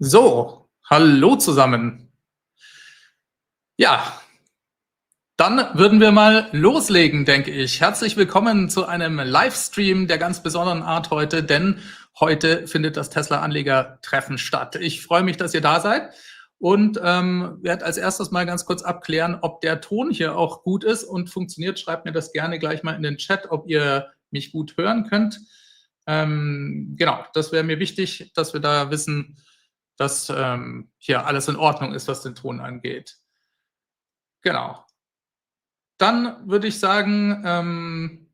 So, hallo zusammen. Ja, dann würden wir mal loslegen, denke ich. Herzlich willkommen zu einem Livestream der ganz besonderen Art heute, denn heute findet das Tesla Anlegertreffen statt. Ich freue mich, dass ihr da seid und werde als erstes mal ganz kurz abklären, ob der Ton hier auch gut ist und funktioniert. Schreibt mir das gerne gleich mal in den Chat, ob ihr mich gut hören könnt. Genau, das wäre mir wichtig, dass wir da wissen, dass hier alles in Ordnung ist, was den Ton angeht. Genau. Dann würde ich sagen,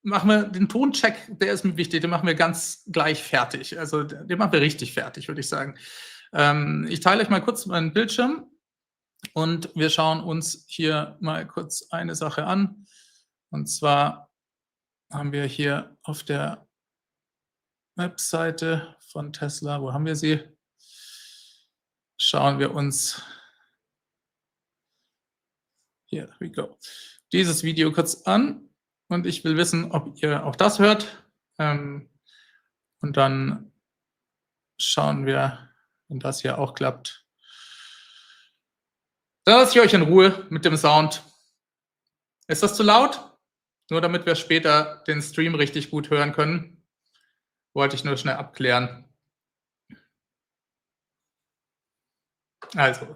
machen wir den Toncheck, der ist mir wichtig, den machen wir ganz gleich fertig. Also den machen wir richtig fertig, würde ich sagen. Ich teile euch mal kurz meinen Bildschirm und wir schauen uns hier mal kurz eine Sache an. Und zwar haben wir hier auf der Webseite von Tesla, wo haben wir sie? Schauen wir uns, here we go, dieses Video kurz an und ich will wissen, ob ihr auch das hört. Und dann schauen wir, wenn das hier auch klappt. Dann lasse ich euch in Ruhe mit dem Sound. Ist das zu laut? Nur damit wir später den Stream richtig gut hören können, wollte ich nur schnell abklären. Also.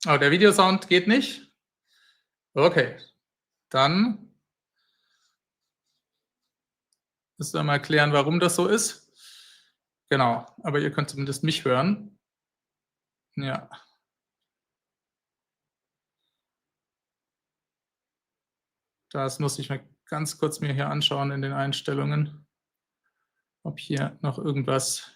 Oh, der Videosound geht nicht? Okay, dann müssen wir mal erklären, warum das so ist. Genau, aber ihr könnt zumindest mich hören. Ja. Das muss ich mal ganz kurz mir hier anschauen in den Einstellungen, ob hier noch irgendwas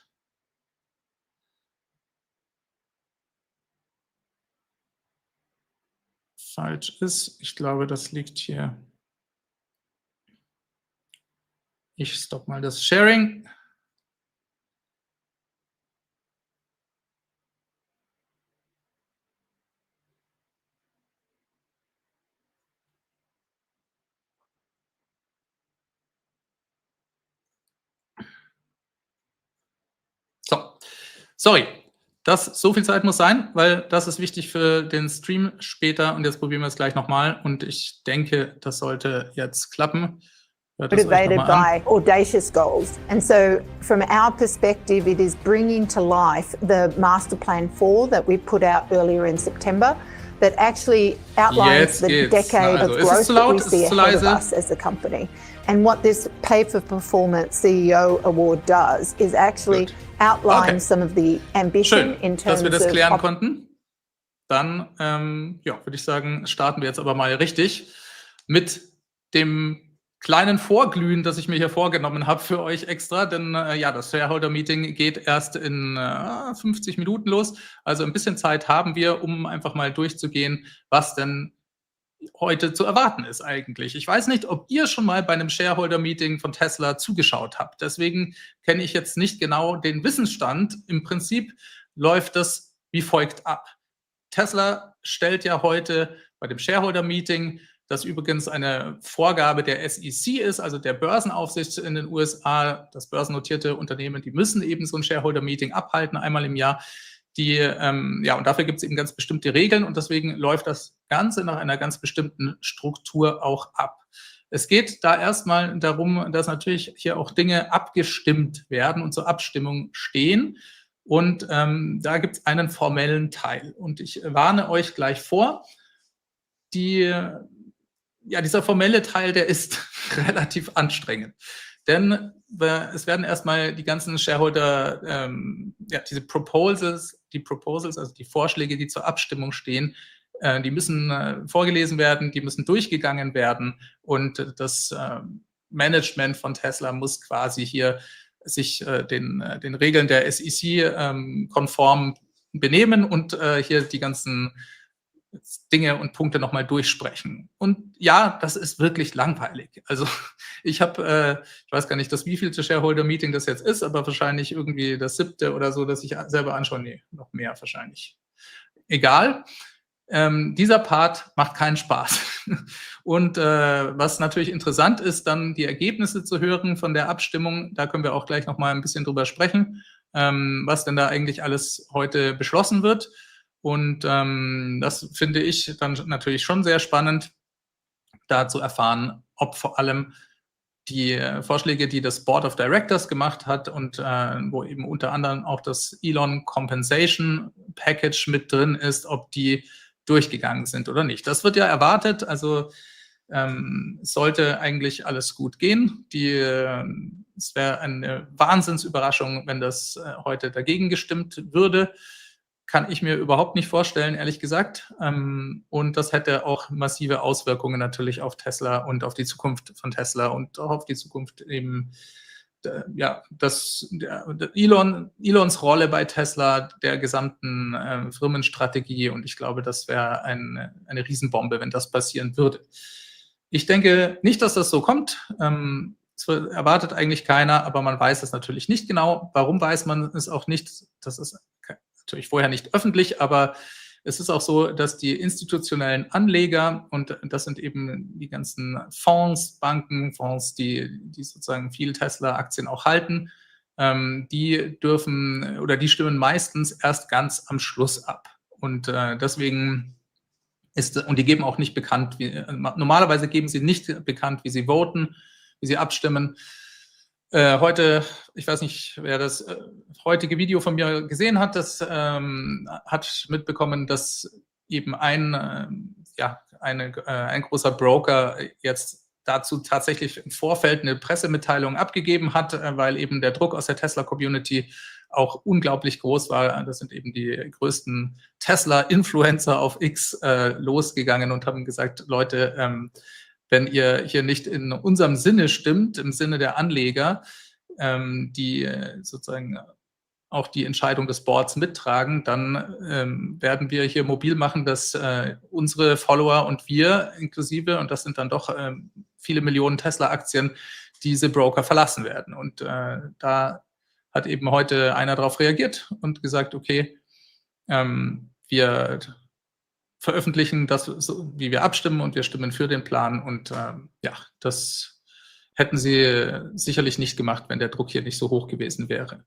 falsch ist. Ich glaube, das liegt hier. Ich stoppe mal das Sharing. So, sorry. So viel Zeit muss sein, weil das ist wichtig für den Stream später und jetzt probieren wir es gleich nochmal und ich denke, das sollte jetzt klappen. Motivated by audacious goals. And so from our perspective, it is bringing to life the Master Plan 4 that we put out earlier in September that actually outlines the decade of growth that we see ahead of us as a company. And what this Pay for Performance CEO Award does is actually outline some of the ambition in terms dass wir das klären konnten. Dann ja, würde ich sagen, starten wir jetzt aber mal richtig mit dem kleinen Vorglühen, das ich mir hier vorgenommen habe für euch extra, denn ja, das Shareholder Meeting geht erst in 50 Minuten los, also ein bisschen Zeit haben wir, um einfach mal durchzugehen, was denn heute zu erwarten ist eigentlich. Ich weiß nicht, ob ihr schon mal bei einem Shareholder Meeting von Tesla zugeschaut habt, deswegen kenne ich jetzt nicht genau den Wissensstand. Im Prinzip läuft das wie folgt ab. Tesla stellt ja heute bei dem Shareholder Meeting, das übrigens eine Vorgabe der SEC ist, also der Börsenaufsicht in den USA, das börsennotierte Unternehmen, die müssen eben so ein Shareholder-Meeting abhalten, einmal im Jahr. Ja, und dafür gibt es eben ganz bestimmte Regeln und deswegen läuft das Ganze nach einer ganz bestimmten Struktur auch ab. Es geht da erstmal darum, dass natürlich hier auch Dinge abgestimmt werden und zur Abstimmung stehen. Und da gibt es einen formellen Teil. Und ich warne euch gleich vor, dieser formelle Teil, der ist relativ anstrengend. Denn es werden erstmal die ganzen Shareholder, diese Proposals, also die Vorschläge, die zur Abstimmung stehen, die müssen vorgelesen werden, die müssen durchgegangen werden und das Management von Tesla muss quasi hier sich den Regeln der SEC konform benehmen und hier die ganzen Dinge und Punkte nochmal durchsprechen. Und ja, das ist wirklich langweilig. Also Ich weiß gar nicht, das wievielte Shareholder Meeting das jetzt ist, aber wahrscheinlich irgendwie das 7. oder so, dass ich selber anschaue. Nee, noch mehr wahrscheinlich. Egal. Dieser Part macht keinen Spaß. Und was natürlich interessant ist, dann die Ergebnisse zu hören von der Abstimmung. Da können wir auch gleich nochmal ein bisschen drüber sprechen, was denn da eigentlich alles heute beschlossen wird. Und das finde ich dann natürlich schon sehr spannend, da zu erfahren, ob vor allem die Vorschläge, die das Board of Directors gemacht hat und wo eben unter anderem auch das Elon Compensation Package mit drin ist, ob die durchgegangen sind oder nicht. Das wird ja erwartet, also es sollte eigentlich alles gut gehen. Es wäre eine Wahnsinnsüberraschung, wenn das heute dagegen gestimmt würde. Kann ich mir überhaupt nicht vorstellen, ehrlich gesagt. Und das hätte auch massive Auswirkungen natürlich auf Tesla und auf die Zukunft von Tesla und auch auf die Zukunft eben, Elons Rolle bei Tesla, der gesamten Firmenstrategie. Und ich glaube, das wäre eine Riesenbombe, wenn das passieren würde. Ich denke nicht, dass das so kommt. Es erwartet eigentlich keiner, aber man weiß es natürlich nicht genau. Warum weiß man es auch nicht? Das ist natürlich vorher nicht öffentlich, aber es ist auch so, dass die institutionellen Anleger, und das sind eben die ganzen Fonds, Bankenfonds, die sozusagen viel Tesla-Aktien auch halten, die dürfen oder die stimmen meistens erst ganz am Schluss ab. Und deswegen und die geben auch nicht bekannt, normalerweise geben sie nicht bekannt, wie sie voten, wie sie abstimmen. Heute, ich weiß nicht, wer das heutige Video von mir gesehen hat, das hat mitbekommen, dass eben ein großer Broker jetzt dazu tatsächlich im Vorfeld eine Pressemitteilung abgegeben hat, weil eben der Druck aus der Tesla-Community auch unglaublich groß war. Das sind eben die größten Tesla-Influencer auf X losgegangen und haben gesagt, Leute, wenn ihr hier nicht in unserem Sinne stimmt, im Sinne der Anleger, die sozusagen auch die Entscheidung des Boards mittragen, dann werden wir hier mobil machen, dass unsere Follower und wir inklusive, und das sind dann doch viele Millionen Tesla-Aktien, diese Broker verlassen werden. Und da hat eben heute einer darauf reagiert und gesagt, okay, wir veröffentlichen das, so, wie wir abstimmen, und wir stimmen für den Plan. Und das hätten sie sicherlich nicht gemacht, wenn der Druck hier nicht so hoch gewesen wäre.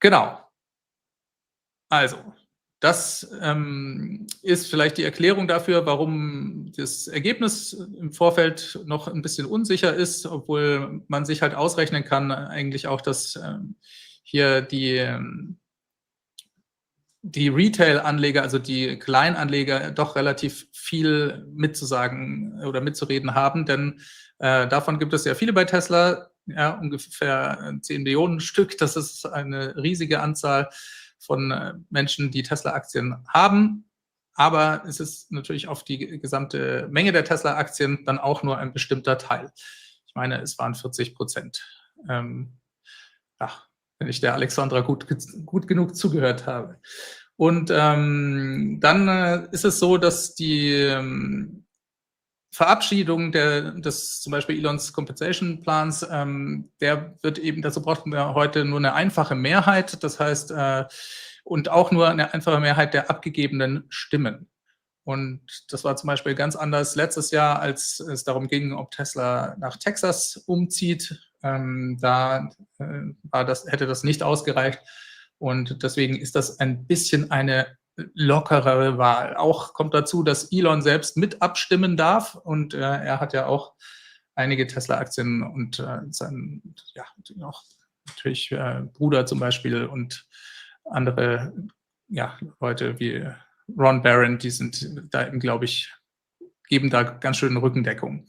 Genau. Also, das ist vielleicht die Erklärung dafür, warum das Ergebnis im Vorfeld noch ein bisschen unsicher ist, obwohl man sich halt ausrechnen kann, eigentlich auch, dass hier die Retail-Anleger, also die Kleinanleger, doch relativ viel mitzusagen oder mitzureden haben, denn davon gibt es ja viele bei Tesla, ja, ungefähr 10 Millionen Stück. Das ist eine riesige Anzahl von Menschen, die Tesla-Aktien haben. Aber es ist natürlich auf die gesamte Menge der Tesla-Aktien dann auch nur ein bestimmter Teil. Ich meine, es waren 40%. Wenn ich der Alexandra gut genug zugehört habe. Und dann ist es so, dass die Verabschiedung des zum Beispiel Elons Compensation Plans, der wird eben, dazu brauchen wir heute nur eine einfache Mehrheit, das heißt, und auch nur eine einfache Mehrheit der abgegebenen Stimmen. Und das war zum Beispiel ganz anders letztes Jahr, als es darum ging, ob Tesla nach Texas umzieht. Hätte das nicht ausgereicht. Und deswegen ist das ein bisschen eine lockerere Wahl. Auch kommt dazu, dass Elon selbst mit abstimmen darf. Und er hat ja auch einige Tesla-Aktien und sein, auch natürlich Bruder zum Beispiel und andere Leute wie Ron Barron, die sind da eben, glaube ich, geben da ganz schön Rückendeckung.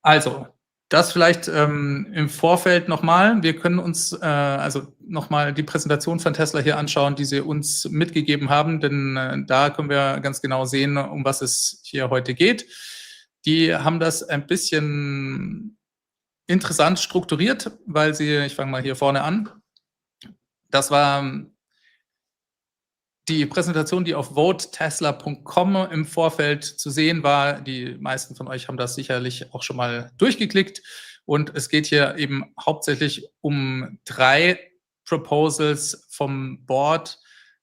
Also, das vielleicht im Vorfeld nochmal. Wir können uns also nochmal die Präsentation von Tesla hier anschauen, die sie uns mitgegeben haben, denn da können wir ganz genau sehen, um was es hier heute geht. Die haben das ein bisschen interessant strukturiert, weil ich fange mal hier vorne an, das war die Präsentation, die auf votetesla.com im Vorfeld zu sehen war, die meisten von euch haben das sicherlich auch schon mal durchgeklickt. Und es geht hier eben hauptsächlich um 3 Proposals vom Board,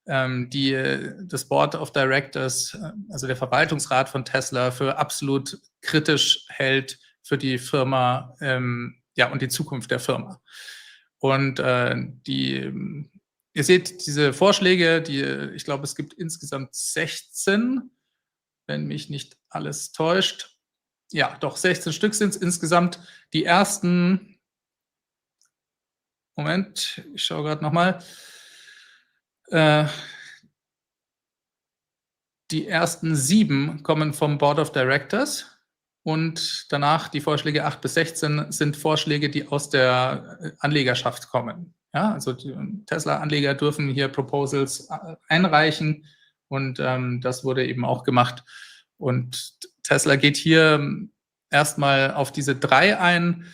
die das Board of Directors, also der Verwaltungsrat von Tesla, für absolut kritisch hält für die Firma, und die Zukunft der Firma. Und ihr seht diese Vorschläge, ich glaube, es gibt insgesamt 16, wenn mich nicht alles täuscht. Ja, doch, 16 Stück sind es insgesamt. Die ersten, Moment, ich schaue gerade nochmal. Die ersten 7 kommen vom Board of Directors. Und danach die Vorschläge 8 bis 16 sind Vorschläge, die aus der Anlegerschaft kommen. Ja, also die Tesla-Anleger dürfen hier Proposals einreichen und das wurde eben auch gemacht. Und Tesla geht hier erstmal auf diese 3 ein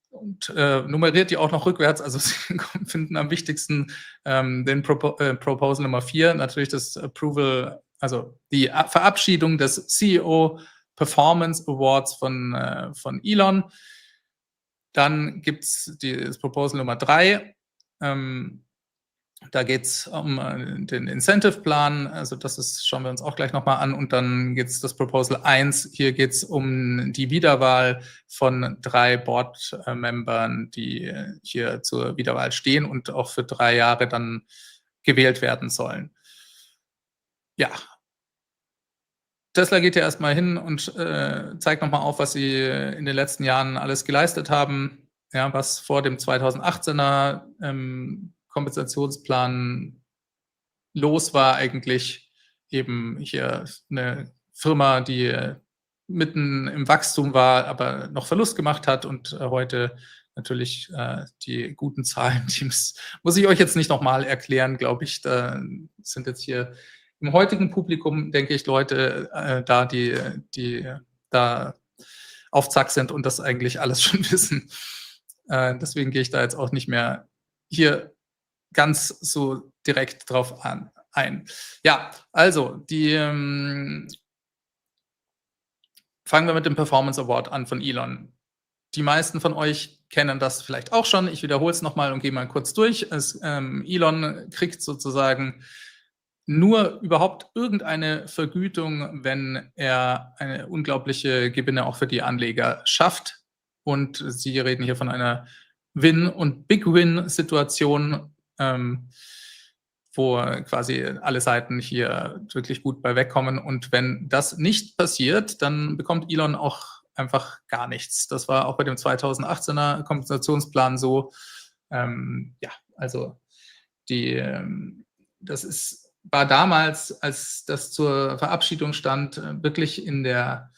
und nummeriert die auch noch rückwärts. Also Sie finden am wichtigsten den Proposal Nummer 4, natürlich das Approval, also die Verabschiedung des CEO Performance Awards von Elon. Dann gibt es das Proposal Nummer 3. Da geht es um den Incentive-Plan. Also das schauen wir uns auch gleich nochmal an. Und dann geht es das Proposal 1. Hier geht es um die Wiederwahl von 3 Board-Membern, die hier zur Wiederwahl stehen und auch für 3 Jahre dann gewählt werden sollen. Ja. Tesla geht ja erstmal hin und zeigt nochmal auf, was sie in den letzten Jahren alles geleistet haben, ja, was vor dem 2018er Kompensationsplan los war, eigentlich eben hier eine Firma, die mitten im Wachstum war, aber noch Verlust gemacht hat und heute natürlich die guten Zahlen, die muss ich euch jetzt nicht nochmal erklären, glaube ich. Da sind jetzt hier im heutigen Publikum, denke ich, Leute da, die da auf Zack sind und das eigentlich alles schon wissen. Deswegen gehe ich da jetzt auch nicht mehr hier ganz so direkt drauf ein. Ja, also fangen wir mit dem Performance Award an von Elon. Die meisten von euch kennen das vielleicht auch schon. Ich wiederhole es nochmal und gehe mal kurz durch. Elon kriegt sozusagen nur überhaupt irgendeine Vergütung, wenn er eine unglaubliche Gewinne auch für die Anleger schafft. Und Sie reden hier von einer Win- und Big-Win-Situation, wo quasi alle Seiten hier wirklich gut bei wegkommen. Und wenn das nicht passiert, dann bekommt Elon auch einfach gar nichts. Das war auch bei dem 2018er Kompensationsplan so. Also war damals, als das zur Verabschiedung stand, wirklich in der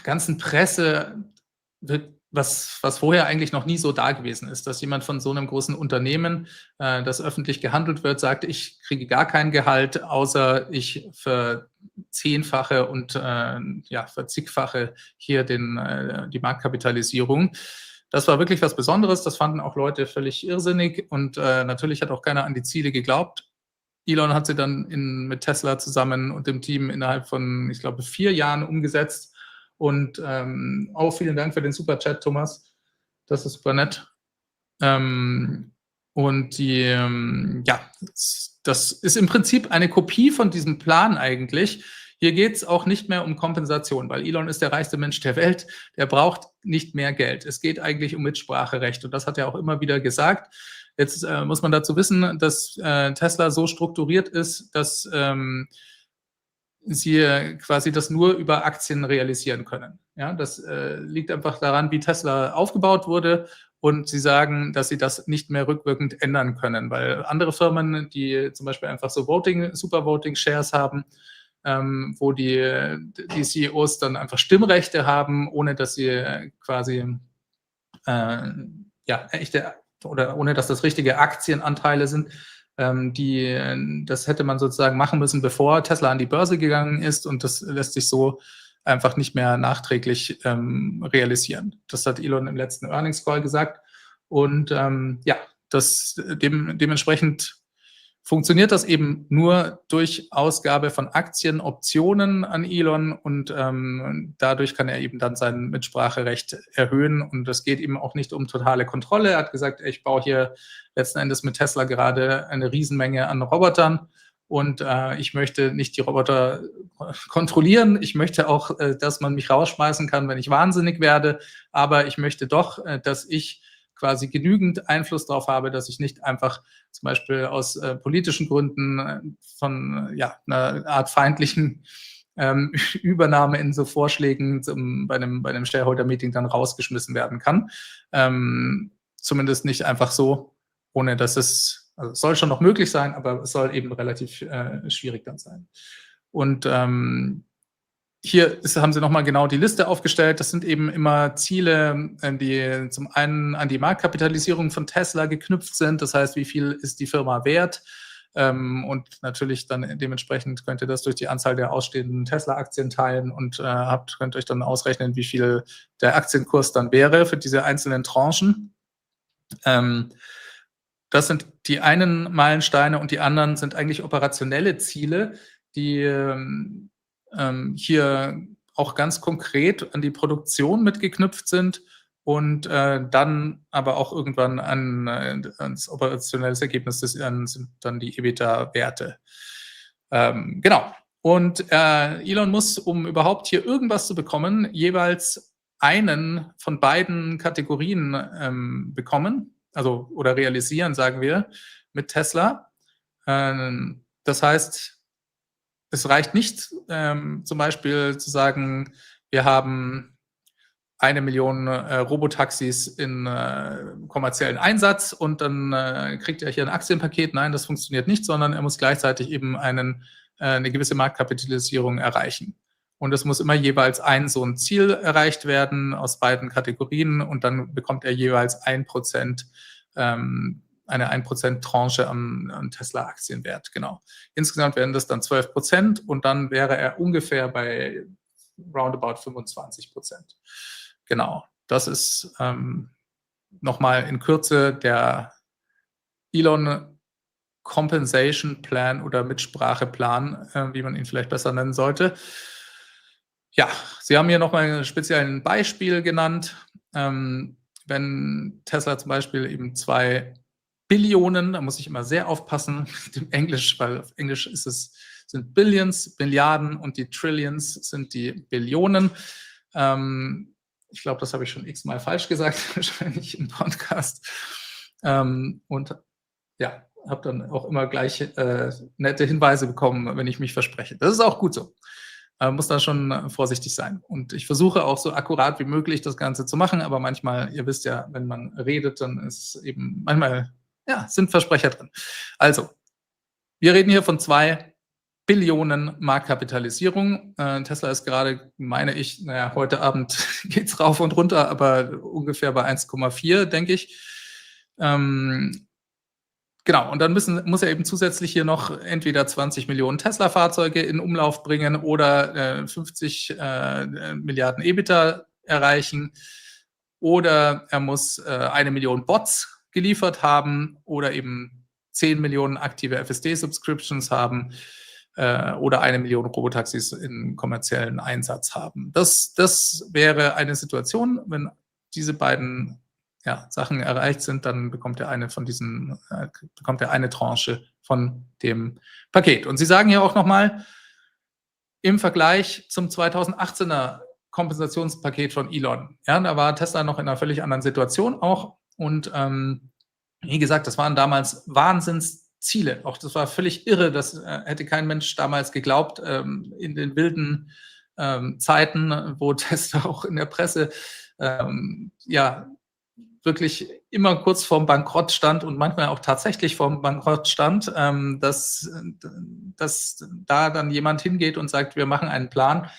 ganzen Presse, was vorher eigentlich noch nie so da gewesen ist, dass jemand von so einem großen Unternehmen, das öffentlich gehandelt wird, sagt, ich kriege gar kein Gehalt, außer ich verzehnfache und verzigfache hier die Marktkapitalisierung. Das war wirklich was Besonderes, das fanden auch Leute völlig irrsinnig und natürlich hat auch keiner an die Ziele geglaubt. Elon hat sie dann mit Tesla zusammen und dem Team innerhalb von, ich glaube, 4 Jahren umgesetzt. Und auch vielen Dank für den Superchat, Thomas. Das ist super nett. Und das ist im Prinzip eine Kopie von diesem Plan eigentlich. Hier geht es auch nicht mehr um Kompensation, weil Elon ist der reichste Mensch der Welt. Der braucht nicht mehr Geld. Es geht eigentlich um Mitspracherecht. Und das hat er auch immer wieder gesagt. Jetzt muss man dazu wissen, dass Tesla so strukturiert ist, dass sie quasi das nur über Aktien realisieren können. Ja, das liegt einfach daran, wie Tesla aufgebaut wurde. Und sie sagen, dass sie das nicht mehr rückwirkend ändern können, weil andere Firmen, die zum Beispiel einfach so Super-Voting-Shares haben, wo die CEOs dann einfach Stimmrechte haben, ohne dass sie quasi echte oder ohne dass das richtige Aktienanteile sind. Das hätte man sozusagen machen müssen, bevor Tesla an die Börse gegangen ist und das lässt sich so einfach nicht mehr nachträglich realisieren. Das hat Elon im letzten Earnings Call gesagt und dementsprechend funktioniert das eben nur durch Ausgabe von Aktienoptionen an Elon und dadurch kann er eben dann sein Mitspracherecht erhöhen und es geht eben auch nicht um totale Kontrolle. Er hat gesagt, ich baue hier letzten Endes mit Tesla gerade eine Riesenmenge an Robotern und ich möchte nicht die Roboter kontrollieren. Ich möchte auch, dass man mich rausschmeißen kann, wenn ich wahnsinnig werde, aber ich möchte doch, dass ich quasi genügend Einfluss darauf habe, dass ich nicht einfach zum Beispiel aus politischen Gründen von einer Art feindlichen Übernahme in so Vorschlägen bei einem Shareholder Meeting dann rausgeschmissen werden kann. Zumindest nicht einfach so, ohne dass es soll schon noch möglich sein, aber es soll eben relativ schwierig dann sein. Und hier haben Sie nochmal genau die Liste aufgestellt. Das sind eben immer Ziele, die zum einen an die Marktkapitalisierung von Tesla geknüpft sind. Das heißt, wie viel ist die Firma wert? Und natürlich dann dementsprechend könnt ihr das durch die Anzahl der ausstehenden Tesla-Aktien teilen und könnt euch dann ausrechnen, wie viel der Aktienkurs dann wäre für diese einzelnen Tranchen. Das sind die einen Meilensteine und die anderen sind eigentlich operationelle Ziele, die hier auch ganz konkret an die Produktion mitgeknüpft sind und dann aber auch irgendwann ans operationelles Ergebnis sind dann die EBITDA-Werte. Genau. Und Elon muss, um überhaupt hier irgendwas zu bekommen, jeweils einen von beiden Kategorien bekommen, also oder realisieren, sagen wir, mit Tesla. Das heißt, es reicht nicht, zum Beispiel zu sagen, wir haben 1 Million Robotaxis in kommerziellen Einsatz und dann kriegt er hier ein Aktienpaket. Nein, das funktioniert nicht, sondern er muss gleichzeitig eben eine gewisse Marktkapitalisierung erreichen. Und es muss immer jeweils so ein Ziel erreicht werden aus beiden Kategorien und dann bekommt er jeweils 1%, eine 1% Tranche am Tesla-Aktienwert, genau. Insgesamt wären das dann 12% und dann wäre er ungefähr bei roundabout 25%. Genau, das ist nochmal in Kürze der Elon Compensation Plan oder Mitspracheplan, wie man ihn vielleicht besser nennen sollte. Ja, Sie haben hier nochmal ein spezielles Beispiel genannt. Wenn Tesla zum Beispiel eben 2 Billionen, da muss ich immer sehr aufpassen mit dem Englisch, weil auf Englisch sind Billions, Milliarden und die Trillions sind die Billionen. Ich glaube, das habe ich schon x-mal falsch gesagt, wahrscheinlich im Podcast. Und ja, habe dann auch immer gleich nette Hinweise bekommen, wenn ich mich verspreche. Das ist auch gut so. Muss da schon vorsichtig sein. Und ich versuche auch so akkurat wie möglich das Ganze zu machen, aber manchmal, ihr wisst ja, wenn man redet, dann ist eben manchmal, sind Versprecher drin. Also, wir reden hier von 2 Billionen Marktkapitalisierung. Tesla ist gerade, meine ich, heute Abend geht es rauf und runter, aber ungefähr bei 1,4, denke ich. Genau, und dann muss er eben zusätzlich hier noch entweder 20 Millionen Tesla-Fahrzeuge in Umlauf bringen oder 50 Milliarden EBITDA erreichen. Oder er muss 1 Million Bots geliefert haben oder eben 10 Millionen aktive FSD-Subscriptions haben oder 1 Million Robotaxis in kommerziellen Einsatz haben. Das wäre eine Situation, wenn diese beiden Sachen erreicht sind, dann bekommt er eine Tranche von dem Paket. Und Sie sagen hier auch nochmal, im Vergleich zum 2018er Kompensationspaket von Elon, da war Tesla noch in einer völlig anderen Situation auch und wie gesagt, das waren damals Wahnsinnsziele. Auch das war völlig irre, das hätte kein Mensch damals geglaubt, in den wilden Zeiten, wo Tesla auch in der Presse wirklich immer kurz vorm Bankrott stand und manchmal auch tatsächlich vorm Bankrott stand, dass da dann jemand hingeht und sagt, wir machen einen Plan,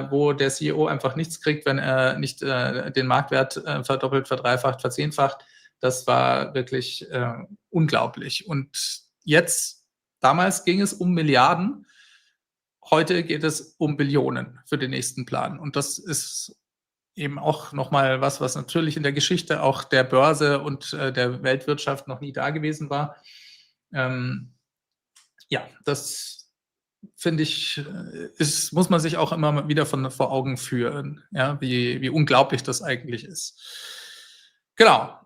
wo der CEO einfach nichts kriegt, wenn er nicht den Marktwert verdoppelt, verdreifacht, verzehnfacht. Das war wirklich unglaublich. Und damals ging es um Milliarden, heute geht es um Billionen für den nächsten Plan. Und das ist eben auch nochmal was natürlich in der Geschichte auch der Börse und der Weltwirtschaft noch nie da gewesen war. Ja, das finde ich, muss man sich auch immer mal wieder vor Augen führen, ja, wie unglaublich das eigentlich ist. Genau.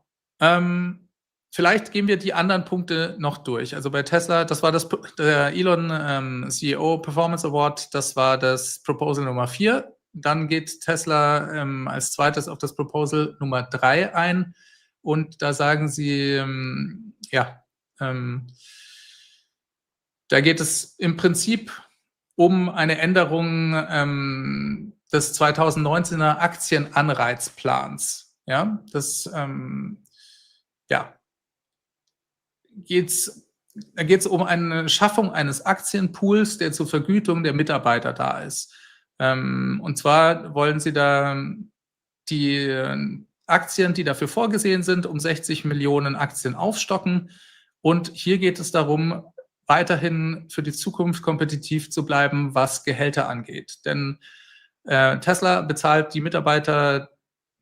Vielleicht gehen wir die anderen Punkte noch durch. Also bei Tesla, das war der Elon CEO Performance Award, das war das Proposal Nummer 4. Dann geht Tesla als zweites auf das Proposal Nummer 3 ein. Und da sagen sie, da geht es im Prinzip um eine Änderung des 2019er Aktienanreizplans. Ja, da geht es um eine Schaffung eines Aktienpools, der zur Vergütung der Mitarbeiter da ist. Und zwar wollen sie da die Aktien, die dafür vorgesehen sind, um 60 Millionen Aktien aufstocken. Und hier geht es darum, weiterhin für die Zukunft kompetitiv zu bleiben, was Gehälter angeht. Denn Tesla bezahlt die Mitarbeiter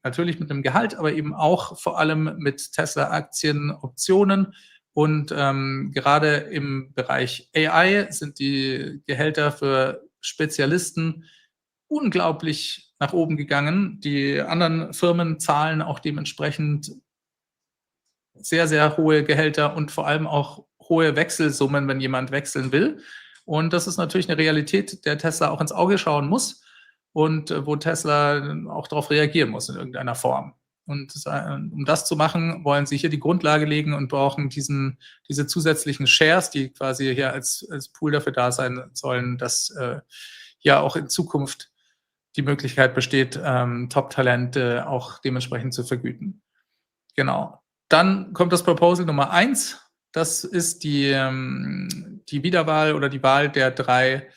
natürlich mit einem Gehalt, aber eben auch vor allem mit Tesla-Aktien-Optionen. Und gerade im Bereich AI sind die Gehälter für Spezialisten unglaublich nach oben gegangen. Die anderen Firmen zahlen auch dementsprechend sehr, sehr hohe Gehälter und vor allem auch hohe Wechselsummen, wenn jemand wechseln will. Und das ist natürlich eine Realität, der Tesla auch ins Auge schauen muss und wo Tesla auch darauf reagieren muss in irgendeiner Form. Und um das zu machen, wollen sie hier die Grundlage legen und brauchen diese zusätzlichen Shares, die quasi hier als Pool dafür da sein sollen, dass ja auch in Zukunft die Möglichkeit besteht, Top-Talente auch dementsprechend zu vergüten. Genau. Dann kommt das Proposal Nummer 1. Das ist die Wiederwahl oder die Wahl der 3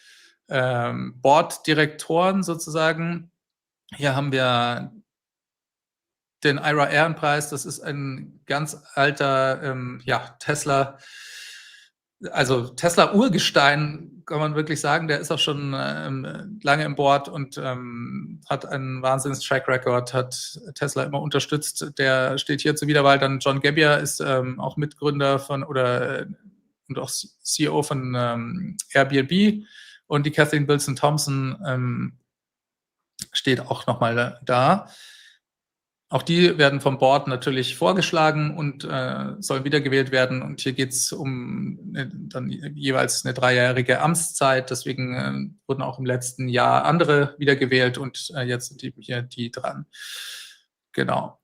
Board-Direktoren sozusagen. Hier haben wir den Ira Ehrenpreis. Das ist ein ganz alter Tesla, also Tesla-Urgestein, kann man wirklich sagen. Der ist auch schon lange im Board und hat einen Wahnsinns-Track-Record, hat Tesla immer unterstützt. Der steht hier zur Wiederwahl. Dann John Gebier ist auch Mitgründer und auch CEO von Airbnb. Und die Kathleen Wilson-Thompson steht auch nochmal da. Auch die werden vom Board natürlich vorgeschlagen und sollen wiedergewählt werden. Und hier geht es um dann jeweils eine 3-jährige Amtszeit. Deswegen wurden auch im letzten Jahr andere wiedergewählt und jetzt sind hier die dran. Genau.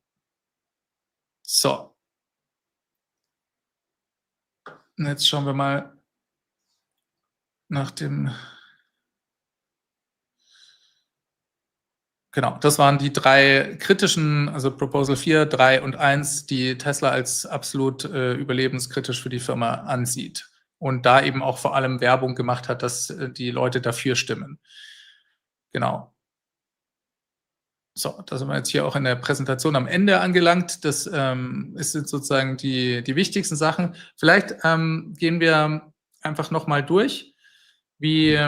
So. Und jetzt schauen wir mal nach dem... Genau, das waren die 3 kritischen, also Proposal 4, 3 und 1, die Tesla als absolut überlebenskritisch für die Firma ansieht. Und da eben auch vor allem Werbung gemacht hat, dass die Leute dafür stimmen. Genau. So, da sind wir jetzt hier auch in der Präsentation am Ende angelangt. Das sind sozusagen die wichtigsten Sachen. Vielleicht gehen wir einfach nochmal durch, wie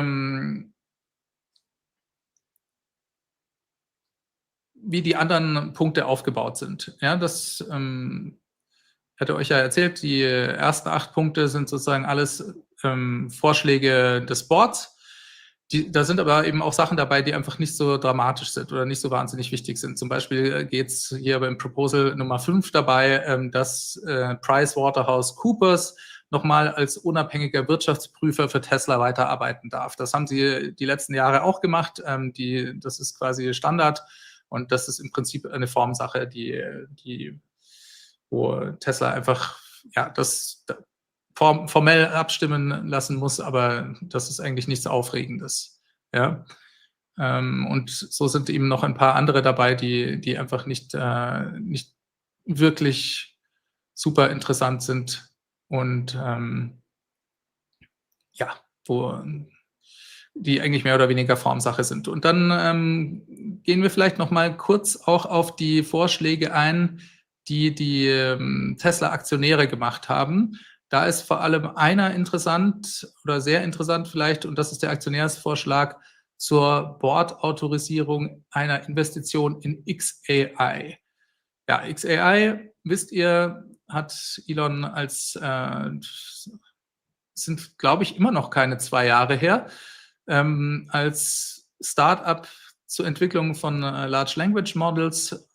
die anderen Punkte aufgebaut sind. Ja, das hatte euch ja erzählt, die ersten 8 Punkte sind sozusagen alles Vorschläge des Boards. Da sind aber eben auch Sachen dabei, die einfach nicht so dramatisch sind oder nicht so wahnsinnig wichtig sind. Zum Beispiel geht es hier beim Proposal Nummer 5 dabei, dass PricewaterhouseCoopers nochmal als unabhängiger Wirtschaftsprüfer für Tesla weiterarbeiten darf. Das haben sie die letzten Jahre auch gemacht. Das ist quasi Standard. Und das ist im Prinzip eine Formsache, wo Tesla einfach das formell abstimmen lassen muss, aber das ist eigentlich nichts Aufregendes. Ja? Und so sind eben noch ein paar andere dabei, die einfach nicht wirklich super interessant sind und wo die eigentlich mehr oder weniger Formsache sind. Und dann gehen wir vielleicht noch mal kurz auch auf die Vorschläge ein, die Tesla-Aktionäre gemacht haben. Da ist vor allem einer interessant oder sehr interessant vielleicht, und das ist der Aktionärsvorschlag zur Board-Autorisierung einer Investition in XAI. Ja, XAI, wisst ihr, hat Elon als sind, glaube ich, immer noch keine 2 Jahre her, als Start-up zur Entwicklung von Large Language Models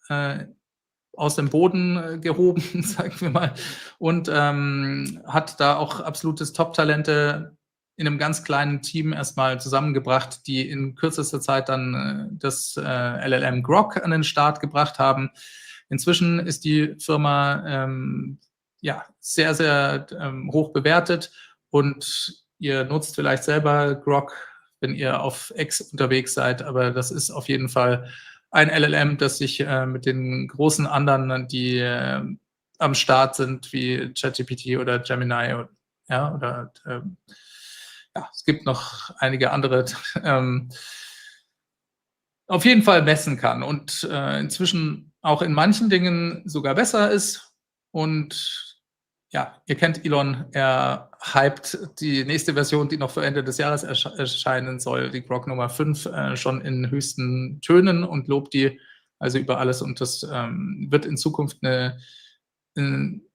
aus dem Boden gehoben, sagen wir mal, und hat da auch absolutes Top-Talente in einem ganz kleinen Team erstmal zusammengebracht, die in kürzester Zeit dann das LLM Grok an den Start gebracht haben. Inzwischen ist die Firma sehr, sehr hoch bewertet und ihr nutzt vielleicht selber Grok, wenn ihr auf X unterwegs seid, aber das ist auf jeden Fall ein LLM, das sich mit den großen anderen, die am Start sind, wie ChatGPT oder Gemini, es gibt noch einige andere, auf jeden Fall messen kann und inzwischen auch in manchen Dingen sogar besser ist. Und ja, ihr kennt Elon, er hypt die nächste Version, die noch vor Ende des Jahres erscheinen soll, die Grok Nummer 5, schon in höchsten Tönen und lobt die also über alles. Und das wird in Zukunft eine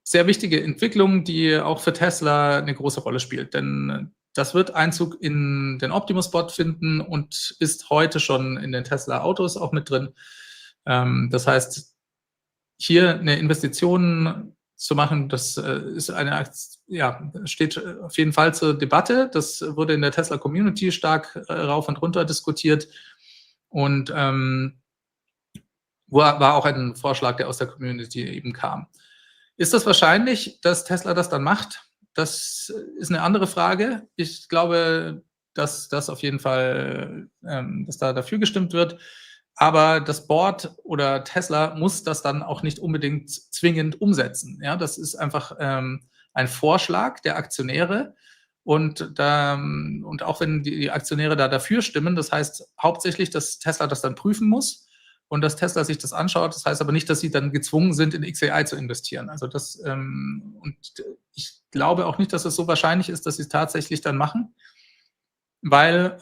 sehr wichtige Entwicklung, die auch für Tesla eine große Rolle spielt. Denn das wird Einzug in den Optimus-Bot finden und ist heute schon in den Tesla-Autos auch mit drin. Das heißt, hier eine Investition zu machen, das ist steht auf jeden Fall zur Debatte. Das wurde in der Tesla-Community stark rauf und runter diskutiert und war auch ein Vorschlag, der aus der Community eben kam. Ist das wahrscheinlich, dass Tesla das dann macht? Das ist eine andere Frage. Ich glaube, dass das auf jeden Fall, dass da dafür gestimmt wird. Aber das Board oder Tesla muss das dann auch nicht unbedingt zwingend umsetzen. Ja, das ist einfach ein Vorschlag der Aktionäre. Und auch wenn die Aktionäre da dafür stimmen, das heißt hauptsächlich, dass Tesla das dann prüfen muss und dass Tesla sich das anschaut. Das heißt aber nicht, dass sie dann gezwungen sind, in XAI zu investieren. Also und ich glaube auch nicht, dass es so wahrscheinlich ist, dass sie es tatsächlich dann machen, weil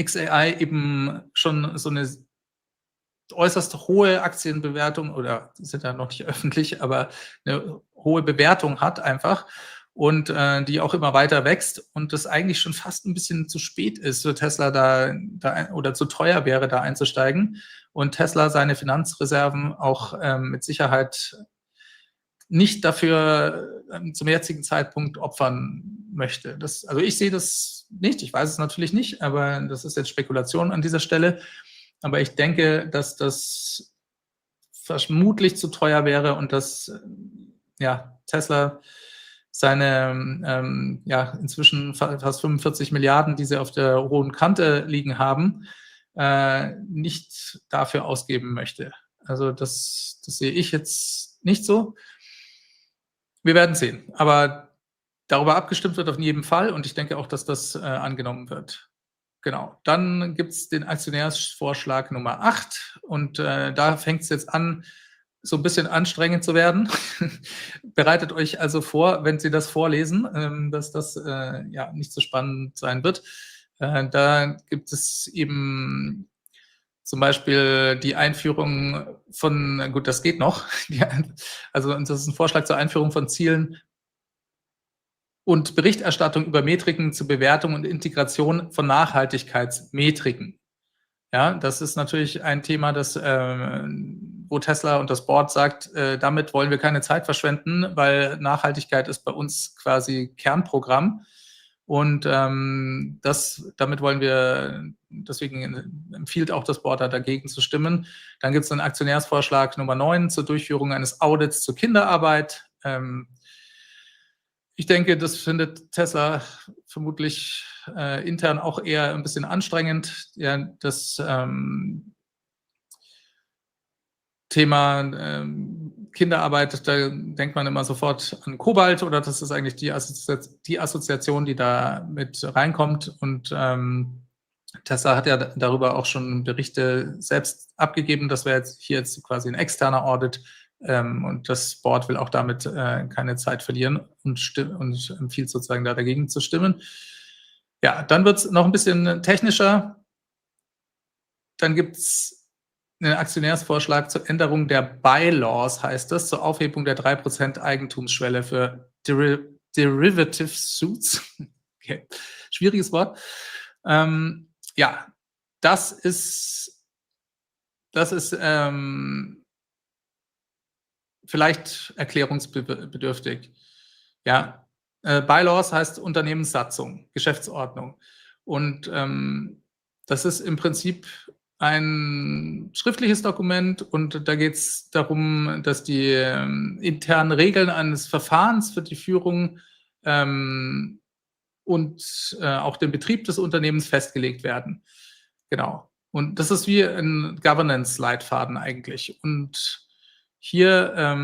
XAI eben schon so eine äußerst hohe Aktienbewertung, oder die sind ja noch nicht öffentlich, aber eine hohe Bewertung hat einfach und die auch immer weiter wächst und das eigentlich schon fast ein bisschen zu spät ist für Tesla da oder zu teuer wäre, da einzusteigen und Tesla seine Finanzreserven auch mit Sicherheit nicht dafür zum jetzigen Zeitpunkt opfern möchte. Also ich sehe das nicht, ich weiß es natürlich nicht, aber das ist jetzt Spekulation an dieser Stelle. Aber ich denke, dass das vermutlich zu teuer wäre und dass Tesla seine inzwischen fast 45 Milliarden, die sie auf der hohen Kante liegen haben, nicht dafür ausgeben möchte. Also das sehe ich jetzt nicht so. Wir werden sehen. Aber darüber abgestimmt wird auf jeden Fall und ich denke auch, dass das angenommen wird. Genau. Dann gibt es den Aktionärsvorschlag Nummer 8 und da fängt es jetzt an, so ein bisschen anstrengend zu werden. Bereitet euch also vor, wenn Sie das vorlesen, dass das nicht so spannend sein wird. Da gibt es eben zum Beispiel die Einführung von, gut, das geht noch, also das ist ein Vorschlag zur Einführung von Zielen und Berichterstattung über Metriken zur Bewertung und Integration von Nachhaltigkeitsmetriken. Ja, das ist natürlich ein Thema, wo Tesla und das Board sagt, damit wollen wir keine Zeit verschwenden, weil Nachhaltigkeit ist bei uns quasi Kernprogramm. Und damit wollen wir, deswegen empfiehlt auch das Board da dagegen zu stimmen. Dann gibt es einen Aktionärsvorschlag Nummer 9 zur Durchführung eines Audits zur Kinderarbeit. Ich denke, das findet Tesla vermutlich intern auch eher ein bisschen anstrengend. Ja, das Thema Kinderarbeit, da denkt man immer sofort an Kobalt oder das ist eigentlich die Assoziation, die da mit reinkommt. Und Tesla hat ja darüber auch schon Berichte selbst abgegeben. Das wäre jetzt quasi ein externer Audit. Und das Board will auch damit keine Zeit verlieren und empfiehlt sozusagen da dagegen zu stimmen. Ja, dann wird es noch ein bisschen technischer. Dann gibt es einen Aktionärsvorschlag zur Änderung der Bylaws, heißt das, zur Aufhebung der 3% Eigentumsschwelle für Derivative Suits. Okay, schwieriges Wort. Ja, das ist vielleicht erklärungsbedürftig. Ja, Bylaws heißt Unternehmenssatzung, Geschäftsordnung. Und das ist im Prinzip ein schriftliches Dokument und da geht es darum, dass die internen Regeln eines Verfahrens für die Führung und auch den Betrieb des Unternehmens festgelegt werden. Genau. Und das ist wie ein Governance-Leitfaden eigentlich. Und hier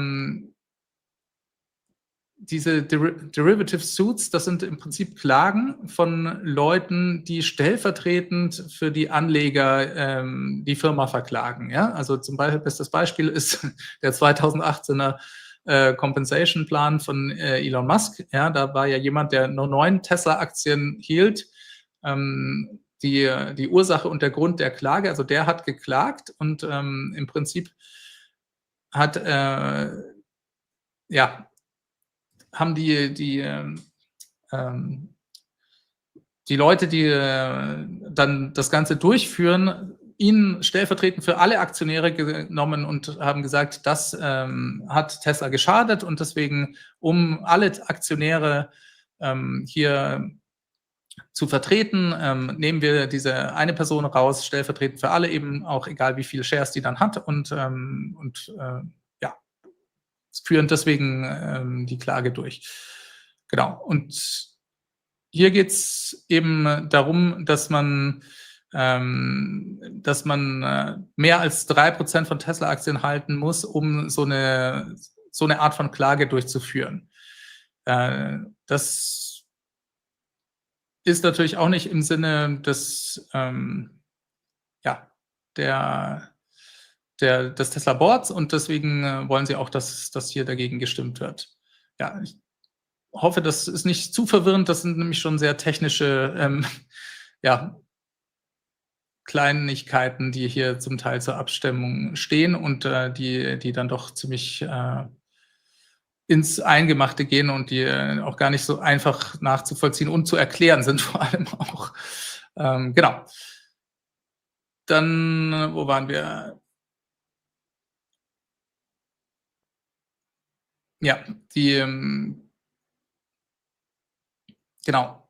diese Derivative Suits, das sind im Prinzip Klagen von Leuten, die stellvertretend für die Anleger die Firma verklagen. Ja? Also zum Beispiel, bestes Beispiel ist der 2018er Compensation-Plan von Elon Musk. Ja? Da war ja jemand, der nur 9 Tesla-Aktien hielt. Die Ursache und der Grund der Klage, also der hat geklagt und im Prinzip hat haben die Leute, die dann das Ganze durchführen, ihn stellvertretend für alle Aktionäre genommen und haben gesagt, das hat Tesla geschadet und deswegen, um alle Aktionäre hier zu vertreten, nehmen wir diese eine Person raus, stellvertretend für alle, eben auch egal wie viele Shares die dann hat und führen deswegen die Klage durch. Genau. Und hier geht es eben darum, dass man mehr als 3% von Tesla-Aktien halten muss, um so eine Art von Klage durchzuführen. Das ist natürlich auch nicht im Sinne des des Tesla Boards und deswegen wollen sie auch, dass hier dagegen gestimmt wird. Ja, ich hoffe, das ist nicht zu verwirrend. Das sind nämlich schon sehr technische Kleinigkeiten, die hier zum Teil zur Abstimmung stehen und die dann doch ziemlich ins Eingemachte gehen und die auch gar nicht so einfach nachzuvollziehen und zu erklären sind vor allem auch. Genau. Dann, wo waren wir? Ja, genau.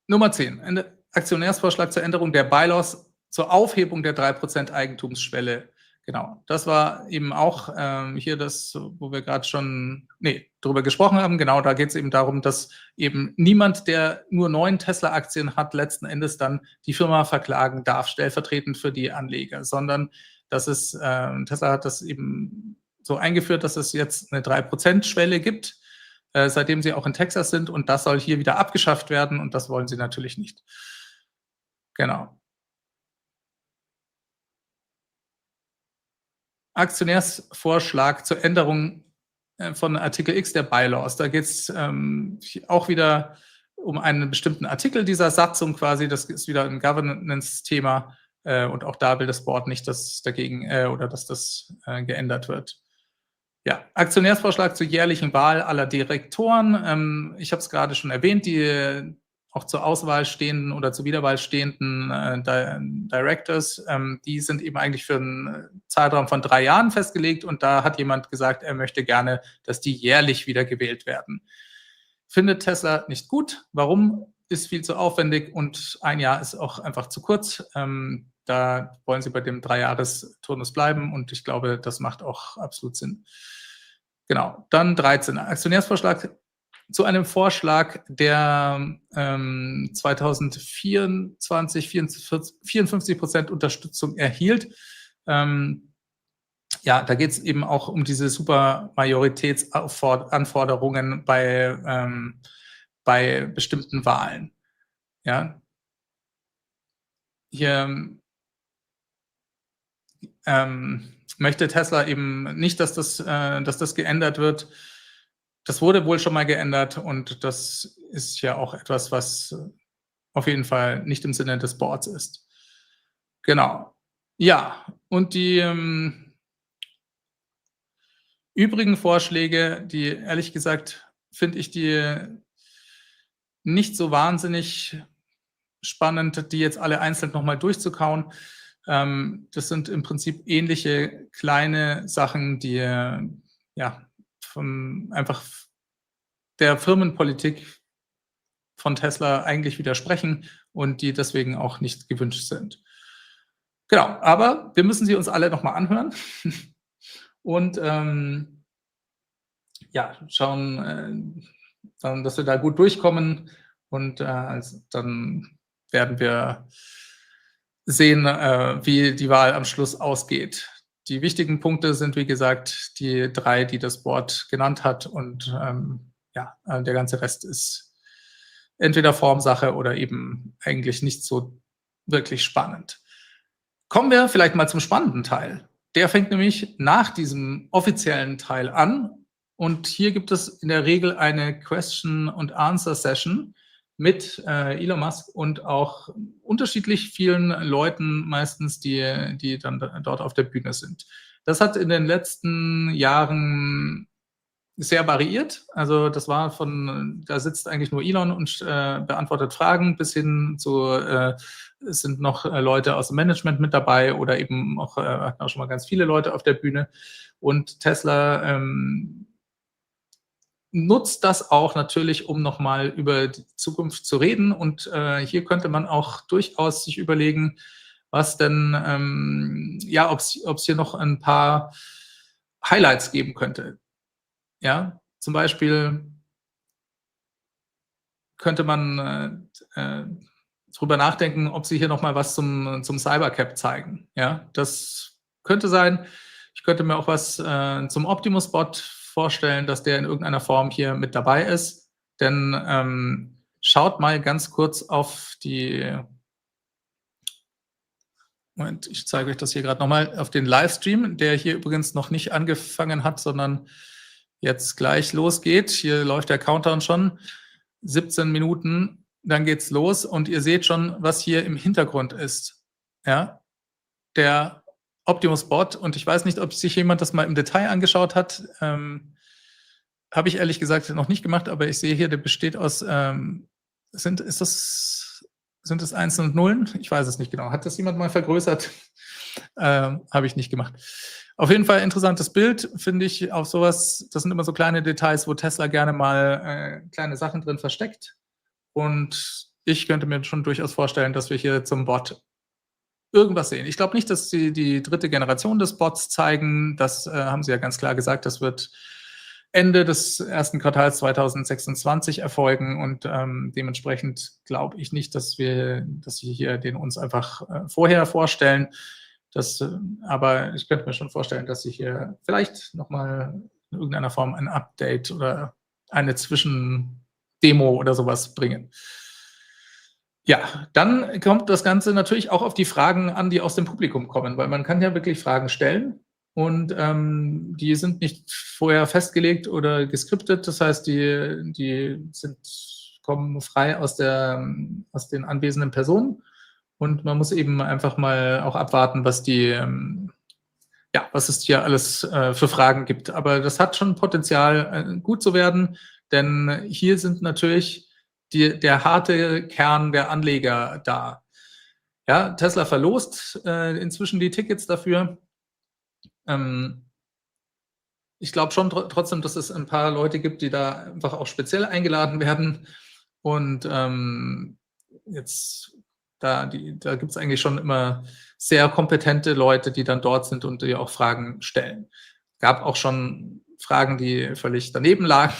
Nummer 10. Aktionärsvorschlag zur Änderung der Bylaws zur Aufhebung der 3% Eigentumsschwelle. Genau, das war eben auch hier das, wo wir gerade schon drüber gesprochen haben. Genau, da geht es eben darum, dass eben niemand, der nur 9 Tesla-Aktien hat, letzten Endes dann die Firma verklagen darf, stellvertretend für die Anleger, sondern dass es, Tesla hat das eben so eingeführt, dass es jetzt eine 3%-Schwelle gibt, seitdem sie auch in Texas sind und das soll hier wieder abgeschafft werden und das wollen sie natürlich nicht. Genau. Aktionärsvorschlag zur Änderung von Artikel X der Bylaws. Da geht es auch wieder um einen bestimmten Artikel dieser Satzung quasi. Das ist wieder ein Governance-Thema und auch da will das Board nicht, dass dagegen dass das geändert wird. Ja, Aktionärsvorschlag zur jährlichen Wahl aller Direktoren. Ich habe es gerade schon erwähnt, die auch zur Auswahl stehenden oder zur Wiederwahl stehenden Directors, die sind eben eigentlich für einen Zeitraum von 3 Jahren festgelegt und da hat jemand gesagt, er möchte gerne, dass die jährlich wieder gewählt werden. Findet Tesla nicht gut. Warum? Ist viel zu aufwendig und 1 Jahr ist auch einfach zu kurz. Da wollen sie bei dem 3-Jahres-Turnus bleiben und ich glaube, das macht auch absolut Sinn. Genau, dann 13. Aktionärsvorschlag zu einem Vorschlag, der 2024 54% Unterstützung erhielt. Ja, da geht es eben auch um diese Supermajoritätsanforderungen bei bestimmten Wahlen. Ja. Hier möchte Tesla eben nicht, dass das geändert wird. Das wurde wohl schon mal geändert und das ist ja auch etwas, was auf jeden Fall nicht im Sinne des Boards ist. Genau. Ja, und die übrigen Vorschläge, die ehrlich gesagt finde ich die nicht so wahnsinnig spannend, die jetzt alle einzeln nochmal durchzukauen. Das sind im Prinzip ähnliche kleine Sachen, die ja einfach der Firmenpolitik von Tesla eigentlich widersprechen und die deswegen auch nicht gewünscht sind. Genau, aber wir müssen sie uns alle nochmal anhören und ja, schauen, dann, dass wir da gut durchkommen und dann werden wir sehen, wie die Wahl am Schluss ausgeht. Die wichtigen Punkte sind, wie gesagt, die 3, die das Board genannt hat und ja, der ganze Rest ist entweder Formsache oder eben eigentlich nicht so wirklich spannend. Kommen wir vielleicht mal zum spannenden Teil. Der fängt nämlich nach diesem offiziellen Teil an. Und hier gibt es in der Regel eine Question-and-Answer-Session mit Elon Musk und auch unterschiedlich vielen Leuten meistens, die dann dort auf der Bühne sind. Das hat in den letzten Jahren sehr variiert. Also das war da sitzt eigentlich nur Elon und beantwortet Fragen, bis hin zu, es sind noch Leute aus dem Management mit dabei oder eben auch, hatten auch schon mal ganz viele Leute auf der Bühne. Und Tesla nutzt das auch natürlich, um nochmal über die Zukunft zu reden. Und hier könnte man auch durchaus sich überlegen, was denn, ja, ob es hier noch ein paar Highlights geben könnte. Ja, zum Beispiel könnte man drüber nachdenken, ob sie hier nochmal was zum Cybercap zeigen. Ja, das könnte sein. Ich könnte mir auch was zum Optimus-Bot vorstellen, dass der in irgendeiner Form hier mit dabei ist. Denn schaut mal ganz kurz auf die, Moment, ich zeige euch das hier gerade nochmal, auf den Livestream, der hier übrigens noch nicht angefangen hat, sondern jetzt gleich losgeht. Hier läuft der Countdown schon. 17 Minuten, dann geht's los und ihr seht schon, was hier im Hintergrund ist. Ja, der Optimus-Bot, und ich weiß nicht, ob sich jemand das mal im Detail angeschaut hat. Habe ich ehrlich gesagt noch nicht gemacht, aber ich sehe hier, der besteht aus, sind es Einsen und Nullen? Ich weiß es nicht genau. Hat das jemand mal vergrößert? Habe ich nicht gemacht. Auf jeden Fall interessantes Bild, finde ich, auf sowas. Das sind immer so kleine Details, wo Tesla gerne mal kleine Sachen drin versteckt. Und ich könnte mir schon durchaus vorstellen, dass wir hier zum Bot irgendwas sehen. Ich glaube nicht, dass sie die 3. Generation des Bots zeigen. Das haben sie ja ganz klar gesagt. Das wird Ende des 1. Quartals 2026 erfolgen. Und dementsprechend glaube ich nicht, dass sie hier den uns einfach vorher vorstellen. Aber ich könnte mir schon vorstellen, dass sie hier vielleicht nochmal in irgendeiner Form ein Update oder eine Zwischendemo oder sowas bringen. Ja, dann kommt das Ganze natürlich auch auf die Fragen an, die aus dem Publikum kommen, weil man kann ja wirklich Fragen stellen und die sind nicht vorher festgelegt oder geskriptet. Das heißt, die kommen frei aus den anwesenden Personen. Und man muss eben einfach mal auch abwarten, was es hier alles für Fragen gibt. Aber das hat schon Potenzial, gut zu werden, denn hier sind natürlich der harte Kern der Anleger da. Ja, Tesla verlost inzwischen die Tickets dafür. Ich glaube schon trotzdem, dass es ein paar Leute gibt, die da einfach auch speziell eingeladen werden. Und da gibt es eigentlich schon immer sehr kompetente Leute, die dann dort sind und die auch Fragen stellen. Gab auch schon Fragen, die völlig daneben lagen.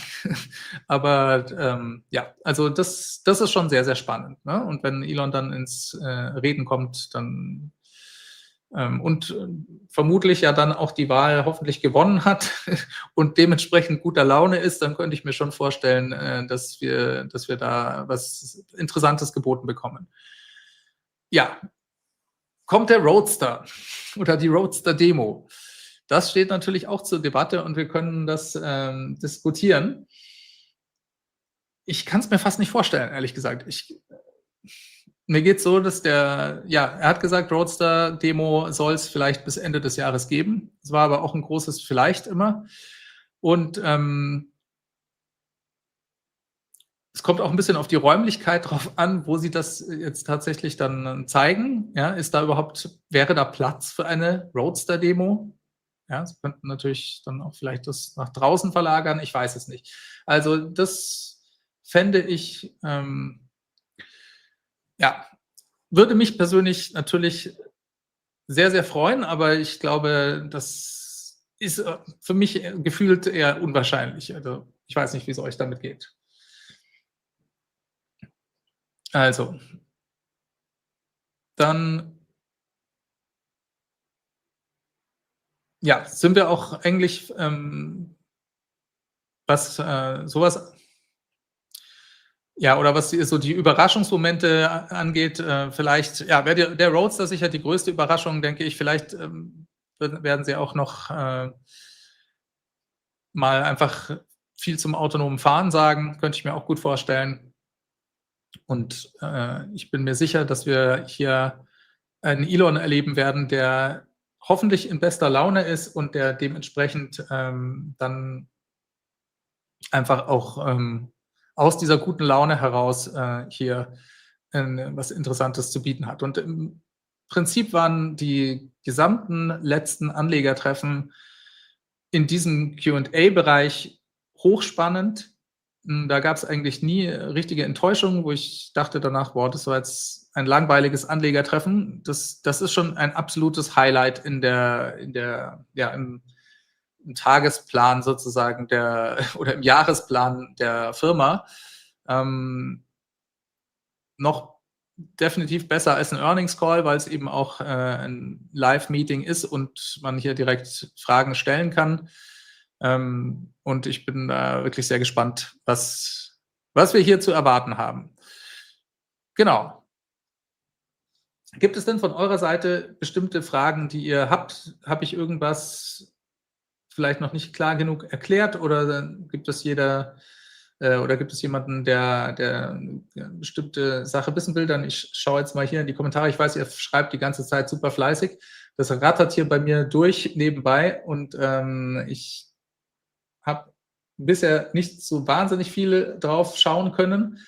Aber ja, also das ist schon sehr, sehr spannend. Ne? Und wenn Elon dann ins Reden kommt, dann und vermutlich ja dann auch die Wahl hoffentlich gewonnen hat und dementsprechend guter Laune ist, dann könnte ich mir schon vorstellen, dass wir da was Interessantes geboten bekommen. Ja, kommt der Roadster oder die Roadster-Demo. Das steht natürlich auch zur Debatte und wir können das diskutieren. Ich kann es mir fast nicht vorstellen, ehrlich gesagt. Mir geht es so, dass er hat gesagt, Roadster-Demo soll es vielleicht bis Ende des Jahres geben. Es war aber auch ein großes Vielleicht immer. Und Es kommt auch ein bisschen auf die Räumlichkeit drauf an, wo Sie das jetzt tatsächlich dann zeigen. Ja, wäre da Platz für eine Roadster-Demo? Ja, Sie könnten natürlich dann auch vielleicht das nach draußen verlagern, ich weiß es nicht. Also, das fände ich, ja, würde mich persönlich natürlich sehr, sehr freuen, aber ich glaube, das ist, für mich, gefühlt eher unwahrscheinlich. Also, ich weiß nicht, wie es euch damit geht. Also, dann, ja, sind wir auch eigentlich, was, so ja, oder was so die Überraschungsmomente angeht, vielleicht, ja, wäre der Roadster sicher die größte Überraschung, denke ich. Vielleicht, werden sie auch noch, mal einfach viel zum autonomen Fahren sagen, könnte ich mir auch gut vorstellen. Und, ich bin mir sicher, dass wir hier einen Elon erleben werden, der hoffentlich in bester Laune ist und der dementsprechend, dann einfach auch, aus dieser guten Laune heraus, hier, was Interessantes zu bieten hat. Und im Prinzip waren die gesamten letzten Anlegertreffen in diesem Q&A-Bereich hochspannend. Da gab es eigentlich nie richtige Enttäuschungen, wo ich dachte danach: „Boah, das war jetzt ein langweiliges Anlegertreffen." Das ist schon ein absolutes Highlight im Tagesplan sozusagen oder im Jahresplan der Firma. Noch definitiv besser als ein Earnings Call, weil es eben auch, ein Live-Meeting ist und man hier direkt Fragen stellen kann. Und ich bin da wirklich sehr gespannt, was wir hier zu erwarten haben. Genau. Gibt es denn von eurer Seite bestimmte Fragen, die ihr habt? Habe ich irgendwas vielleicht noch nicht klar genug erklärt oder gibt es jemanden, der 'ne bestimmte Sache wissen will? Dann ich schaue jetzt mal hier in die Kommentare. Ich weiß, ihr schreibt die ganze Zeit super fleißig. Das rattert hier bei mir durch nebenbei und, ich habe bisher nicht so wahnsinnig viele drauf schauen können.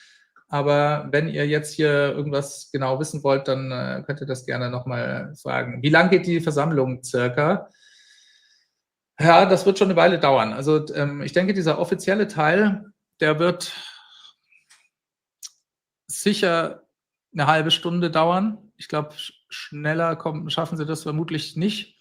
Aber wenn ihr jetzt hier irgendwas genau wissen wollt, dann, könnt ihr das gerne noch mal fragen. Wie lang geht die Versammlung circa? Ja, das wird schon eine Weile dauern. Also, ich denke, dieser offizielle Teil, der wird sicher eine halbe Stunde dauern. Ich glaube, schneller schaffen sie das vermutlich nicht.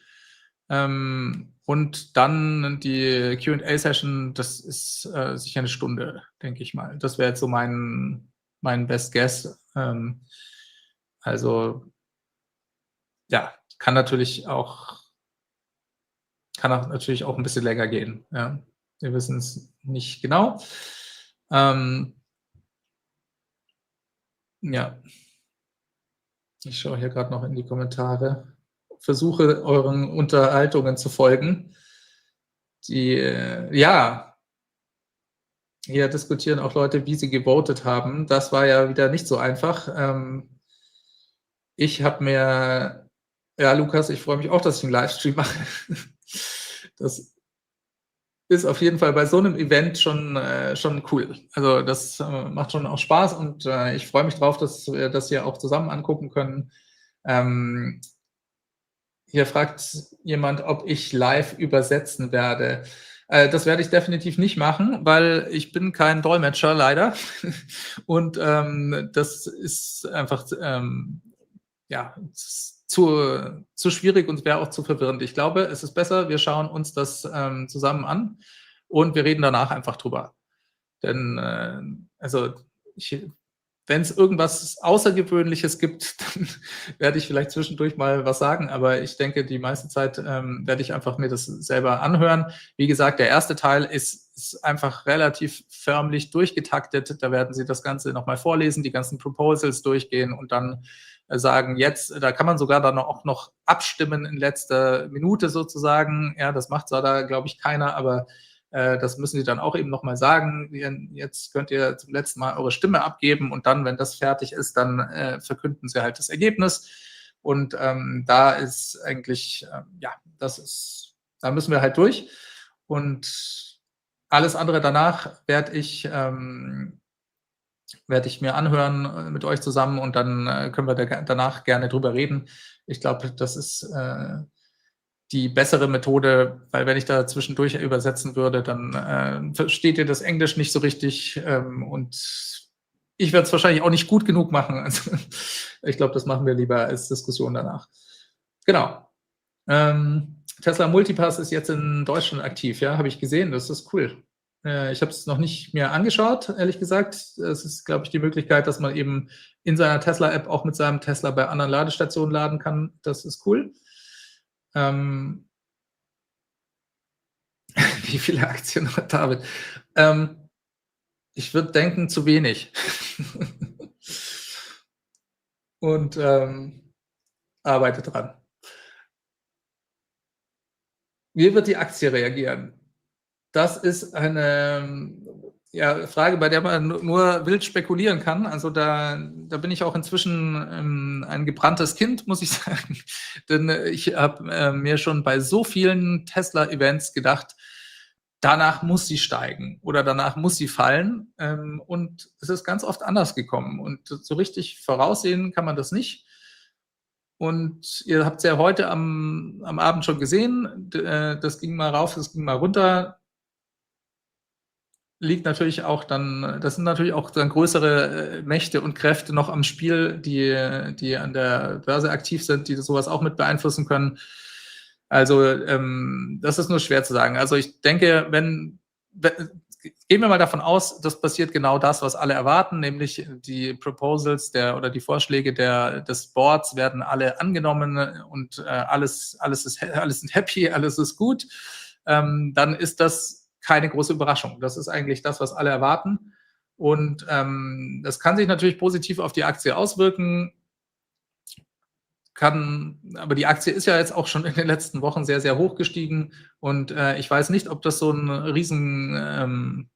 Und dann die Q&A-Session, das ist, sicher eine Stunde, denke ich mal. Das wäre jetzt so mein Best Guess. Also, ja, kann auch natürlich auch ein bisschen länger gehen, ja. Wir wissen es nicht genau. Ja, ich schaue hier gerade noch in die Kommentare, versuche euren Unterhaltungen zu folgen. Ja, hier diskutieren auch Leute, wie sie gewotet haben. Das war ja wieder nicht so einfach. Ich habe mir Ja, Lukas, ich freue mich auch, dass ich einen Livestream mache. Das ist auf jeden Fall bei so einem Event schon cool. Also, das, macht schon auch Spaß und, ich freue mich drauf, dass wir das hier auch zusammen angucken können. Ähm, Hier fragt jemand, ob ich live übersetzen werde. Das werde ich definitiv nicht machen, weil ich bin kein Dolmetscher leider. Und, das ist einfach, ja, zu schwierig und wäre auch zu verwirrend. Ich glaube, es ist besser, wir schauen uns das, zusammen an und wir reden danach einfach drüber. Denn, also, wenn es irgendwas Außergewöhnliches gibt, dann werde ich vielleicht zwischendurch mal was sagen, aber ich denke, die meiste Zeit, werde ich einfach mir das selber anhören. Wie gesagt, der erste Teil ist einfach relativ förmlich durchgetaktet. Da werden Sie das Ganze noch mal vorlesen, die ganzen Proposals durchgehen und dann, sagen: „Jetzt", da kann man sogar dann auch noch abstimmen in letzter Minute sozusagen. Ja, das macht zwar da, glaube ich, keiner, aber, das müssen Sie dann auch eben noch mal sagen: „Jetzt könnt ihr zum letzten Mal eure Stimme abgeben" und dann, wenn das fertig ist, dann, verkünden Sie halt das Ergebnis. Und, da ist eigentlich, ja, da müssen wir halt durch. Und alles andere danach werde ich, werde ich mir anhören mit euch zusammen und dann können wir danach gerne drüber reden. Ich glaube, das ist die bessere Methode, weil wenn ich da zwischendurch übersetzen würde, dann versteht ihr das Englisch nicht so richtig und ich werde es wahrscheinlich auch nicht gut genug machen. Also, ich glaube, das machen wir lieber als Diskussion danach. Genau. Tesla Multipass ist jetzt in Deutschland aktiv, ja, habe ich gesehen, das ist cool. Ich habe es noch nicht mir angeschaut, ehrlich gesagt. Es ist, glaube ich, die Möglichkeit, dass man eben in seiner Tesla-App auch mit seinem Tesla bei anderen Ladestationen laden kann. Das ist cool. Wie viele Aktien hat David? Ich würde denken, zu wenig. Und arbeite dran. Wie wird die Aktie reagieren? Das ist eine Frage, bei der man nur wild spekulieren kann. Also da bin ich auch inzwischen ein gebranntes Kind, muss ich sagen. Denn ich habe mir schon bei so vielen Tesla-Events gedacht, danach muss sie steigen oder danach muss sie fallen. Und es ist ganz oft anders gekommen. Und so richtig voraussehen kann man das nicht. Und ihr habt es ja heute am Abend schon gesehen, das ging mal rauf, das ging mal runter. Liegt natürlich auch dann, das sind natürlich auch dann größere Mächte und Kräfte noch am Spiel, die an der Börse aktiv sind, die sowas auch mit beeinflussen können. Also das ist nur schwer zu sagen. Also ich denke, gehen wir mal davon aus, das passiert genau das, was alle erwarten, nämlich die Proposals oder die Vorschläge des Boards werden alle angenommen und alles sind happy, alles ist gut. Dann ist das keine große Überraschung. Das ist eigentlich das, was alle erwarten. Und das kann sich natürlich positiv auf die Aktie auswirken. Aber die Aktie ist ja jetzt auch schon in den letzten Wochen sehr, sehr hoch gestiegen. Und ich weiß nicht, ob das so ein riesen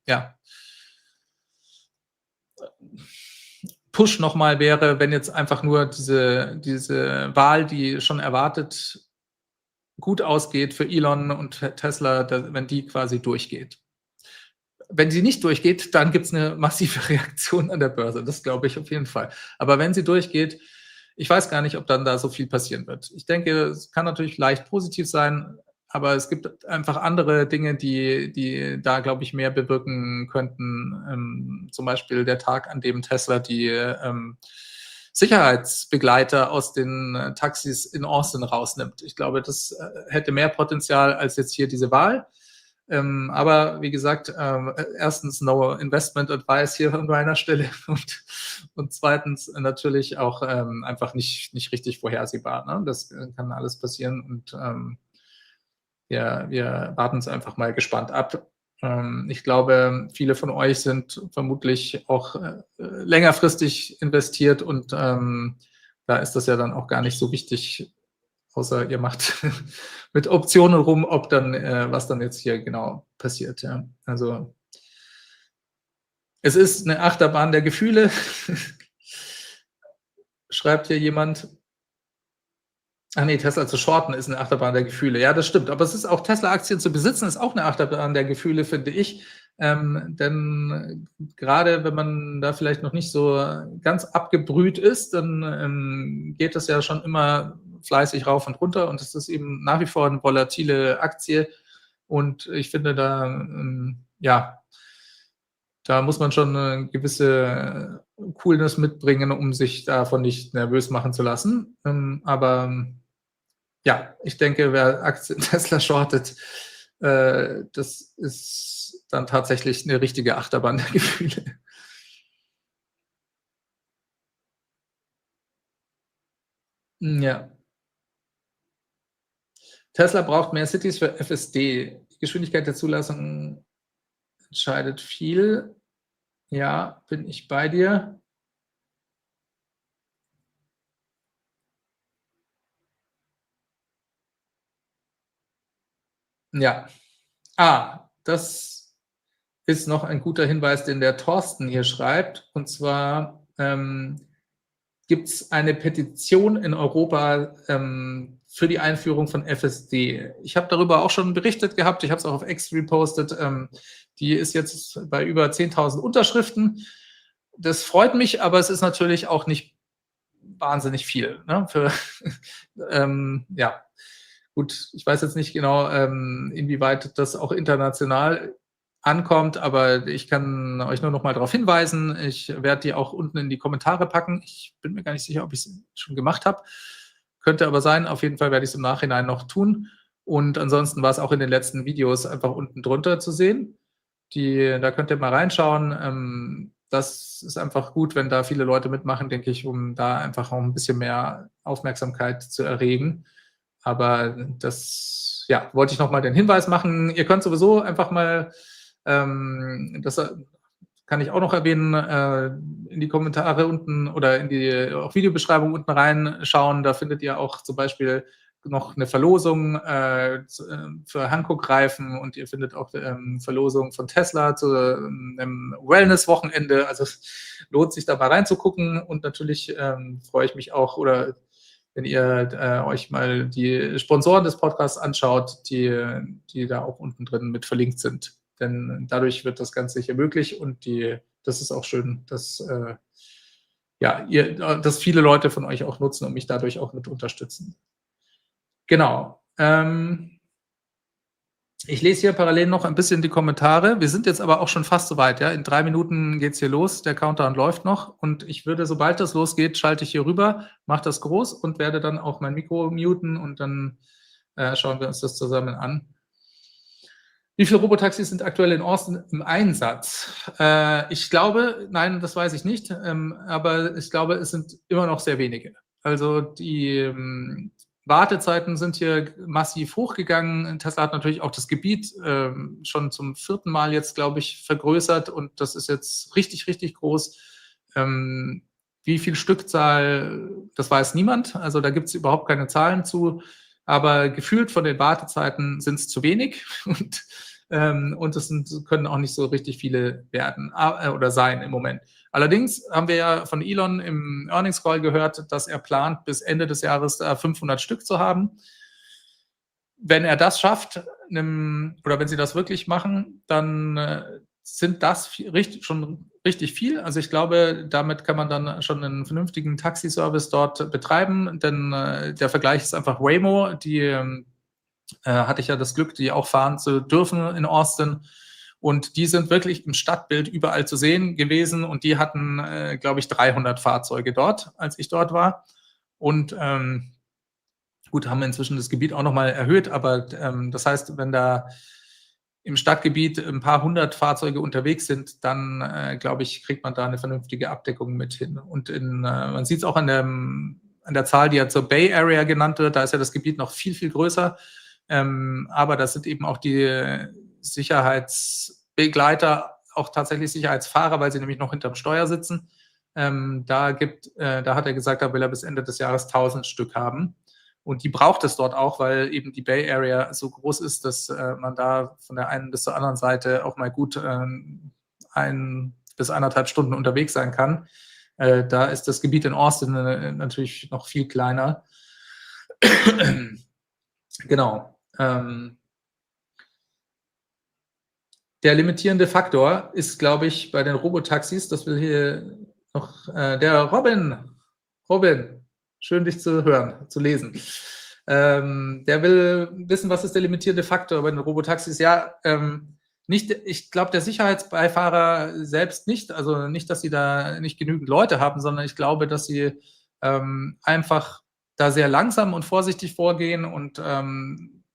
Push nochmal wäre, wenn jetzt einfach nur diese Wahl, die schon erwartet, gut ausgeht für Elon und Tesla, wenn die quasi durchgeht. Wenn sie nicht durchgeht, dann gibt es eine massive Reaktion an der Börse. Das glaube ich auf jeden Fall. Aber wenn sie durchgeht, ich weiß gar nicht, ob dann da so viel passieren wird. Ich denke, es kann natürlich leicht positiv sein, aber es gibt einfach andere Dinge, die da, glaube ich, mehr bewirken könnten. Zum Beispiel der Tag, an dem Tesla die Sicherheitsbegleiter aus den Taxis in Austin rausnimmt. Ich glaube, das hätte mehr Potenzial als jetzt hier diese Wahl. Aber wie gesagt, erstens no investment advice hier an meiner Stelle und zweitens natürlich auch einfach nicht richtig vorhersehbar. Ne? Das kann alles passieren und wir warten es einfach mal gespannt ab. Ich glaube, viele von euch sind vermutlich auch längerfristig investiert und da ist das ja dann auch gar nicht so wichtig, außer ihr macht mit Optionen rum, ob dann was dann jetzt hier genau passiert. Ja. Also es ist eine Achterbahn der Gefühle, schreibt hier jemand. Ach nee, Tesla zu shorten ist eine Achterbahn der Gefühle. Ja, das stimmt. Aber es ist auch Tesla-Aktien zu besitzen, ist auch eine Achterbahn der Gefühle, finde ich. Denn gerade wenn man da vielleicht noch nicht so ganz abgebrüht ist, dann geht das ja schon immer fleißig rauf und runter und es ist eben nach wie vor eine volatile Aktie. Und ich finde, da muss man schon eine gewisse Coolness mitbringen, um sich davon nicht nervös machen zu lassen. Aber ja, ich denke, wer Aktien Tesla shortet, das ist dann tatsächlich eine richtige Achterbahn der Gefühle. Ja. Tesla braucht mehr Cities für FSD. Die Geschwindigkeit der Zulassung entscheidet viel. Ja, bin ich bei dir. Ja. Das ist noch ein guter Hinweis, den der Thorsten hier schreibt. Und zwar gibt es eine Petition in Europa für die Einführung von FSD. Ich habe darüber auch schon berichtet gehabt, ich habe es auch auf X repostet. Die ist jetzt bei über 10.000 Unterschriften das freut mich, aber es ist natürlich auch nicht wahnsinnig viel. Ne? Ja, gut, ich weiß jetzt nicht genau, inwieweit das auch international ankommt, aber ich kann euch nur noch mal darauf hinweisen. Ich werde die auch unten in die Kommentare packen. Ich bin mir gar nicht sicher, ob ich es schon gemacht habe. Könnte aber sein. Auf jeden Fall werde ich es im Nachhinein noch tun. Und ansonsten war es auch in den letzten Videos einfach unten drunter zu sehen. Da könnt ihr mal reinschauen. Das ist einfach gut, wenn da viele Leute mitmachen, denke ich, um da einfach auch ein bisschen mehr Aufmerksamkeit zu erregen. Aber das, ja, wollte ich nochmal den Hinweis machen. Ihr könnt sowieso einfach mal, das kann ich auch noch erwähnen, in die Kommentare unten oder in die auch Videobeschreibung unten reinschauen. Da findet ihr auch zum Beispiel noch eine Verlosung für Hankook-Reifen und ihr findet auch Verlosungen von Tesla zu einem Wellness-Wochenende. Also es lohnt sich da mal reinzugucken und natürlich freue ich mich auch, oder wenn ihr euch mal die Sponsoren des Podcasts anschaut, die da auch unten drin mit verlinkt sind. Denn dadurch wird das Ganze hier möglich und das ist auch schön, dass, dass viele Leute von euch auch nutzen und mich dadurch auch mit unterstützen. Genau. Ich lese hier parallel noch ein bisschen die Kommentare. Wir sind jetzt aber auch schon fast soweit. Ja? In 3 Minuten geht es hier los. Der Countdown läuft noch. Und ich würde, sobald das losgeht, schalte ich hier rüber, mache das groß und werde dann auch mein Mikro muten und dann schauen wir uns das zusammen an. Wie viele Robotaxis sind aktuell in Austin im Einsatz? Ich glaube, nein, das weiß ich nicht, aber ich glaube, es sind immer noch sehr wenige. Also die Wartezeiten sind hier massiv hochgegangen. Tesla hat natürlich auch das Gebiet schon zum 4. Mal jetzt, glaube ich, vergrößert und das ist jetzt richtig, richtig groß. Wie viel Stückzahl, das weiß niemand. Also da gibt es überhaupt keine Zahlen zu. Aber gefühlt von den Wartezeiten sind es zu wenig und es können auch nicht so richtig viele werden oder sein im Moment. Allerdings haben wir ja von Elon im Earnings Call gehört, dass er plant, bis Ende des Jahres 500 Stück zu haben. Wenn er das schafft, oder wenn sie das wirklich machen, dann sind das schon richtig viel. Also ich glaube, damit kann man dann schon einen vernünftigen Taxiservice dort betreiben, denn der Vergleich ist einfach Waymo, hatte ich ja das Glück, die auch fahren zu dürfen in Austin. Und die sind wirklich im Stadtbild überall zu sehen gewesen. Und die hatten, glaube ich, 300 Fahrzeuge dort, als ich dort war. Und gut, haben wir inzwischen das Gebiet auch nochmal erhöht. Aber das heißt, wenn da im Stadtgebiet ein paar 100 Fahrzeuge unterwegs sind, dann, glaube ich, kriegt man da eine vernünftige Abdeckung mit hin. Und man sieht es auch an der Zahl, die ja zur Bay Area genannt wird. Da ist ja das Gebiet noch viel, viel größer. Aber das sind eben auch die Sicherheitsbegleiter, auch tatsächlich Sicherheitsfahrer, weil sie nämlich noch hinterm Steuer sitzen. Da hat er gesagt, da will er bis Ende des Jahres 1000 Stück haben. Und die braucht es dort auch, weil eben die Bay Area so groß ist, dass man da von der einen bis zur anderen Seite auch mal gut 1 bis 1,5 Stunden unterwegs sein kann. Da ist das Gebiet in Austin natürlich noch viel kleiner. Genau. Der limitierende Faktor ist, glaube ich, bei den Robotaxis, das will hier noch der Robin, schön dich zu hören, zu lesen. Der will wissen, was ist der limitierende Faktor bei den Robotaxis? Ja, ich glaube, der Sicherheitsbeifahrer selbst nicht, also nicht, dass sie da nicht genügend Leute haben, sondern ich glaube, dass sie einfach da sehr langsam und vorsichtig vorgehen und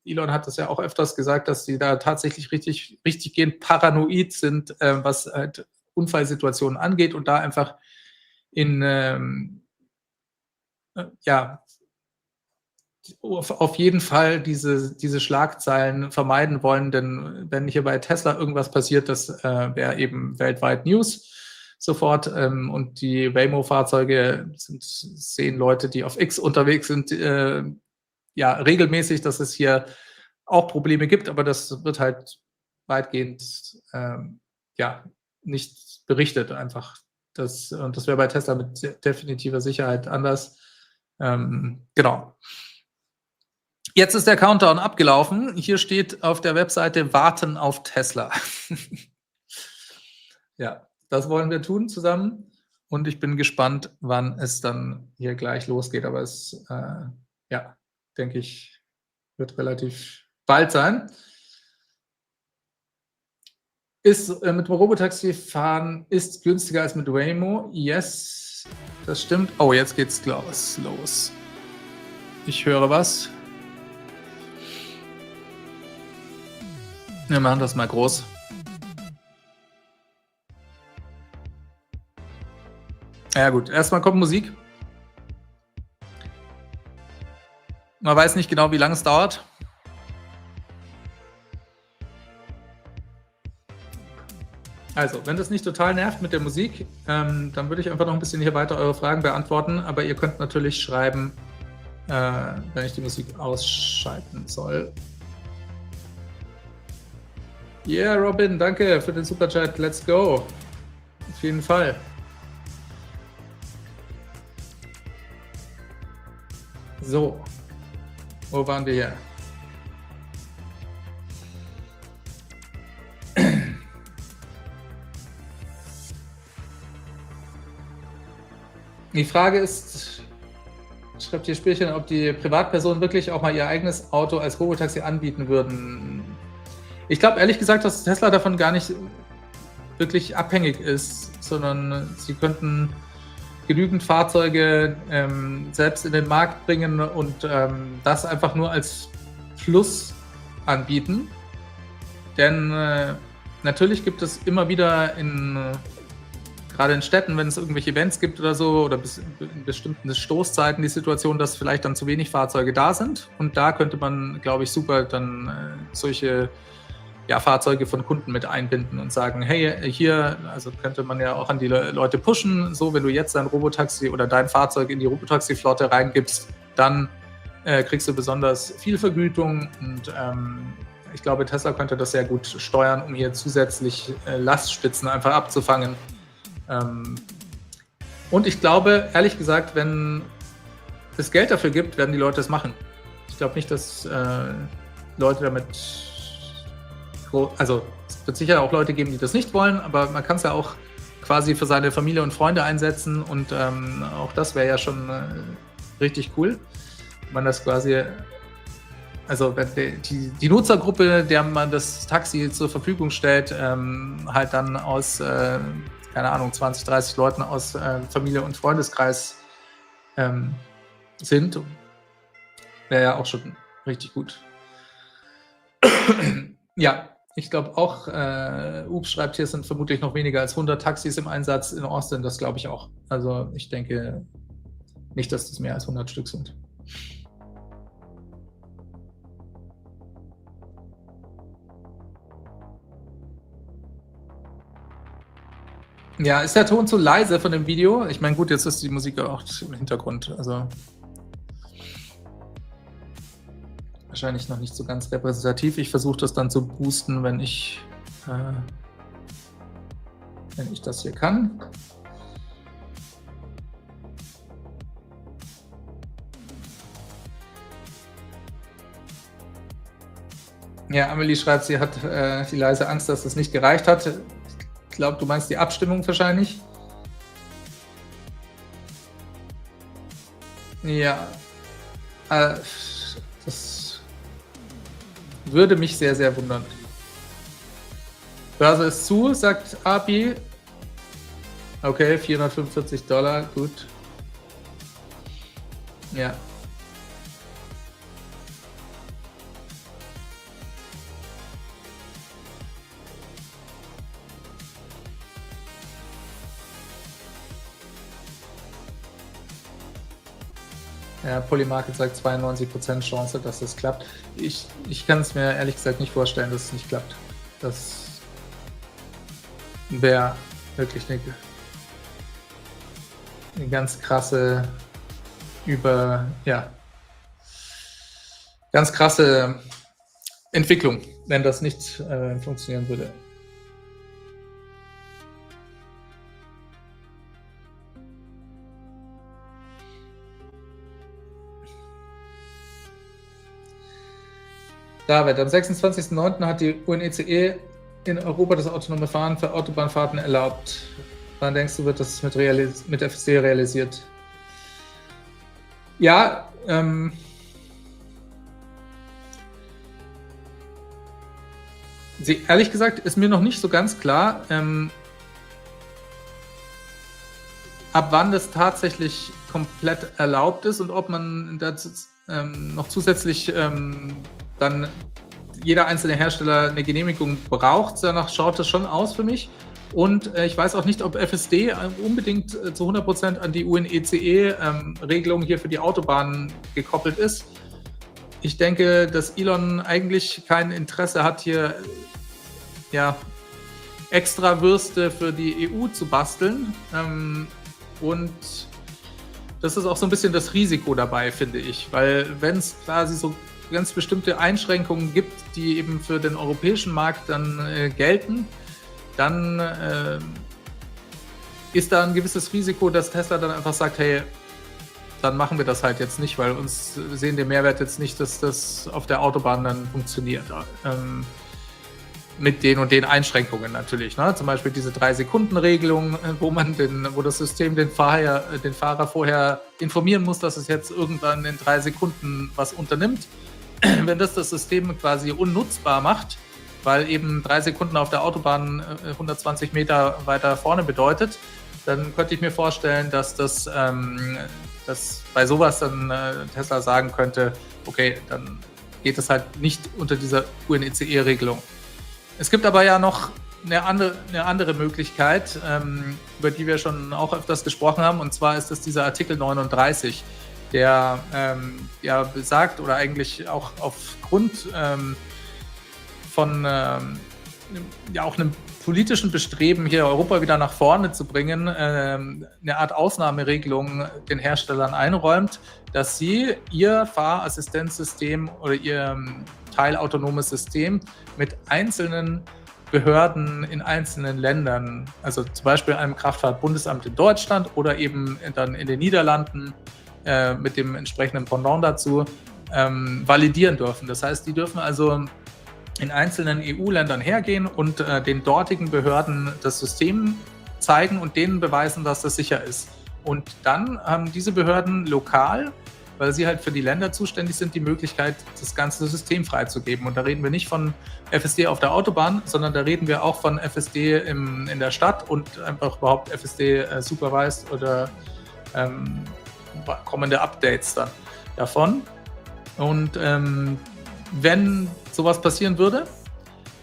Elon hat das ja auch öfters gesagt, dass sie da tatsächlich richtig gehend paranoid sind, was halt Unfallsituationen angeht und da einfach auf jeden Fall diese Schlagzeilen vermeiden wollen, denn wenn hier bei Tesla irgendwas passiert, das wäre eben weltweit News sofort und die Waymo-Fahrzeuge sehen Leute, die auf X unterwegs sind, regelmäßig, dass es hier auch Probleme gibt, aber das wird halt weitgehend nicht berichtet einfach. Und das wäre bei Tesla mit definitiver Sicherheit anders. Genau. Jetzt ist der Countdown abgelaufen. Hier steht auf der Webseite Warten auf Tesla. Ja, das wollen wir tun zusammen. und ich bin gespannt, wann es dann hier gleich losgeht. Aber es, ja, denke ich, wird relativ bald sein. Ist mit dem Robotaxi fahren ist günstiger als mit Waymo? Yes, das stimmt. Oh, jetzt geht's los. Ich höre was. Wir machen das mal groß. Ja gut, erstmal kommt Musik. Man weiß nicht genau, wie lange es dauert. Also, wenn das nicht total nervt mit der Musik, dann würde ich einfach noch ein bisschen hier weiter eure Fragen beantworten. Aber ihr könnt natürlich schreiben, wenn ich die Musik ausschalten soll. Yeah, Robin, danke für den Superchat. Let's go. Auf jeden Fall. So, wo waren wir hier? Die Frage ist, schreibt hier Spielchen, ob die Privatpersonen wirklich auch mal ihr eigenes Auto als Robotaxi anbieten würden. Ich glaube ehrlich gesagt, dass Tesla davon gar nicht wirklich abhängig ist, sondern sie könnten genügend Fahrzeuge selbst in den Markt bringen und das einfach nur als Plus anbieten. Denn natürlich gibt es immer wieder gerade in Städten, wenn es irgendwelche Events gibt oder so, oder in bestimmten Stoßzeiten die Situation, dass vielleicht dann zu wenig Fahrzeuge da sind. Und da könnte man, glaube ich, super dann solche Fahrzeuge von Kunden mit einbinden und sagen, hey, hier, also könnte man ja auch an die Leute pushen, so, wenn du jetzt dein Robotaxi oder dein Fahrzeug in die Robotaxi-Flotte reingibst, dann kriegst du besonders viel Vergütung und ich glaube, Tesla könnte das sehr gut steuern, um hier zusätzlich Lastspitzen einfach abzufangen. Und ich glaube, ehrlich gesagt, wenn es Geld dafür gibt, werden die Leute es machen. Ich glaube nicht, dass Leute damit... Also es wird sicher auch Leute geben, die das nicht wollen, aber man kann es ja auch quasi für seine Familie und Freunde einsetzen und auch das wäre ja schon richtig cool, wenn man das quasi... Also wenn die Nutzergruppe, der man das Taxi zur Verfügung stellt, halt dann aus... keine Ahnung, 20, 30 Leuten aus Familie und Freundeskreis sind, wäre ja auch schon richtig gut. Ja, ich glaube auch, Ups schreibt hier, sind vermutlich noch weniger als 100 Taxis im Einsatz in Austin, das glaube ich auch. Also ich denke nicht, dass das mehr als 100 Stück sind. Ja, ist der Ton zu leise von dem Video? Ich meine, gut, jetzt ist die Musik auch im Hintergrund, also wahrscheinlich noch nicht so ganz repräsentativ. Ich versuche das dann zu boosten, wenn ich das hier kann. Ja, Amelie schreibt, sie hat die leise Angst, dass das nicht gereicht hat. Ich glaube, du meinst die Abstimmung wahrscheinlich. Ja, das würde mich sehr, sehr wundern. Börse ist zu, sagt API. Okay, $445, gut. Ja. Ja, Polymarket sagt 92% Chance, dass das klappt. Ich kann es mir ehrlich gesagt nicht vorstellen, dass es nicht klappt. Das wäre wirklich eine ganz krasse ganz krasse Entwicklung, wenn das nicht funktionieren würde. David, am 26.09. hat die UNECE in Europa das autonome Fahren für Autobahnfahrten erlaubt. Wann denkst du, wird das mit FSD realisiert? Ja, ehrlich gesagt ist mir noch nicht so ganz klar, ab wann das tatsächlich komplett erlaubt ist und ob man das, noch zusätzlich dann jeder einzelne Hersteller eine Genehmigung braucht. Danach schaut das schon aus für mich. Und ich weiß auch nicht, ob FSD unbedingt zu 100% an die UNECE-Regelung hier für die Autobahnen gekoppelt ist. Ich denke, dass Elon eigentlich kein Interesse hat, hier ja, extra Würste für die EU zu basteln. Und das ist auch so ein bisschen das Risiko dabei, finde ich. Weil wenn es quasi so ganz bestimmte Einschränkungen gibt, die eben für den europäischen Markt dann gelten, dann ist da ein gewisses Risiko, dass Tesla dann einfach sagt, hey, dann machen wir das halt jetzt nicht, weil uns sehen den Mehrwert jetzt nicht, dass das auf der Autobahn dann funktioniert. Mit den und den Einschränkungen natürlich. Ne? Zum Beispiel diese 3-Sekunden-Regelung, wo das System den Fahrer vorher informieren muss, dass es jetzt irgendwann in 3 Sekunden was unternimmt. Wenn das System quasi unnutzbar macht, weil eben 3 Sekunden auf der Autobahn 120 Meter weiter vorne bedeutet, dann könnte ich mir vorstellen, dass dass bei sowas dann Tesla sagen könnte, okay, dann geht es halt nicht unter dieser UNECE-Regelung. Es gibt aber ja noch eine andere Möglichkeit, über die wir schon auch öfters gesprochen haben, und zwar ist es dieser Artikel 39, der ja besagt oder eigentlich auch aufgrund von ja auch einem politischen Bestreben, hier Europa wieder nach vorne zu bringen, eine Art Ausnahmeregelung den Herstellern einräumt, dass sie ihr Fahrassistenzsystem oder ihr teilautonomes System mit einzelnen Behörden in einzelnen Ländern, also zum Beispiel einem Kraftfahrtbundesamt in Deutschland oder eben dann in den Niederlanden mit dem entsprechenden Pendant dazu, validieren dürfen. Das heißt, die dürfen also in einzelnen EU-Ländern hergehen und den dortigen Behörden das System zeigen und denen beweisen, dass das sicher ist. Und dann haben diese Behörden lokal, weil sie halt für die Länder zuständig sind, die Möglichkeit, das ganze System freizugeben. Und da reden wir nicht von FSD auf der Autobahn, sondern da reden wir auch von FSD in der Stadt und einfach überhaupt FSD supervised oder kommende Updates dann davon. Und wenn sowas passieren würde,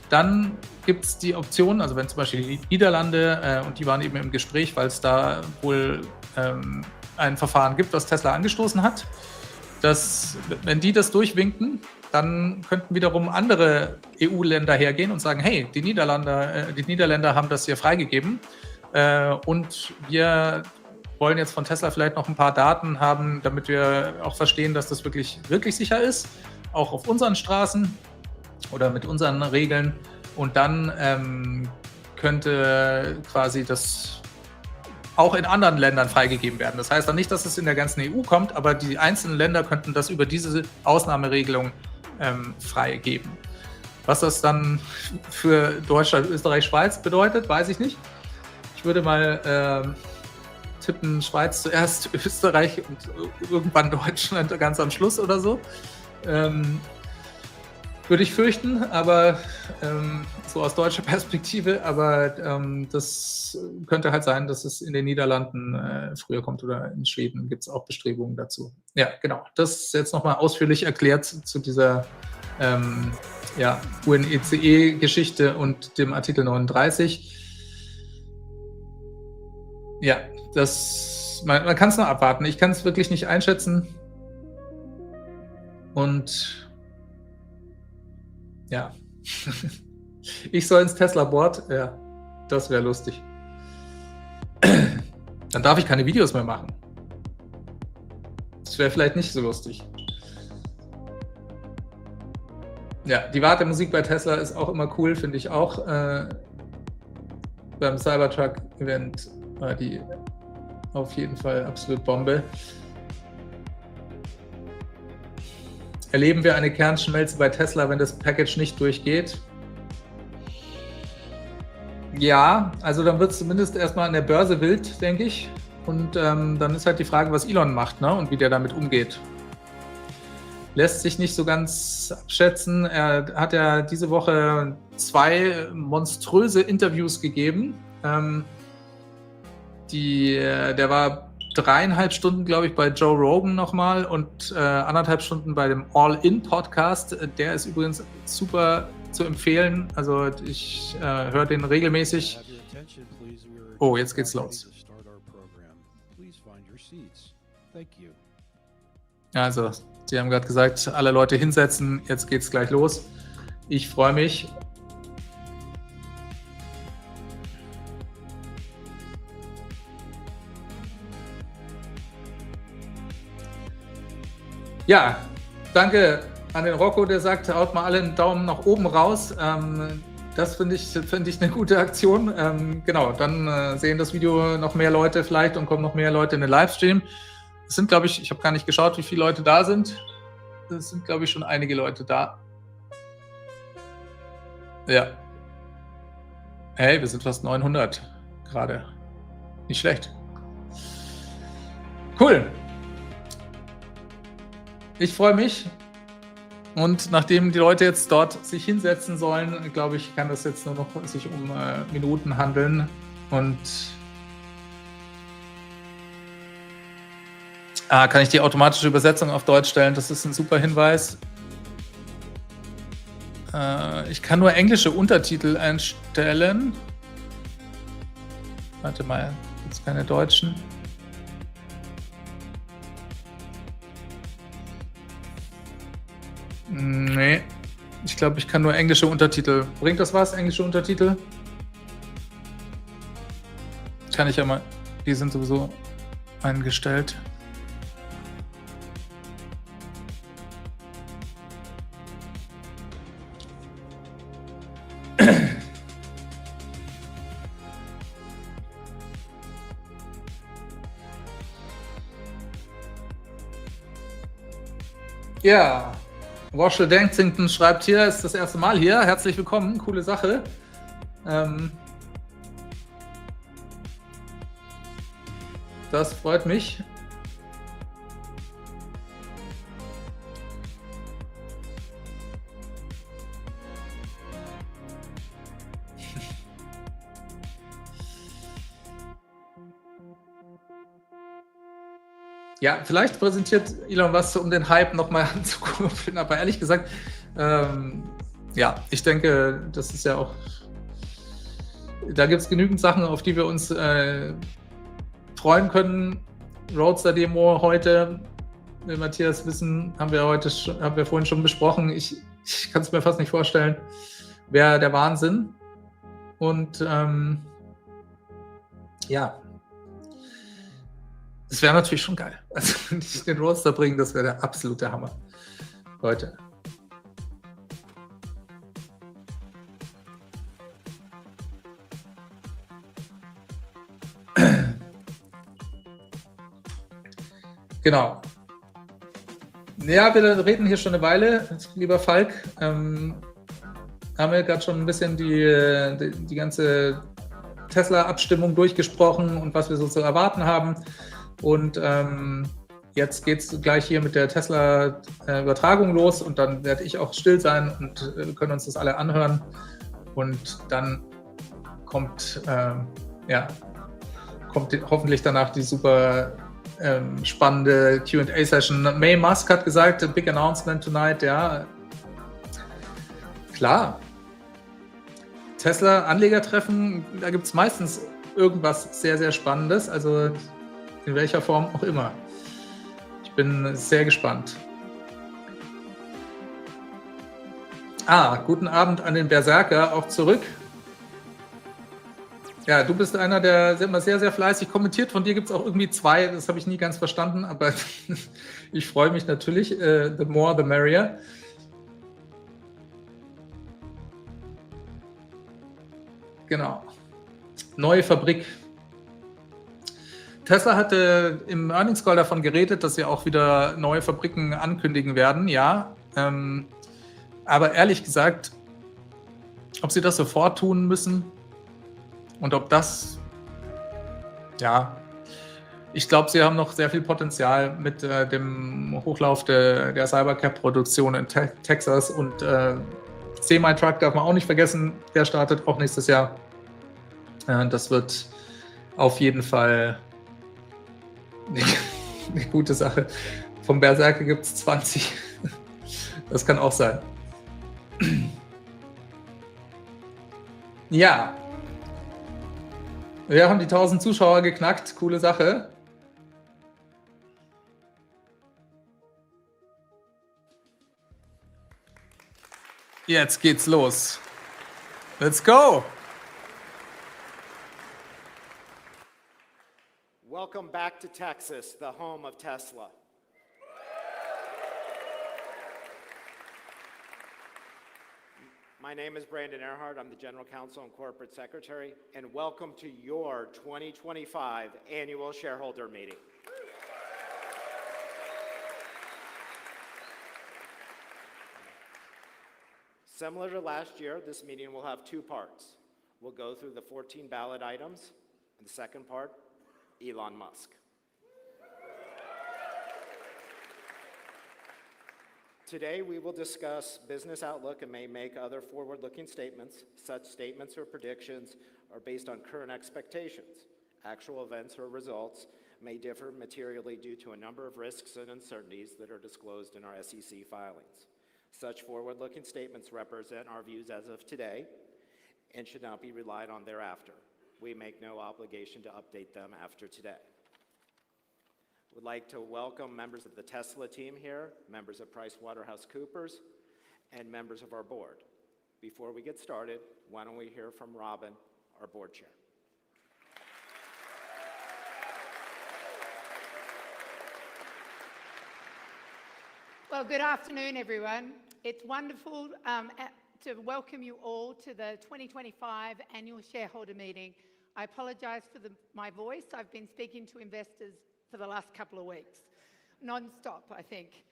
dann gibt es die Option, also wenn zum Beispiel die Niederlande, und die waren eben im Gespräch, weil es da wohl ein Verfahren gibt, was Tesla angestoßen hat, dass, wenn die das durchwinken, dann könnten wiederum andere EU-Länder hergehen und sagen, hey, die Niederländer haben das hier freigegeben und wir wollen jetzt von Tesla vielleicht noch ein paar Daten haben, damit wir auch verstehen, dass das wirklich, wirklich sicher ist, auch auf unseren Straßen oder mit unseren Regeln. Und dann könnte quasi das auch in anderen Ländern freigegeben werden. Das heißt dann nicht, dass es in der ganzen EU kommt, aber die einzelnen Länder könnten das über diese Ausnahmeregelung freigeben. Was das dann für Deutschland, Österreich, Schweiz bedeutet, weiß ich nicht. Ich würde mal tippen, Schweiz zuerst, Österreich und irgendwann Deutschland ganz am Schluss oder so. Würde ich fürchten, aber so aus deutscher Perspektive, aber das könnte halt sein, dass es in den Niederlanden früher kommt oder in Schweden gibt es auch Bestrebungen dazu. Ja, genau. Das ist jetzt nochmal ausführlich erklärt zu dieser ja, UNECE-Geschichte und dem Artikel 39. Ja, man kann es noch abwarten. Ich kann es wirklich nicht einschätzen. Und ja, ich soll ins Tesla-Board, ja, das wäre lustig. Dann darf ich keine Videos mehr machen. Das wäre vielleicht nicht so lustig. Ja, die Wartemusik bei Tesla ist auch immer cool, finde ich auch. Beim Cybertruck-Event war die auf jeden Fall absolut Bombe. Erleben wir eine Kernschmelze bei Tesla, wenn das Package nicht durchgeht? Ja, also dann wird es zumindest erstmal an der Börse wild, denke ich. Und dann ist halt die Frage, was Elon macht, ne? Und wie der damit umgeht. Lässt sich nicht so ganz abschätzen. Er hat ja diese Woche 2 monströse Interviews gegeben. Der war 3,5 Stunden, glaube ich, bei Joe Rogan nochmal und 1,5 Stunden bei dem All-In-Podcast. Der ist übrigens super zu empfehlen. Also ich höre den regelmäßig. Oh, jetzt geht's los. Also, Sie haben gerade gesagt, alle Leute hinsetzen, jetzt geht's gleich los. Ich freue mich. Ja, danke an den Rocco, der sagt, haut mal alle einen Daumen nach oben raus. Das finde ich eine gute Aktion. Genau, dann sehen das Video noch mehr Leute vielleicht und kommen noch mehr Leute in den Livestream. Es sind, glaube ich habe gar nicht geschaut, wie viele Leute da sind. Es sind, glaube ich, schon einige Leute da. Ja. Hey, wir sind fast 900 gerade. Nicht schlecht. Cool. Ich freue mich. Und nachdem die Leute jetzt dort sich hinsetzen sollen, glaube ich, kann das jetzt nur noch sich um Minuten handeln. Und kann ich die automatische Übersetzung auf Deutsch stellen? Das ist ein super Hinweis. Ich kann nur englische Untertitel einstellen. Warte mal, gibt es keine deutschen? Nee, ich glaube, ich kann nur englische Untertitel. Bringt das was, englische Untertitel? Kann ich ja mal. Die sind sowieso eingestellt. Ja, Rochelle Dankington schreibt hier, ist das erste Mal hier. Herzlich willkommen, coole Sache. Das freut mich. Ja, vielleicht präsentiert Elon was, um den Hype nochmal anzukurbeln, aber ehrlich gesagt, ja, ich denke, das ist ja auch, da gibt es genügend Sachen, auf die wir uns freuen können. Roadster-Demo heute, will Matthias wissen, haben wir vorhin schon besprochen. Ich kann es mir fast nicht vorstellen, wäre der Wahnsinn. Und ja, das wäre natürlich schon geil. Also, wenn ich den Roadster bringe, das wäre der absolute Hammer. Leute. Genau. Ja, wir reden hier schon eine Weile, lieber Falk. Haben wir gerade schon ein bisschen die ganze Tesla-Abstimmung durchgesprochen und was wir so zu erwarten haben. Und jetzt geht es gleich hier mit der Tesla-Übertragung los und dann werde ich auch still sein und können uns das alle anhören. Und dann kommt hoffentlich danach die super spannende Q&A-Session. May Musk hat gesagt, a big announcement tonight, ja. Klar. Tesla Anlegertreffen, da gibt es meistens irgendwas sehr, sehr Spannendes, also in welcher Form auch immer. Ich bin sehr gespannt. Guten Abend an den Berserker, auch zurück. Ja, du bist einer, der immer sehr, sehr fleißig kommentiert. Von dir gibt es auch irgendwie 2, das habe ich nie ganz verstanden, aber ich freue mich natürlich. The more, the merrier. Genau. Neue Fabrik. Tesla hatte im Earnings Call davon geredet, dass sie auch wieder neue Fabriken ankündigen werden, ja. Aber ehrlich gesagt, ob sie das sofort tun müssen, Und ob das, ja, ich glaube, sie haben noch sehr viel Potenzial mit dem Hochlauf der Cybercab-Produktion in Texas und Semi-Truck darf man auch nicht vergessen, der startet auch nächstes Jahr. Das wird auf jeden Fall eine gute Sache. Vom Berserker gibt es 20. Das kann auch sein. Ja. Wir haben die 1000 Zuschauer geknackt. Coole Sache. Jetzt geht's los. Let's go. Welcome back to Texas, the home of Tesla. My name is Brandon Earhart. I'm the General Counsel and Corporate Secretary, and welcome to your 2025 Annual Shareholder Meeting. Similar to last year, this meeting will have two parts. We'll go through the 14 ballot items, and the second part, Elon Musk. Today, we will discuss business outlook and may make other forward-looking statements. Such statements or predictions are based on current expectations. Actual events or results may differ materially due to a number of risks and uncertainties that are disclosed in our SEC filings. Such forward-looking statements represent our views as of today and should not be relied on thereafter. We make no obligation to update them after today. We'd like to welcome members of the Tesla team here, members of PricewaterhouseCoopers, and members of our board. Before we get started, why don't we hear from Robin, our board chair. Well, good afternoon, everyone. It's wonderful to welcome you all to the 2025 Annual Shareholder Meeting. I apologise for my voice. I've been speaking to investors for the last couple of weeks, non-stop, I think.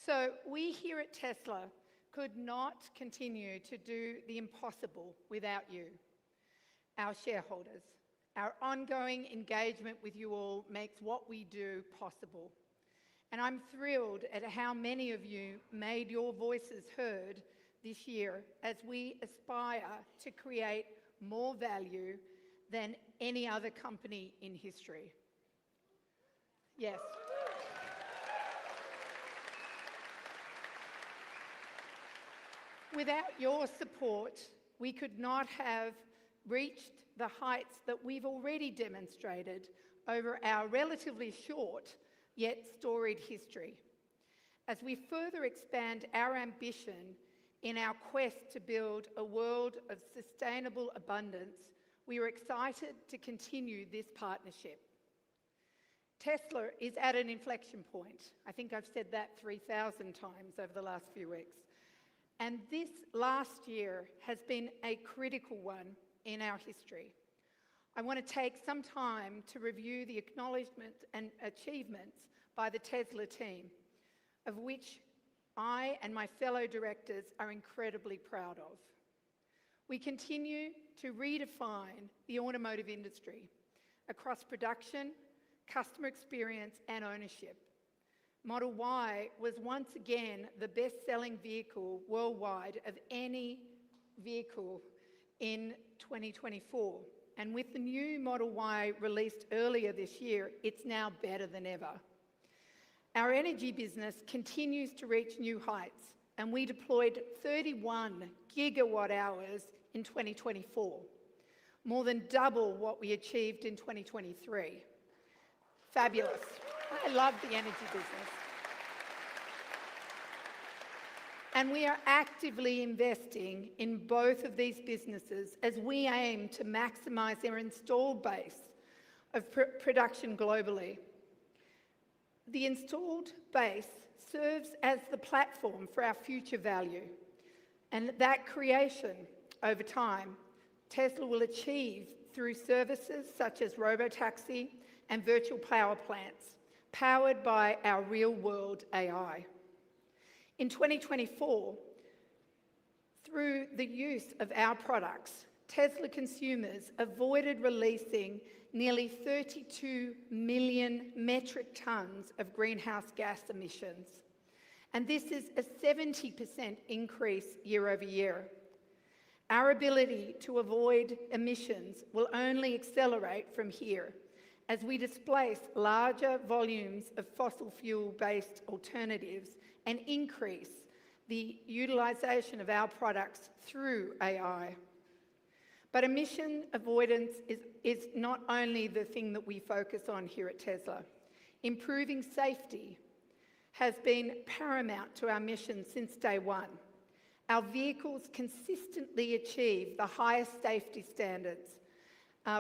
So we here at Tesla could not continue to do the impossible without you, our shareholders. Our ongoing engagement with you all makes what we do possible. And I'm thrilled at how many of you made your voices heard this year as we aspire to create more value than any other company in history. Yes. Without your support, we could not have reached the heights that we've already demonstrated over our relatively short yet storied history. As we further expand our ambition in our quest to build a world of sustainable abundance, we are excited to continue this partnership. Tesla is at an inflection point. I think I've said that 3,000 times over the last few weeks. And this last year has been a critical one in our history. I want to take some time to review the acknowledgements and achievements by the Tesla team, of which I and my fellow directors are incredibly proud of. We continue to redefine the automotive industry across production, customer experience, and ownership. Model Y was once again the best-selling vehicle worldwide of any vehicle in 2024. And with the new Model Y released earlier this year, it's now better than ever. Our energy business continues to reach new heights, and we deployed 31 gigawatt hours in 2024, more than double what we achieved in 2023. Fabulous. I love the energy business. And we are actively investing in both of these businesses as we aim to maximize their installed base of production globally. The installed base serves as the platform for our future value, and that creation over time, Tesla will achieve through services such as Robotaxi and virtual power plants, powered by our real-world AI. In 2024, through the use of our products, Tesla consumers avoided releasing nearly 32 million metric tons of greenhouse gas emissions. And this is a 70% increase year over year. Our ability to avoid emissions will only accelerate from here as we displace larger volumes of fossil fuel-based alternatives and increase the utilisation of our products through AI. But emission avoidance is not only the thing that we focus on here at Tesla. Improving safety has been paramount to our mission since day one. Our vehicles consistently achieve the highest safety standards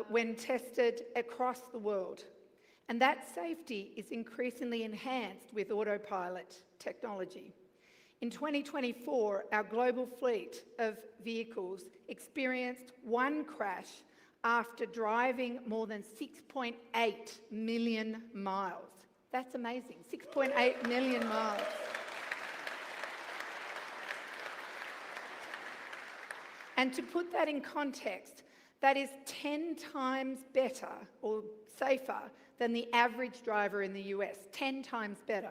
when tested across the world. And that safety is increasingly enhanced with autopilot technology. In 2024, our global fleet of vehicles experienced one crash after driving more than 6.8 million miles. That's amazing, 6.8 million miles. And to put that in context, that is 10 times better or safer than the average driver in the US, 10 times better.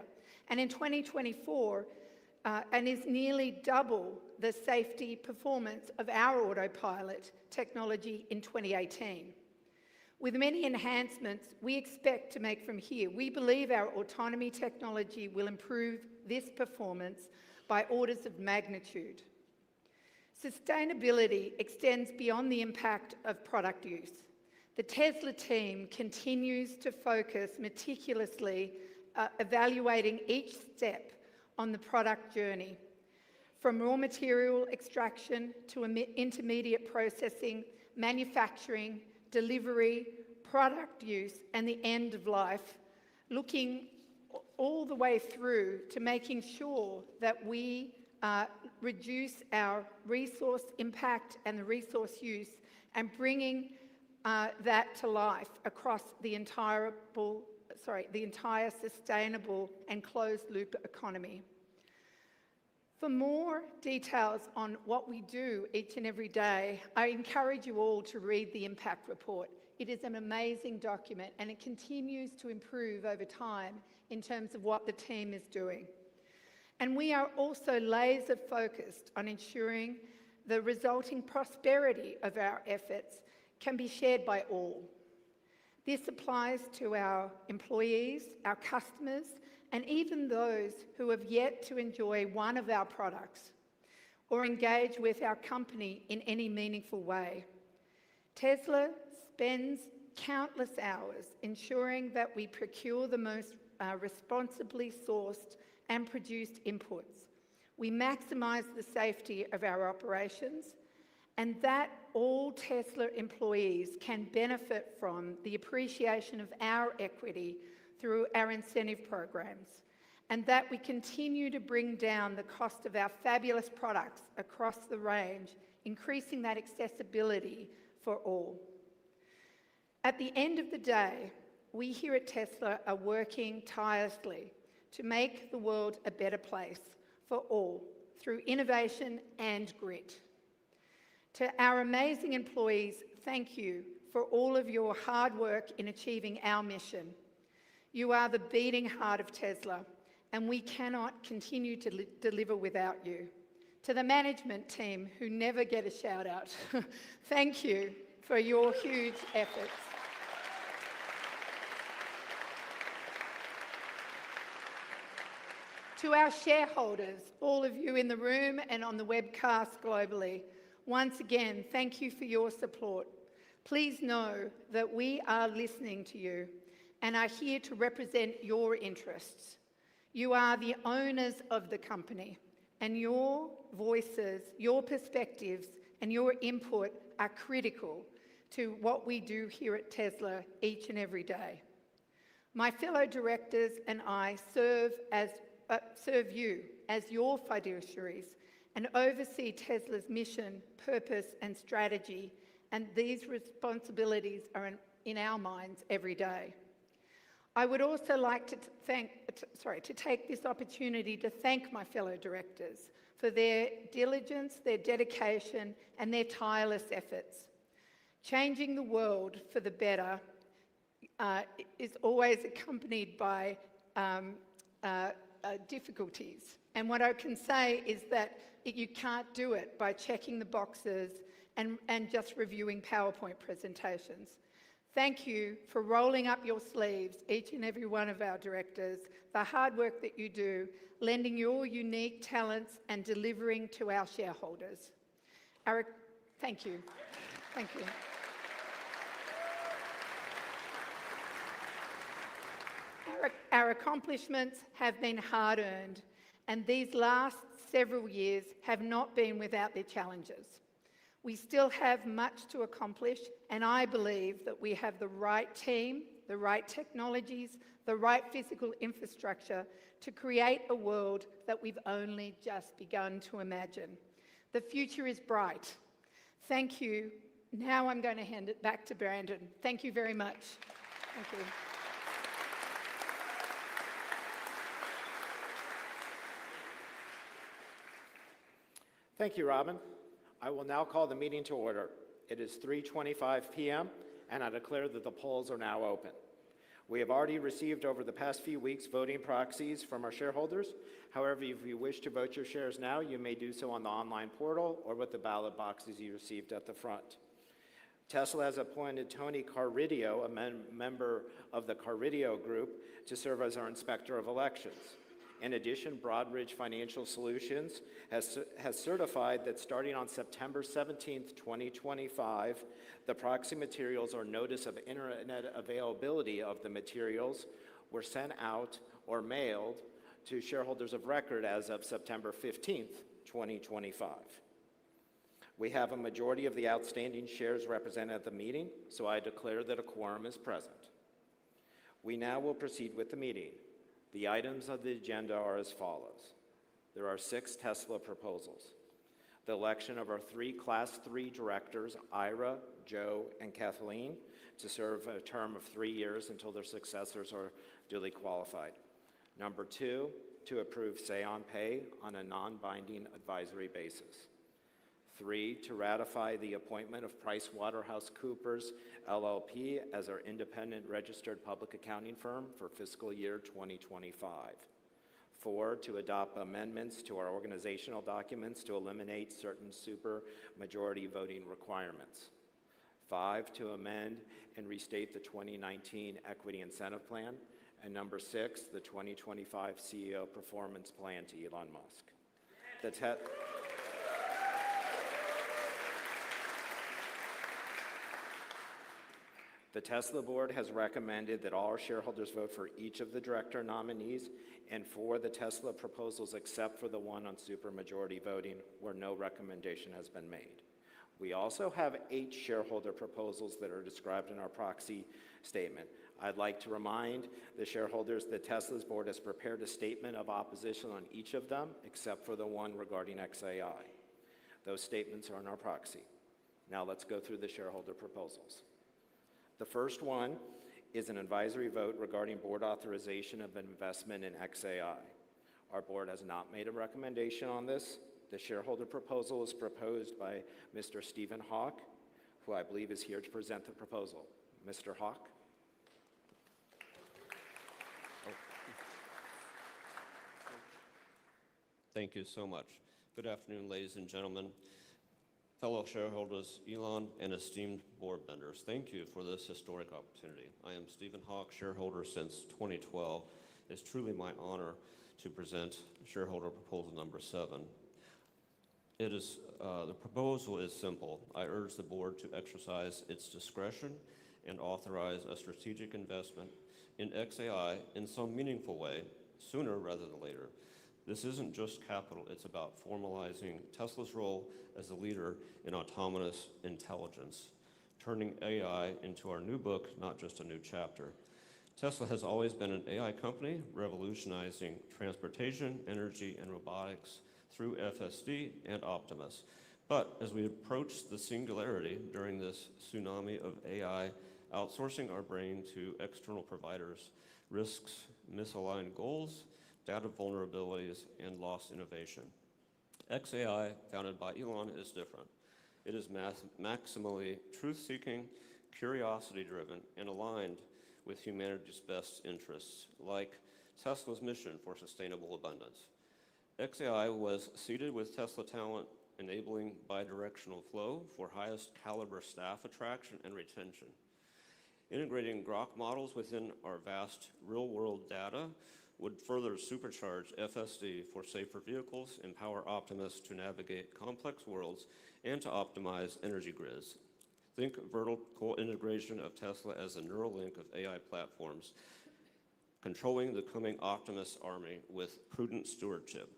And in 2024, and is nearly double the safety performance of our autopilot technology in 2018. With many enhancements we expect to make from here, we believe our autonomy technology will improve this performance by orders of magnitude. Sustainability extends beyond the impact of product use. The Tesla team continues to focus meticulously, evaluating each step on the product journey, from raw material extraction to intermediate processing, manufacturing, delivery, product use, and the end of life, looking all the way through to making sure that we reduce our resource impact and the resource use and bringing that to life across the entire sustainable and closed-loop economy. For more details on what we do each and every day, I encourage you all to read the impact report. It is an amazing document and it continues to improve over time in terms of what the team is doing. And we are also laser-focused on ensuring the resulting prosperity of our efforts can be shared by all. This applies to our employees, our customers, and even those who have yet to enjoy one of our products or engage with our company in any meaningful way. Tesla spends countless hours ensuring that we procure the most responsibly sourced and produced inputs. We maximise the safety of our operations, and that all Tesla employees can benefit from the appreciation of our equity through our incentive programs, and that we continue to bring down the cost of our fabulous products across the range, increasing that accessibility for all. At the end of the day, we here at Tesla are working tirelessly to make the world a better place for all through innovation and grit. To our amazing employees, thank you for all of your hard work in achieving our mission. You are the beating heart of Tesla, and we cannot continue to deliver without you. To the management team who never get a shout out, thank you for your huge efforts. To our shareholders, all of you in the room and on the webcast globally, once again, thank you for your support. Please know that we are listening to you and are here to represent your interests. You are the owners of the company, and your voices, your perspectives, and your input are critical to what we do here at Tesla each and every day. My fellow directors and I serve you as your fiduciaries and oversee Tesla's mission, purpose, and strategy, and these responsibilities are in our minds every day. I would also like to take this opportunity to thank my fellow directors for their diligence, their dedication, and their tireless efforts. Changing the world for the better is always accompanied by difficulties. And what I can say is that you can't do it by checking the boxes and just reviewing PowerPoint presentations. Thank you for rolling up your sleeves, each and every one of our directors, the hard work that you do, lending your unique talents and delivering to our shareholders. Thank you. Thank you. Our accomplishments have been hard-earned, and these last several years have not been without their challenges. We still have much to accomplish, and I believe that we have the right team, the right technologies, the right physical infrastructure to create a world that we've only just begun to imagine. The future is bright. Thank you. Now I'm going to hand it back to Brandon. Thank you very much. Thank you. Thank you, Robin. I will now call the meeting to order. It is 3:25 p.m., and I declare that the polls are now open. We have already received over the past few weeks voting proxies from our shareholders. However, if you wish to vote your shares now, you may do so on the online portal or with the ballot boxes you received at the front. Tesla has appointed Tony Carridio, a member of the Carridio Group, to serve as our Inspector of Elections. In addition, Broadridge Financial Solutions has certified that starting on September 17th, 2025, the proxy materials or notice of internet availability of the materials were sent out or mailed to shareholders of record as of September 15th, 2025. We have a majority of the outstanding shares represented at the meeting, so I declare that a quorum is present. We now will proceed with the meeting. The items of the agenda are as follows. There are 6 Tesla proposals. The election of our 3 Class 3 directors, Ira, Joe, and Kathleen, to serve a term of 3 years until their successors are duly qualified. Number 2, to approve say-on-pay on a non-binding advisory basis. 3, to ratify the appointment of PricewaterhouseCoopers LLP as our independent registered public accounting firm for fiscal year 2025. 4, to adopt amendments to our organizational documents to eliminate certain supermajority voting requirements. 5, to amend and restate the 2019 Equity Incentive Plan. And number 6, the 2025 CEO Performance Plan to Elon Musk. The Tesla board has recommended that all our shareholders vote for each of the director nominees and for the Tesla proposals except for the one on supermajority voting where no recommendation has been made. We also have 8 shareholder proposals that are described in our proxy statement. I'd like to remind the shareholders that Tesla's board has prepared a statement of opposition on each of them except for the one regarding XAI. Those statements are in our proxy. Now let's go through the shareholder proposals. The first one is an advisory vote regarding board authorization of investment in XAI. Our board has not made a recommendation on this. The shareholder proposal is proposed by Mr. Stephen Hawk, who I believe is here to present the proposal. Mr. Hawk? Thank you so much. Good afternoon, ladies and gentlemen. Fellow shareholders, Elon, and esteemed board members, thank you for this historic opportunity. I am Stephen Hawk, shareholder since 2012. It's truly my honor to present shareholder proposal number 7. The proposal is simple. I urge the board to exercise its discretion and authorize a strategic investment in XAI in some meaningful way, sooner rather than later. This isn't just capital, it's about formalizing Tesla's role as a leader in autonomous intelligence, turning AI into our new book, not just a new chapter. Tesla has always been an AI company, revolutionizing transportation, energy, and robotics through FSD and Optimus. But as we approach the singularity during this tsunami of AI, outsourcing our brain to external providers risks misaligned goals, data vulnerabilities, and lost innovation. XAI, founded by Elon, is different. It is maximally truth-seeking, curiosity-driven, and aligned with humanity's best interests, like Tesla's mission for sustainable abundance. XAI was seeded with Tesla talent, enabling bidirectional flow for highest caliber staff attraction and retention. Integrating Grok models within our vast real-world data would further supercharge FSD for safer vehicles, empower optimists to navigate complex worlds, and to optimize energy grids. Think vertical integration of Tesla as a neural link of AI platforms, controlling the coming optimist army with prudent stewardship.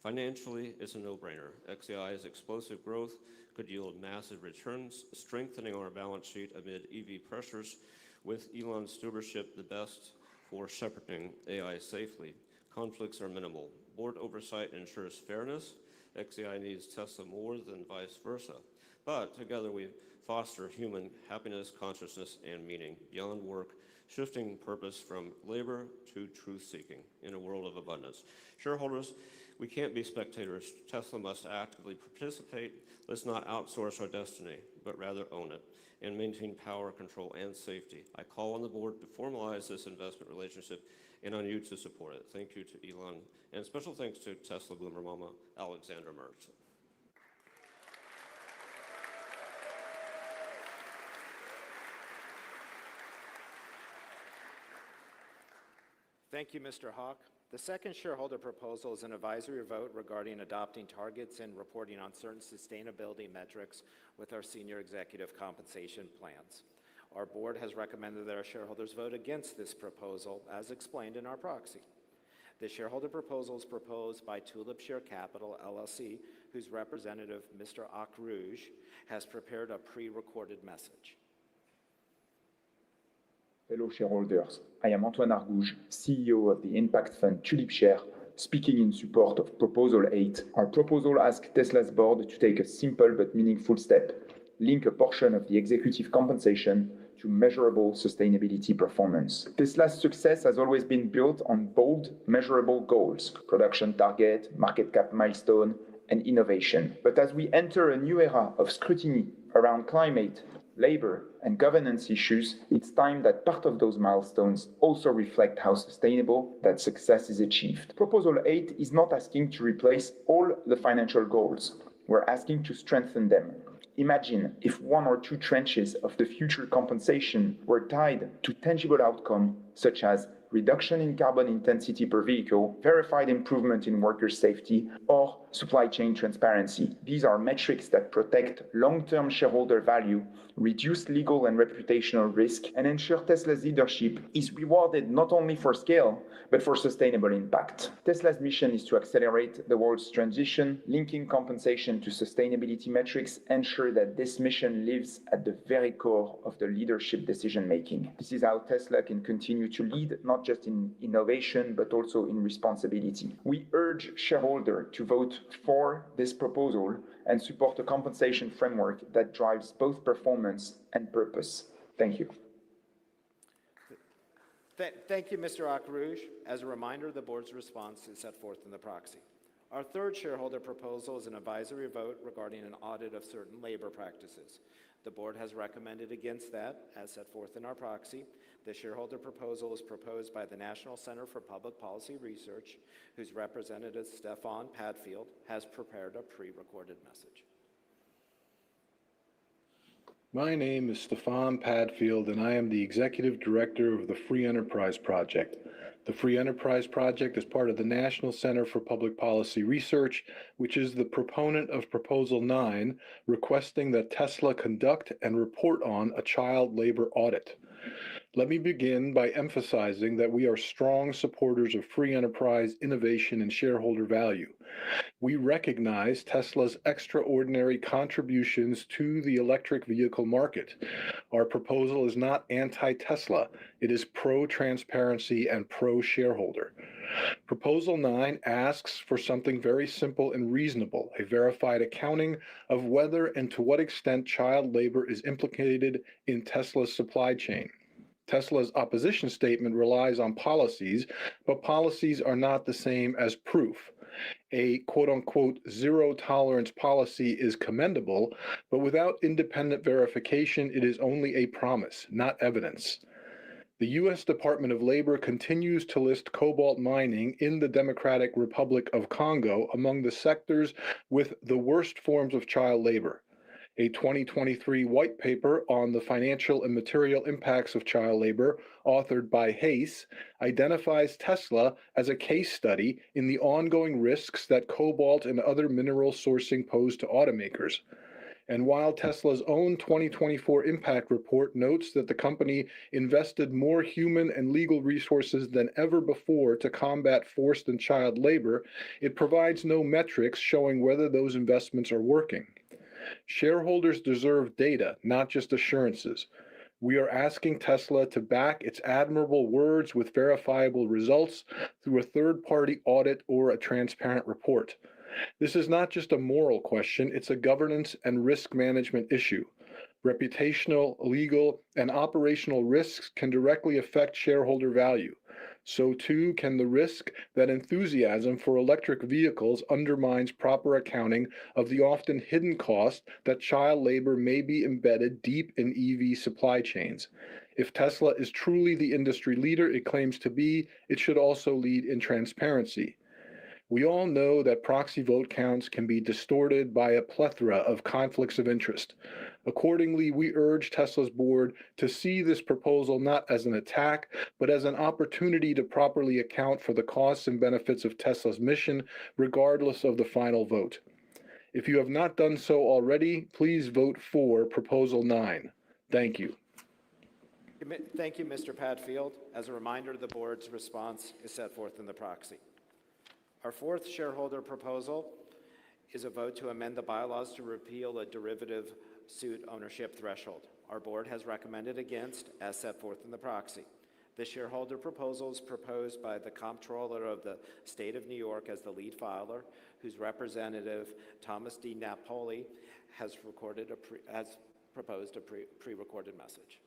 Financially, it's a no-brainer. XAI's explosive growth could yield massive returns, strengthening our balance sheet amid EV pressures, with Elon's stewardship the best for shepherding AI safely. Conflicts are minimal. Board oversight ensures fairness. XAI needs Tesla more than vice versa. But together we foster human happiness, consciousness, and meaning beyond work, shifting purpose from labor to truth-seeking in a world of abundance. Shareholders, we can't be spectators. Tesla must actively participate. Let's not outsource our destiny, but rather own it and maintain power, control, and safety. I call on the board to formalize this investment relationship and on you to support it. Thank you to Elon, and special thanks to Tesla Boomer Mama, Alexandra Mertz. Thank you, Mr. Hawk. The second shareholder proposal is an advisory vote regarding adopting targets and reporting on certain sustainability metrics with our senior executive compensation plans. Our board has recommended that our shareholders vote against this proposal, as explained in our proxy. The shareholder proposal is proposed by Tulip Share Capital, LLC, whose representative, Mr. Akrouge, has prepared a pre-recorded message. Hello shareholders, I am Antoine Argouge, CEO of the impact fund Tulip Share, speaking in support of Proposal 8. Our proposal asks Tesla's board to take a simple but meaningful step, link a portion of the executive compensation to measurable sustainability performance. Tesla's success has always been built on bold, measurable goals, production target, market cap milestone, and innovation. But as we enter a new era of scrutiny around climate, labor, and governance issues, it's time that part of those milestones also reflect how sustainable that success is achieved. Proposal 8 is not asking to replace all the financial goals. We're asking to strengthen them. Imagine if one or two tranches of the future compensation were tied to tangible outcomes such as reduction in carbon intensity per vehicle, verified improvement in worker safety, or supply chain transparency. These are metrics that protect long-term shareholder value, reduce legal and reputational risk, and ensure Tesla's leadership is rewarded not only for scale, but for sustainable impact. Tesla's mission is to accelerate the world's transition, linking compensation to sustainability metrics, ensure that this mission lives at the very core of the leadership decision-making. This is how Tesla can continue to lead, not just in innovation, but also in responsibility. We urge shareholders to vote for this proposal and support a compensation framework that drives both performance and purpose. Thank you. Thank you, Mr. Akrouge. As a reminder, the board's response is set forth in the proxy. Our third shareholder proposal is an advisory vote regarding an audit of certain labor practices. The board has recommended against that, as set forth in our proxy. The shareholder proposal is proposed by the National Center for Public Policy Research, whose representative, Stefan Padfield, has prepared a pre-recorded message. My name is Stefan Padfield, and I am the Executive Director of the Free Enterprise Project. The Free Enterprise Project is part of the National Center for Public Policy Research, which is the proponent of Proposal 9, requesting that Tesla conduct and report on a child labor audit. Let me begin by emphasizing that we are strong supporters of free enterprise, innovation, and shareholder value. We recognize Tesla's extraordinary contributions to the electric vehicle market. Our proposal is not anti-Tesla. It is pro-transparency and pro-shareholder. Proposal 9 asks for something very simple and reasonable, a verified accounting of whether and to what extent child labor is implicated in Tesla's supply chain. Tesla's opposition statement relies on policies, but policies are not the same as proof. A quote-unquote zero-tolerance policy is commendable, but without independent verification, it is only a promise, not evidence. The U.S. Department of Labor continues to list cobalt mining in the Democratic Republic of Congo among the sectors with the worst forms of child labor. A 2023 white paper on the financial and material impacts of child labor, authored by Hayes, identifies Tesla as a case study in the ongoing risks that cobalt and other mineral sourcing pose to automakers. And while Tesla's own 2024 impact report notes that the company invested more human and legal resources than ever before to combat forced and child labor, it provides no metrics showing whether those investments are working. Shareholders deserve data, not just assurances. We are asking Tesla to back its admirable words with verifiable results through a third-party audit or a transparent report. This is not just a moral question, it's a governance and risk management issue. Reputational, legal, and operational risks can directly affect shareholder value. So too can the risk that enthusiasm for electric vehicles undermines proper accounting of the often hidden cost that child labor may be embedded deep in EV supply chains. If Tesla is truly the industry leader it claims to be, it should also lead in transparency. We all know that proxy vote counts can be distorted by a plethora of conflicts of interest. Accordingly, we urge Tesla's board to see this proposal not as an attack, but as an opportunity to properly account for the costs and benefits of Tesla's mission, regardless of the final vote. If you have not done so already, please vote for Proposal 9. Thank you. Thank you, Mr. Padfield. As a reminder, the board's response is set forth in the proxy. Our fourth shareholder proposal is a vote to amend the bylaws to repeal a derivative suit ownership threshold. Our board has recommended against, as set forth in the proxy. The shareholder proposal is proposed by the Comptroller of the State of New York as the lead filer, whose representative, Thomas D. Napoli, has proposed a pre-recorded message.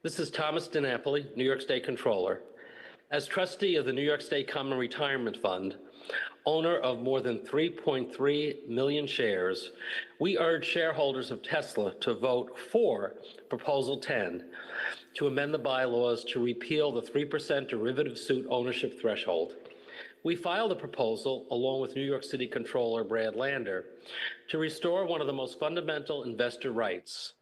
This is Thomas DiNapoli, New York State Controller. As trustee of the New York State Common Retirement Fund, owner of more than 3.3 million shares, we urge shareholders of Tesla to vote for Proposal 10 to amend the bylaws to repeal the 3% derivative suit ownership threshold. We filed a proposal, along with New York City Controller Brad Lander, to restore one of the most fundamental investor rights,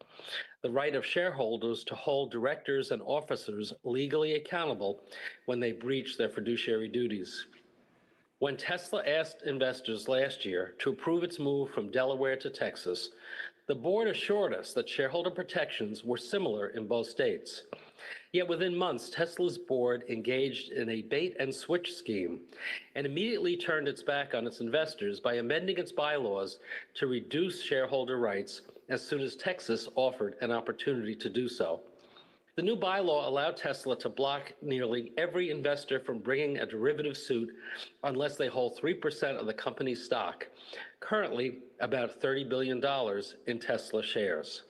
the right of shareholders to hold directors and officers legally accountable when they breach their fiduciary duties. When Tesla asked investors last year to approve its move from Delaware to Texas, the board assured us that shareholder protections were similar in both states. Yet within months, Tesla's board engaged in a bait-and-switch scheme and immediately turned its back on its investors by amending its bylaws to reduce shareholder rights as soon as Texas offered an opportunity to do so. The new bylaw allowed Tesla to block nearly every investor from bringing a derivative suit unless they hold 3% of the company's stock, currently about $30 billion in Tesla shares.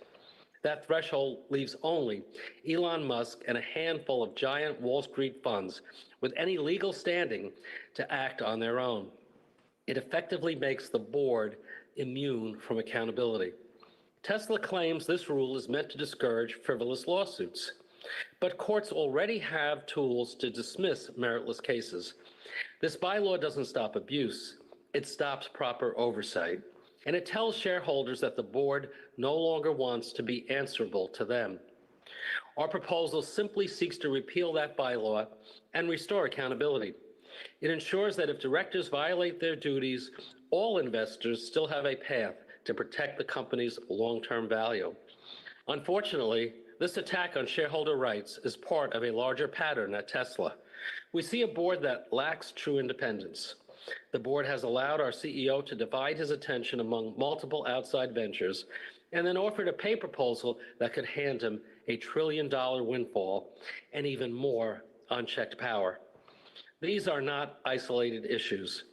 That threshold leaves only Elon Musk and a handful of giant Wall Street funds with any legal standing to act on their own. It effectively makes the board immune from accountability. Tesla claims this rule is meant to discourage frivolous lawsuits, but courts already have tools to dismiss meritless cases. This bylaw doesn't stop abuse, it stops proper oversight, and it tells shareholders that the board no longer wants to be answerable to them. Our proposal simply seeks to repeal that bylaw and restore accountability. It ensures that if directors violate their duties, all investors still have a path to protect the company's long-term value. Unfortunately, this attack on shareholder rights is part of a larger pattern at Tesla. We see a board that lacks true independence. The board has allowed our CEO to divide his attention among multiple outside ventures and then offered a pay proposal that could hand him a $1 trillion windfall and even more unchecked power. These are not isolated issues.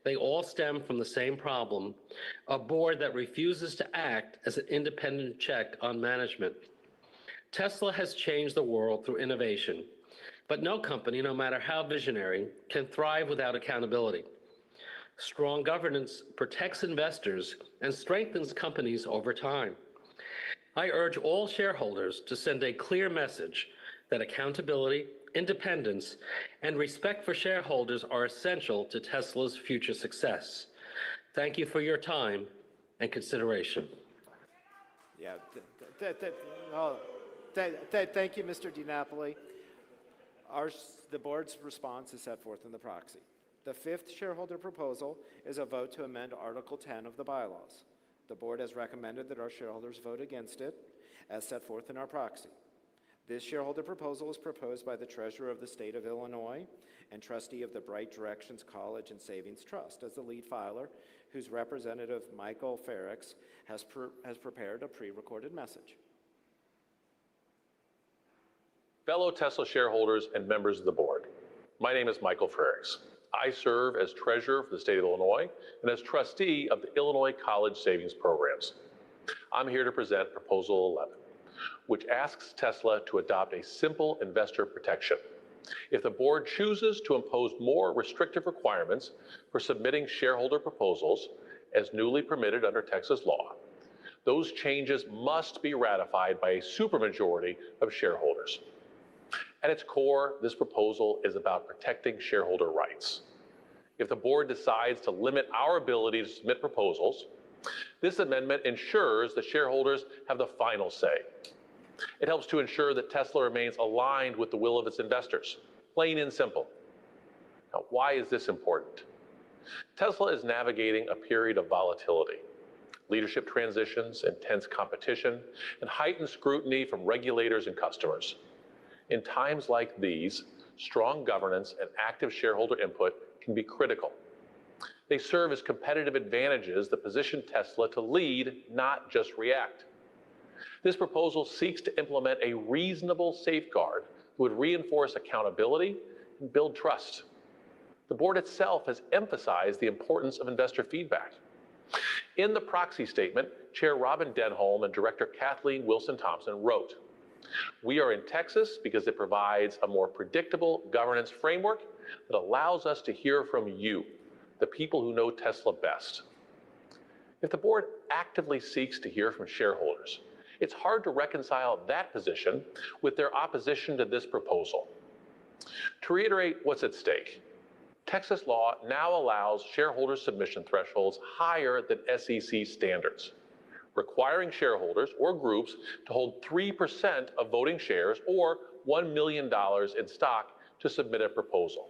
They all stem from the same problem, a board that refuses to act as an independent check on management. Tesla has changed the world through innovation. But no company, no matter how visionary, can thrive without accountability. Strong governance protects investors and strengthens companies over time. I urge all shareholders to send a clear message that accountability, independence, and respect for shareholders are essential to Tesla's future success. Thank you for your time and consideration. Yeah, thank you, Mr. DiNapoli. The board's response is set forth in the proxy. The fifth shareholder proposal is a vote to amend Article 10 of the bylaws. The board has recommended that our shareholders vote against it, as set forth in our proxy. This shareholder proposal is proposed by the Treasurer of the State of Illinois and trustee of the Bright Directions College and Savings Trust as the lead filer, whose representative, Michael Ferrix, has prepared a pre-recorded message. Fellow Tesla shareholders and members of the board, my name is Michael Ferrix. I serve as Treasurer for the State of Illinois and as trustee of the Illinois College Savings Programs. I'm here to present Proposal 11, which asks Tesla to adopt a simple investor protection. If the board chooses to impose more restrictive requirements for submitting shareholder proposals as newly permitted under Texas law, those changes must be ratified by a supermajority of shareholders. At its core, this proposal is about protecting shareholder rights. If the board decides to limit our ability to submit proposals, this amendment ensures that shareholders have the final say. It helps to ensure that Tesla remains aligned with the will of its investors, plain and simple. Now, why is this important? Tesla is navigating a period of volatility, leadership transitions, intense competition, and heightened scrutiny from regulators and customers. In times like these, strong governance and active shareholder input can be critical. They serve as competitive advantages that position Tesla to lead, not just react. This proposal seeks to implement a reasonable safeguard that would reinforce accountability and build trust. The board itself has emphasized the importance of investor feedback. In the proxy statement, Chair Robin Denholm and Director Kathleen Wilson-Thompson wrote, "We are in Texas because it provides a more predictable governance framework that allows us to hear from you, the people who know Tesla best." If the board actively seeks to hear from shareholders, it's hard to reconcile that position with their opposition to this proposal. To reiterate what's at stake, Texas law now allows shareholder submission thresholds higher than SEC standards, requiring shareholders or groups to hold 3% of voting shares or $1 million in stock to submit a proposal.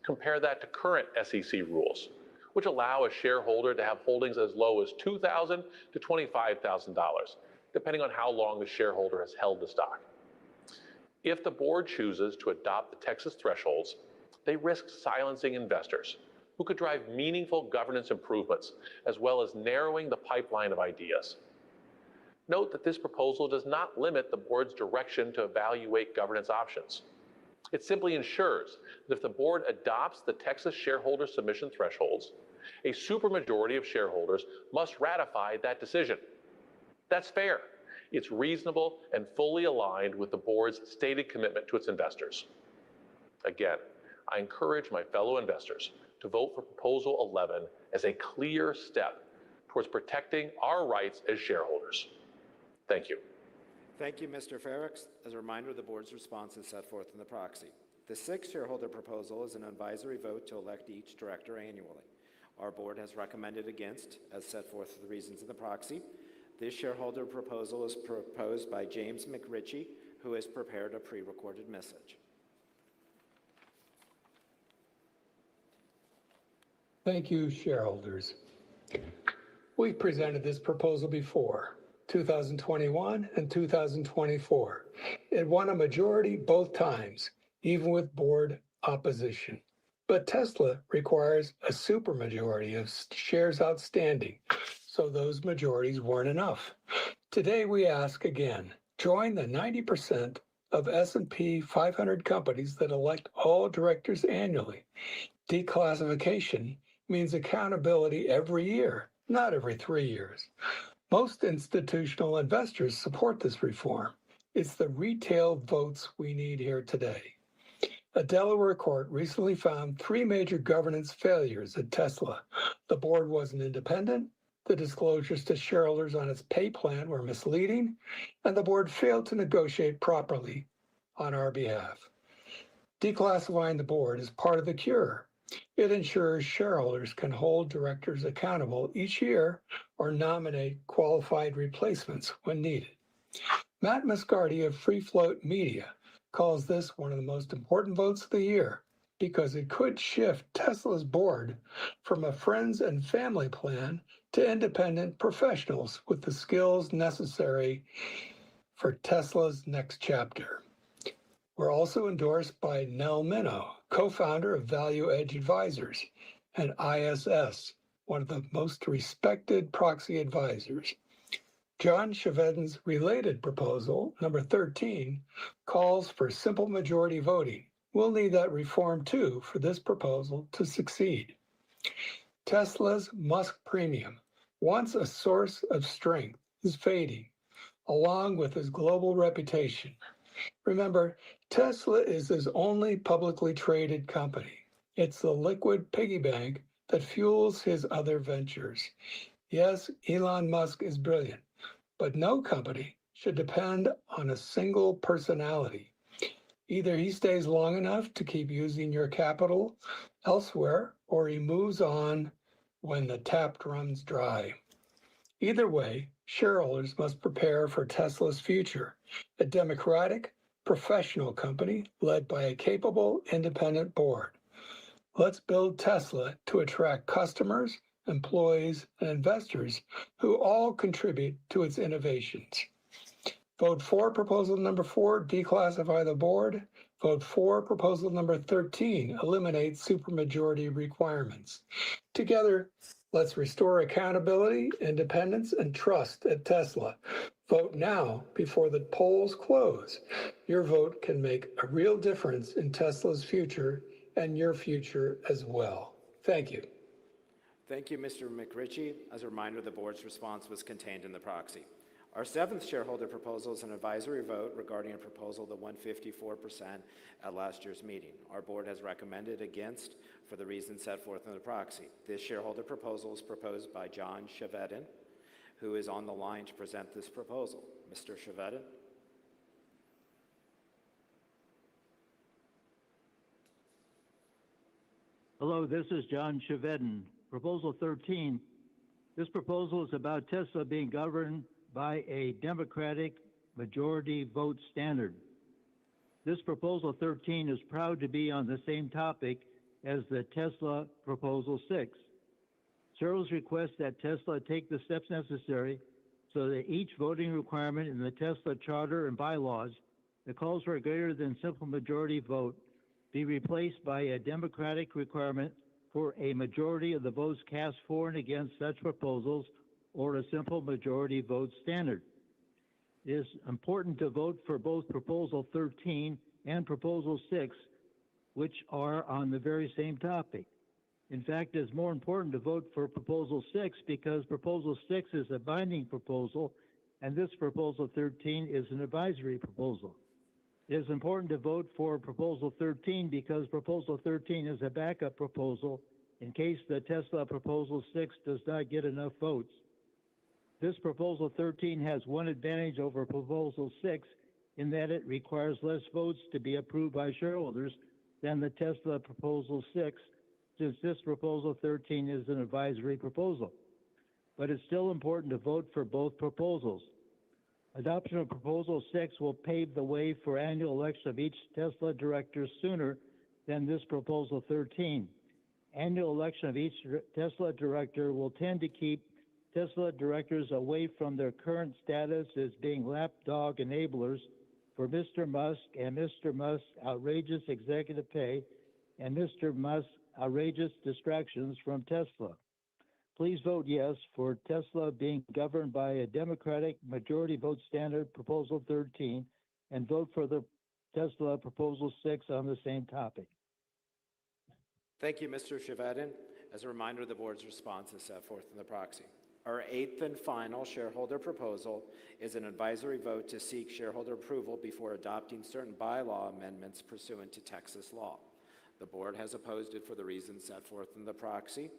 Compare that to current SEC rules, which allow a shareholder to have holdings as low as $2,000 to $25,000, depending on how long the shareholder has held the stock. If the board chooses to adopt the Texas thresholds, they risk silencing investors who could drive meaningful governance improvements, as well as narrowing the pipeline of ideas. Note that this proposal does not limit the board's direction to evaluate governance options. It simply ensures that if the board adopts the Texas shareholder submission thresholds, a supermajority of shareholders must ratify that decision. That's fair. It's reasonable and fully aligned with the board's stated commitment to its investors. Again, I encourage my fellow investors to vote for Proposal 11 as a clear step towards protecting our rights as shareholders. Thank you. Thank you, Mr. Ferrix. As a reminder, the board's response is set forth in the proxy. The sixth shareholder proposal is an advisory vote to elect each director annually. Our board has recommended against, as set forth the reasons in the proxy. This shareholder proposal is proposed by James McRitchie, who has prepared a pre-recorded message. Thank you, shareholders. We've presented this proposal before, 2021 and 2024. It won a majority both times, even with board opposition. But Tesla requires a supermajority of shares outstanding, so those majorities weren't enough. Today we ask again, join the 90% of S&P 500 companies that elect all directors annually. Declassification means accountability every year, not every 3 years. Most institutional investors support this reform. It's the retail votes we need here today. A Delaware court recently found 3 major governance failures at Tesla. The board wasn't independent, the disclosures to shareholders on its pay plan were misleading, and the board failed to negotiate properly on our behalf. Declassifying the board is part of the cure. It ensures shareholders can hold directors accountable each year or nominate qualified replacements when needed. Matt Moscardi of Free Float Media calls this one of the most important votes of the year because it could shift Tesla's board from a friends and family plan to independent professionals with the skills necessary for Tesla's next chapter. We're also endorsed by Nell Minow, co-founder of Value Edge Advisors, and ISS, one of the most respected proxy advisors. John Chevedden's related proposal, number 13, calls for simple majority voting. We'll need that reform too for this proposal to succeed. Tesla's Musk premium, once a source of strength, is fading, along with his global reputation. Remember, Tesla is his only publicly traded company. It's the liquid piggy bank that fuels his other ventures. Yes, Elon Musk is brilliant, but no company should depend on a single personality. Either he stays long enough to keep using your capital elsewhere, or he moves on when the tap runs dry. Either way, shareholders must prepare for Tesla's future, a democratic, professional company led by a capable, independent board. Let's build Tesla to attract customers, employees, and investors who all contribute to its innovations. Vote for proposal number 4, declassify the board. Vote for proposal number 13, eliminate supermajority requirements. Together, let's restore accountability, independence, and trust at Tesla. Vote now before the polls close. Your vote can make a real difference in Tesla's future and your future as well. Thank you. Thank you, Mr. McRitchie. As a reminder, the board's response was contained in the proxy. Our 7th shareholder proposal is an advisory vote regarding a proposal that won 54% at last year's meeting. Our board has recommended against for the reasons set forth in the proxy. This shareholder proposal is proposed by John Chevedden, who is on the line to present this proposal. Mr. Chevedden. Hello, this is John Chevedden. Proposal 13. This proposal is about Tesla being governed by a Democratic majority vote standard. This Proposal 13 is proud to be on the same topic as the Tesla Proposal 6. Shareholders request that Tesla take the steps necessary so that each voting requirement in the Tesla charter and bylaws that calls for a greater than simple majority vote be replaced by a Democratic requirement for a majority of the votes cast for and against such proposals, or a simple majority vote standard. It is important to vote for both Proposal 13 and Proposal 6, which are on the very same topic. In fact, it's more important to vote for Proposal 6 because Proposal 6 is a binding proposal, and this Proposal 13 is an advisory proposal. It is important to vote for Proposal 13 because Proposal 13 is a backup proposal in case the Tesla Proposal 6 does not get enough votes. This Proposal 13 has one advantage over Proposal 6 in that it requires less votes to be approved by shareholders than the Tesla Proposal 6, since this Proposal 13 is an advisory proposal. But it's still important to vote for both proposals. Adoption of Proposal 6 will pave the way for annual election of each Tesla director sooner than this Proposal 13. Annual election of each Tesla director will tend to keep Tesla directors away from their current status as being lapdog enablers for Mr. Musk and Mr. Musk's outrageous executive pay and Mr. Musk's outrageous distractions from Tesla. Please vote yes for Tesla being governed by a Democratic majority vote standard, Proposal 13, and vote for the Tesla Proposal 6 on the same topic. Thank you, Mr. Chevedden. As a reminder, the board's response is set forth in the proxy. Our eighth and final shareholder proposal is an advisory vote to seek shareholder approval before adopting certain bylaw amendments pursuant to Texas law. The board has opposed it for the reasons set forth in the proxy.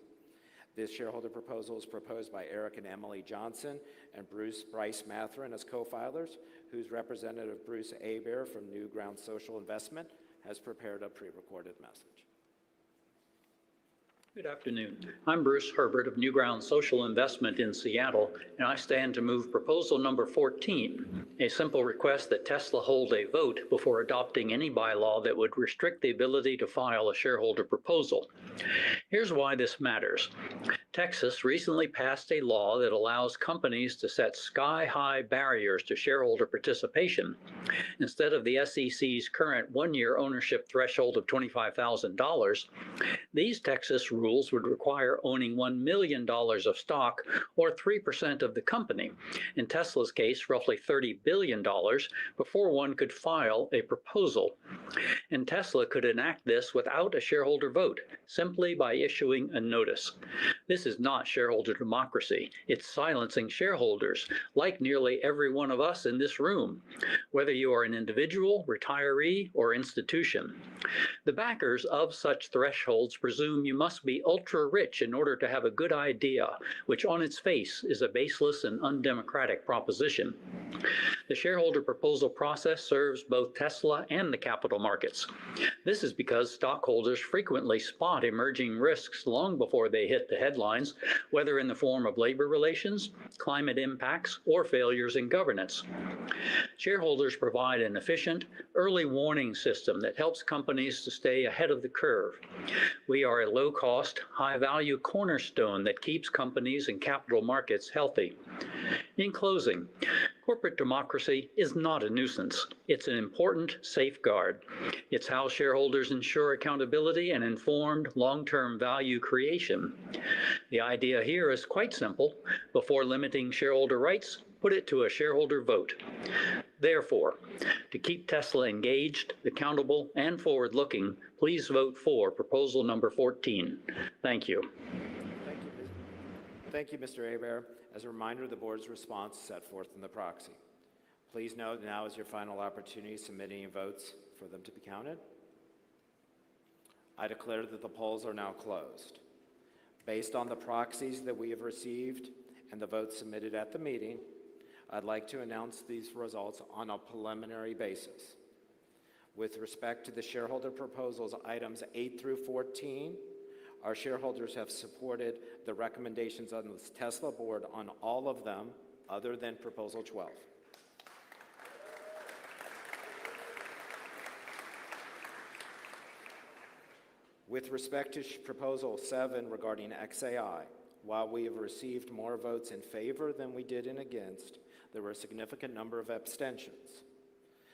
This shareholder proposal is proposed by Eric and Emily Johnson and Bryce Matherin as co-filers, whose representative Bruce Abear from New Ground Social Investment has prepared a pre-recorded message. Good afternoon. I'm Bruce Herbert of New Ground Social Investment in Seattle, and I stand to move proposal number 14, a simple request that Tesla hold a vote before adopting any bylaw that would restrict the ability to file a shareholder proposal. Here's why this matters. Texas recently passed a law that allows companies to set sky-high barriers to shareholder participation. Instead of the SEC's current one-year ownership threshold of $25,000, these Texas rules would require owning $1 million of stock, or 3% of the company, in Tesla's case roughly $30 billion, before one could file a proposal. And Tesla could enact this without a shareholder vote, simply by issuing a notice. This is not shareholder democracy. It's silencing shareholders, like nearly every one of us in this room, whether you are an individual, retiree, or institution. The backers of such thresholds presume you must be ultra-rich in order to have a good idea, which on its face is a baseless and undemocratic proposition. The shareholder proposal process serves both Tesla and the capital markets. This is because stockholders frequently spot emerging risks long before they hit the headlines, whether in the form of labor relations, climate impacts, or failures in governance. Shareholders provide an efficient, early warning system that helps companies to stay ahead of the curve. We are a low-cost, high-value cornerstone that keeps companies and capital markets healthy. In closing, corporate democracy is not a nuisance. It's an important safeguard. It's how shareholders ensure accountability and informed long-term value creation. The idea here is quite simple. Before limiting shareholder rights, put it to a shareholder vote. Therefore, to keep Tesla engaged, accountable, and forward-looking, please vote for proposal number 14. Thank you. Thank you, Mr. Abear. As a reminder, the board's response is set forth in the proxy. Please note now is your final opportunity submitting votes for them to be counted. I declare that the polls are now closed. Based on the proxies that we have received and the votes submitted at the meeting, I'd like to announce these results on a preliminary basis. With respect to the shareholder proposals, items 8 through 14, our shareholders have supported the recommendations on the Tesla board on all of them, other than proposal 12. With respect to proposal 7 regarding XAI, while we have received more votes in favor than we did in against, there were a significant number of abstentions.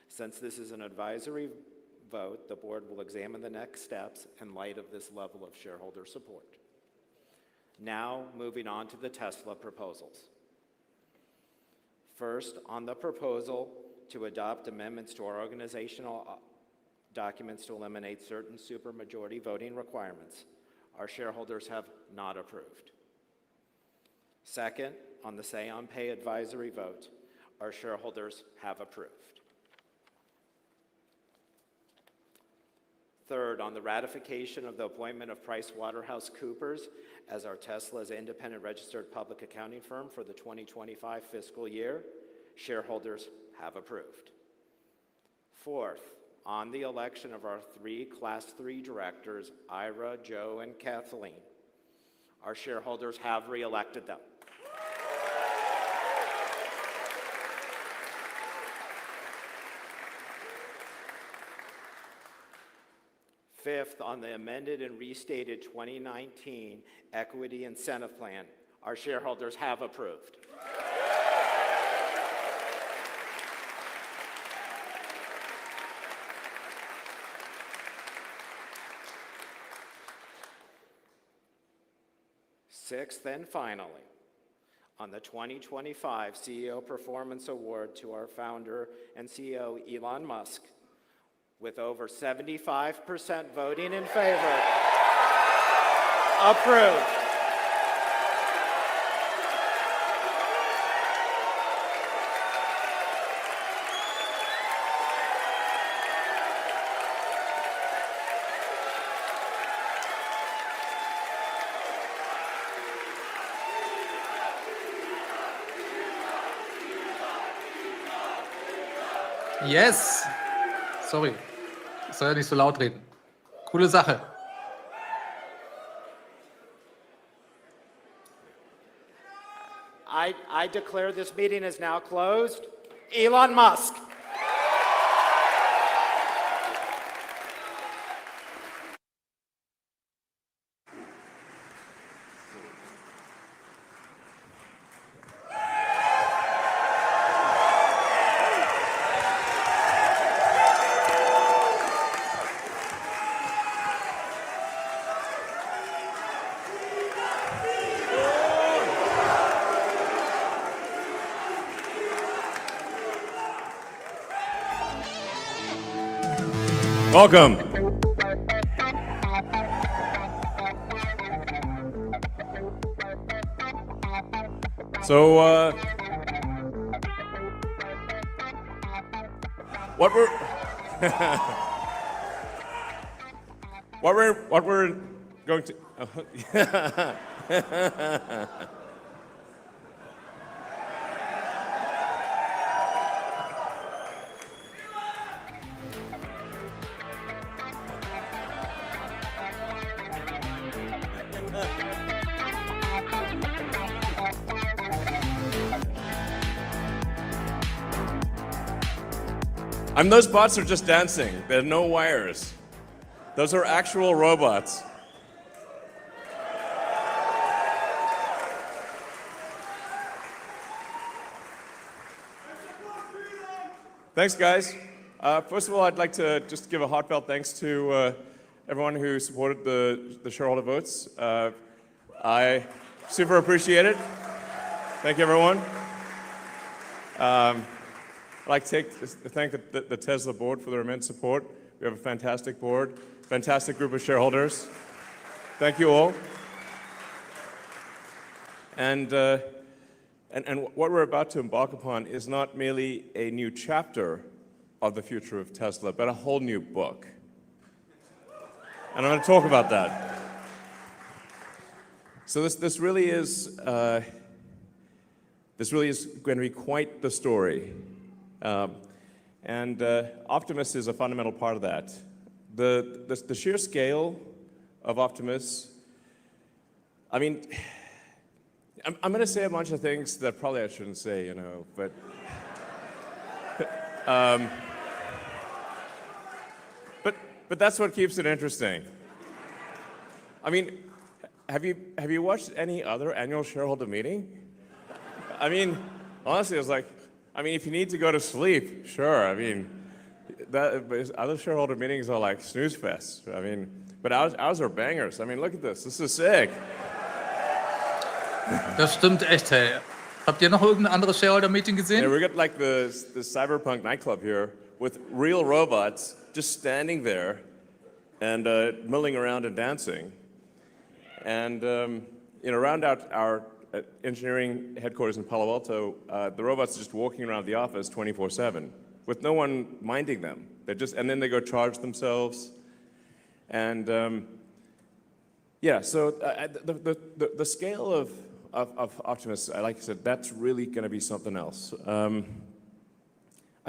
Since this is an advisory vote, the board will examine the next steps in light of this level of shareholder support. Now, moving on to the Tesla proposals. First, on the proposal to adopt amendments to our organizational documents to eliminate certain supermajority voting requirements, our shareholders have not approved. Second, on the Say on Pay advisory vote, our shareholders have approved. Third, on the ratification of the appointment of PricewaterhouseCoopers as our Tesla's independent registered public accounting firm for the 2025 fiscal year, shareholders have approved. Fourth, on the election of our 3 Class 3 directors, Ira, Joe, and Kathleen, our shareholders have re-elected them. Fifth, on the amended and restated 2019 Equity Incentive Plan, our shareholders have approved. Sixth and finally, on the 2025 CEO Performance Award to our founder and CEO, Elon Musk, with over 75% voting in favor, approved. Yes. Sorry. Ich soll ja nicht so laut reden. Coole Sache. I declare this meeting is now closed. Elon Musk. Welcome. So, what we're going to. Those bots are just dancing. There are no wires. Those are actual robots. Thanks, guys. First of all, I'd like to just give a heartfelt thanks to everyone who supported the shareholder votes. I super appreciate it. Thank you, everyone. I'd like to thank the Tesla board for their immense support. We have a fantastic board, fantastic group of shareholders. Thank you all. And what we're about to embark upon is not merely a new chapter of the future of Tesla, but a whole new book. And I'm going to talk about that. So this really is going to be quite the story. Optimus is a fundamental part of that. The sheer scale of Optimus, I mean, I'm going to say a bunch of things that probably I shouldn't say, you know, but but that's what keeps it interesting. I mean, have you watched any other annual shareholder meeting? I mean, honestly, I was like, I mean, if you need to go to sleep, sure. I mean, other shareholder meetings are like snooze fests. I mean, but ours are bangers. I mean, look at this. This is sick. Das stimmt echt, hey. Habt ihr noch irgendein anderes Shareholder Meeting gesehen? Yeah, we got like the cyberpunk nightclub here with real robots just standing there and milling around and dancing. And around our engineering headquarters in Palo Alto, the robots are just walking around the office 24/7 with no one minding them. And then they go charge themselves. And so the scale of Optimus, like I said, that's really going to be something else. I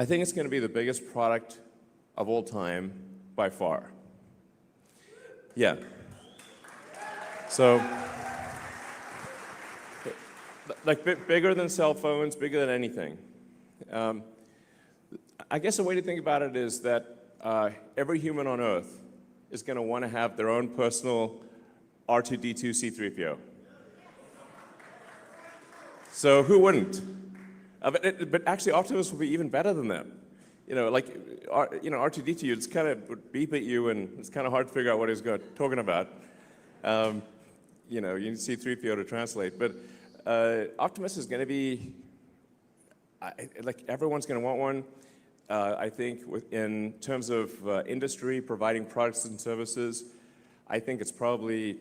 think it's going to be the biggest product of all time by far. Yeah. So, like bigger than cell phones, bigger than anything. I guess the way to think about it is that every human on Earth is going to want to have their own personal R2-D2 C-3PO. So who wouldn't? But actually, Optimus will be even better than them. R2-D2, it's kind of would beep at you, and it's kind of hard to figure out what he's talking about. You need C-3PO to translate. But Optimus is going to be, like everyone's going to want one. I think in terms of industry, providing products and services, I think it's probably,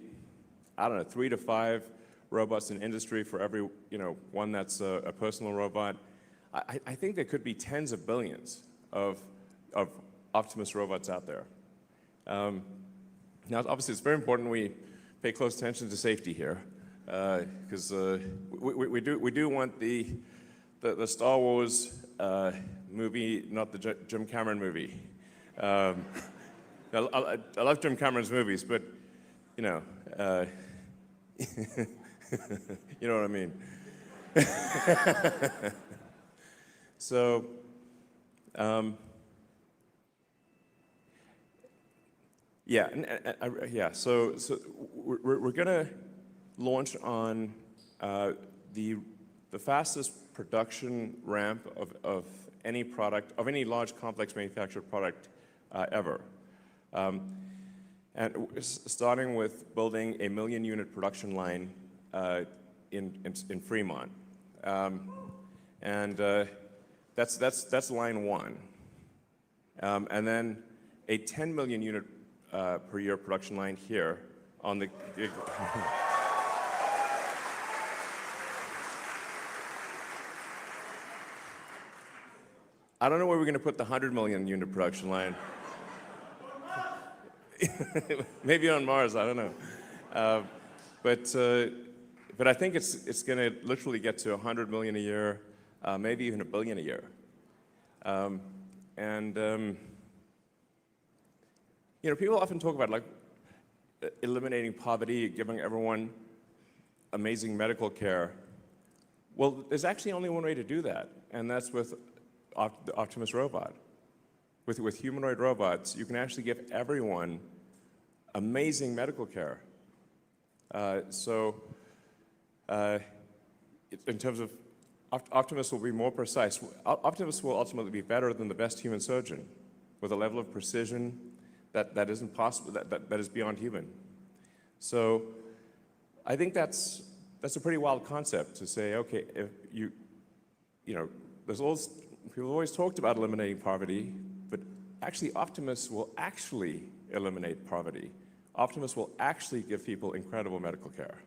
3 to 5 robots in industry for every, one that's a personal robot. I think there could be tens of billions of Optimus robots out there. Now, obviously, it's very important we pay close attention to safety here, because we do want the Star Wars movie, not the Jim Cameron movie. I love Jim Cameron's movies, but, you know, you know what I mean. So, so we're going to launch on the fastest production ramp of any product, of any large complex manufactured product ever. And starting with building a 1 million unit production line in Fremont. That's line one. And then a 10 million unit per year production line here on the I don't know where we're going to put the 100 million unit production line. Maybe on Mars, I don't know. But I think it's going to literally get to 100 million a year, maybe even 1 billion a year. You know, people often talk about like eliminating poverty, giving everyone amazing medical care. Well, there's actually only one way to do that, and that's with the Optimus robot. With humanoid robots, you can actually give everyone amazing medical care. In terms of Optimus will be more precise. Optimus will ultimately be better than the best human surgeon, with a level of precision that isn't possible, that is beyond human. So I think that's a pretty wild concept to say, okay, if you know, people always talked about eliminating poverty, but actually Optimus will actually eliminate poverty. Optimus will actually give people incredible medical care.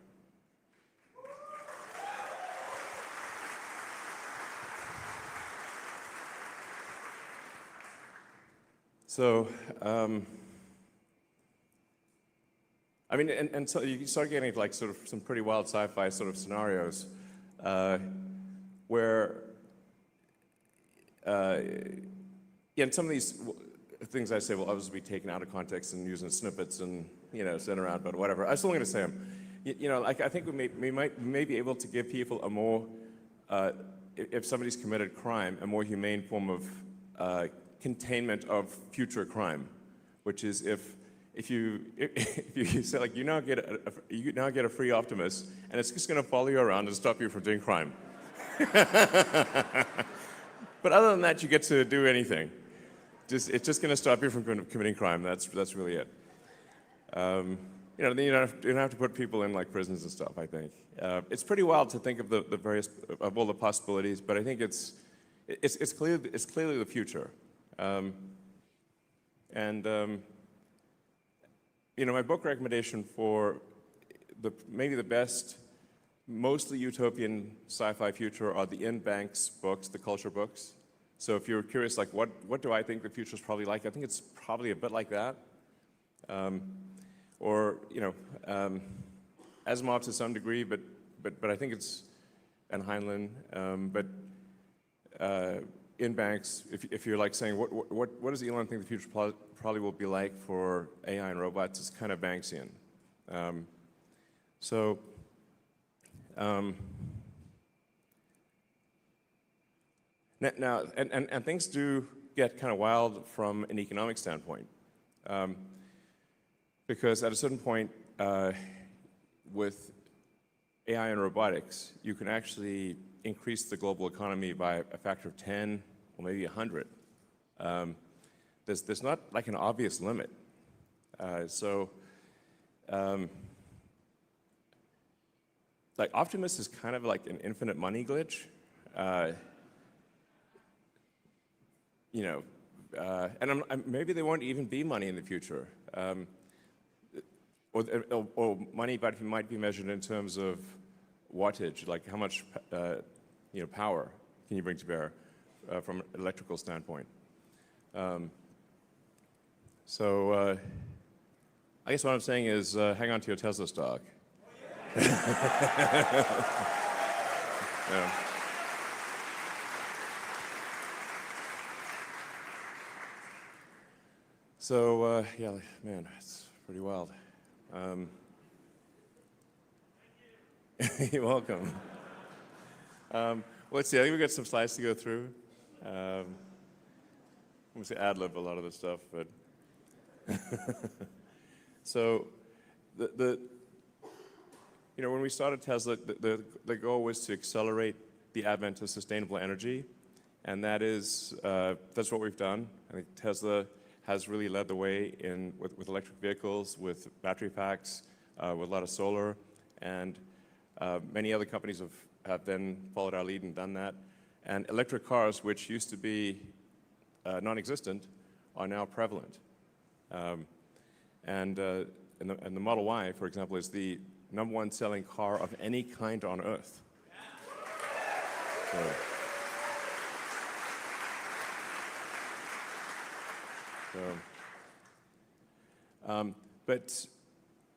So, I mean, and so you start getting like sort of some pretty wild sci-fi sort of scenarios where, and some of these things I say will obviously be taken out of context and used in snippets and, you know, sent around, but whatever. I'm still going to say them. You know, like I think we may be able to give people a more, if somebody's committed crime, a more humane form of containment of future crime, which is if you say like you now get a free Optimus and it's just going to follow you around and stop you from doing crime. But other than that, you get to do anything. It's just going to stop you from committing crime. That's really it. You know, then you don't have to put people in like prisons and stuff. I think it's pretty wild to think of the various of all the possibilities, but I think it's clearly the future. You know, my book recommendation for maybe the best, mostly utopian sci-fi future are the Ian Banks books, the culture books. So if you're curious, like what do I think the future is probably like? I think it's probably a bit like that. Or, you know, Asimov to some degree, but I think it's, and Heinlein, but Ian Banks, if you're like saying, what does Elon think the future probably will be like for AI and robots, it's kind of Banksian. Now, and things do get kind of wild from an economic standpoint. Because at a certain point, with AI and robotics, you can actually increase the global economy by a factor of 10 or maybe 100. There's not like an obvious limit. Like Optimus is kind of like an infinite money glitch. You know, and maybe there won't even be money in the future. Or money might be measured in terms of wattage, like how much you know, power can you bring to bear from an electrical standpoint. I guess what I'm saying is hang on to your Tesla stock. Yeah. So, yeah, man, it's pretty wild. You're welcome. Well, let's see, I think we've got some slides to go through. I'm going to say ad-lib a lot of this stuff, but... So, you know, when we started Tesla, the goal was to accelerate the advent of sustainable energy, and that's what we've done. I think Tesla has really led the way with electric vehicles, with battery packs, with a lot of solar, and many other companies have then followed our lead and done that. And electric cars, which used to be non-existent, are now prevalent. And the Model Y, for example, is the #1 selling car of any kind on Earth. But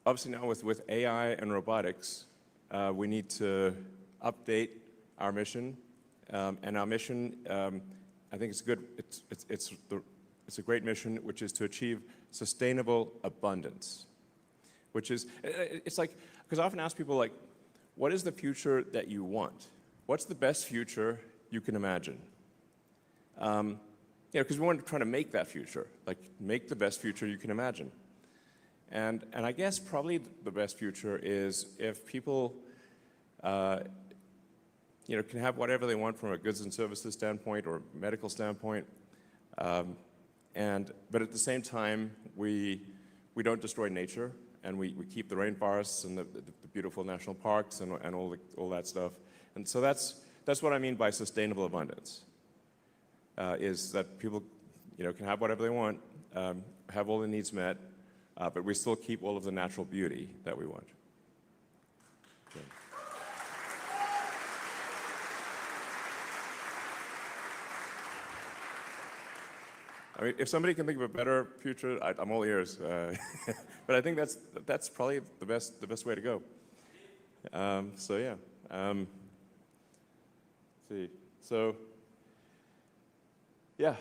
obviously now with AI and robotics, we need to update our mission. And our mission, I think it's good. It's a great mission, which is to achieve sustainable abundance. Which is, it's like, because I often ask people, like, what is the future that you want? What's the best future you can imagine? You know, because we want to try to make that future, like make the best future you can imagine. And I guess probably the best future is if people, you know, can have whatever they want from a goods and services standpoint or medical standpoint, but at the same time we don't destroy nature, and we keep the rainforests and the beautiful national parks and all that stuff. And so that's what I mean by sustainable abundance. Is that people, you know, can have whatever they want, have all their needs met, but we still keep all of the natural beauty that we want. Okay. I mean, if somebody can think of a better future, I'm all ears. But I think that's probably the best way to go. So yeah. Let's see. So. Yeah,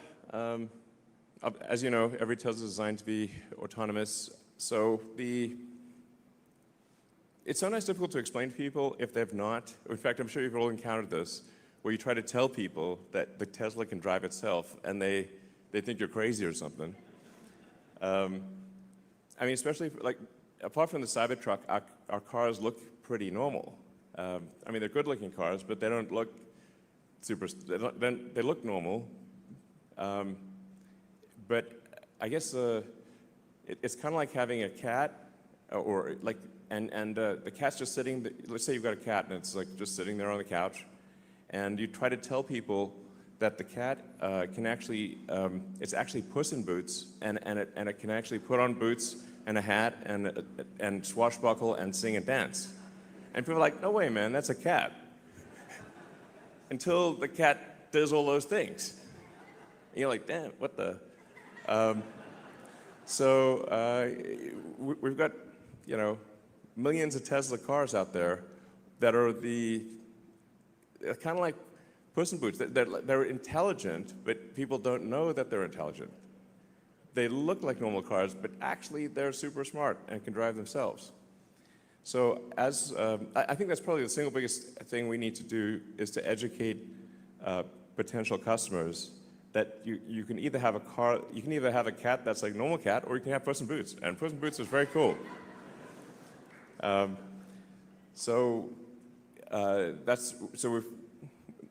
as you know, every Tesla is designed to be autonomous. So it's sometimes difficult to explain to people if they've not. In fact, I'm sure you've all encountered this, where you try to tell people that the Tesla can drive itself, and they think you're crazy or something. I mean, especially like apart from the Cybertruck, our cars look pretty normal. I mean, they're good-looking cars, but they don't look super. They look normal. But I guess it's kind of like having a cat, or like, and the cat's just sitting. Let's say you've got a cat and it's like just sitting there on the couch, and you try to tell people that the cat can actually, it's actually Puss in Boots, and it can actually put on boots and a hat and swashbuckle and sing and dance, and people are like, no way, man, that's a cat. Until the cat does all those things. And you're like, damn, what the? We've got, you know, millions of Tesla cars out there that are kind of like Puss in Boots. They're intelligent, but people don't know that they're intelligent. They look like normal cars, but actually they're super smart and can drive themselves. So I think that's probably the single biggest thing we need to do is to educate potential customers that you can either have a car, you can either have a cat that's like normal cat, or you can have Puss in Boots, and Puss in Boots is very cool.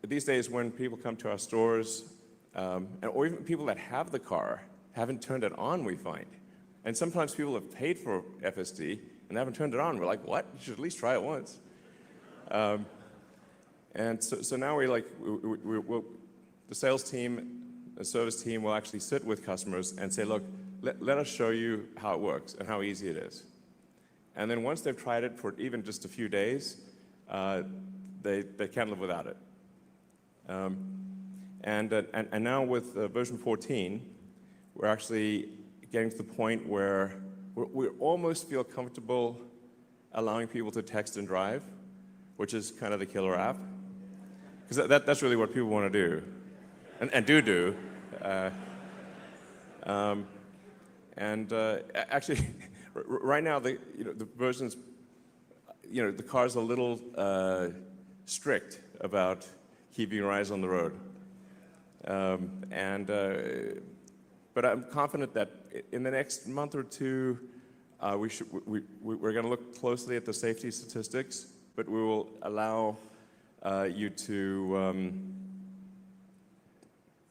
These days when people come to our stores, or even people that have the car haven't turned it on, we find, and sometimes people have paid for FSD and they haven't turned it on. We're like, what? You should at least try it once. And so now the sales team, the service team will actually sit with customers and say, look, let us show you how it works and how easy it is. And then once they've tried it for even just a few days, they can't live without it. And now with version 14, we're actually getting to the point where we almost feel comfortable allowing people to text and drive, which is kind of the killer app. Because that's really what people want to do, and do. And actually, right now, the versions, the car's a little strict about keeping your eyes on the road. But I'm confident that in the next month or two, we're going to look closely at the safety statistics, but we will allow you to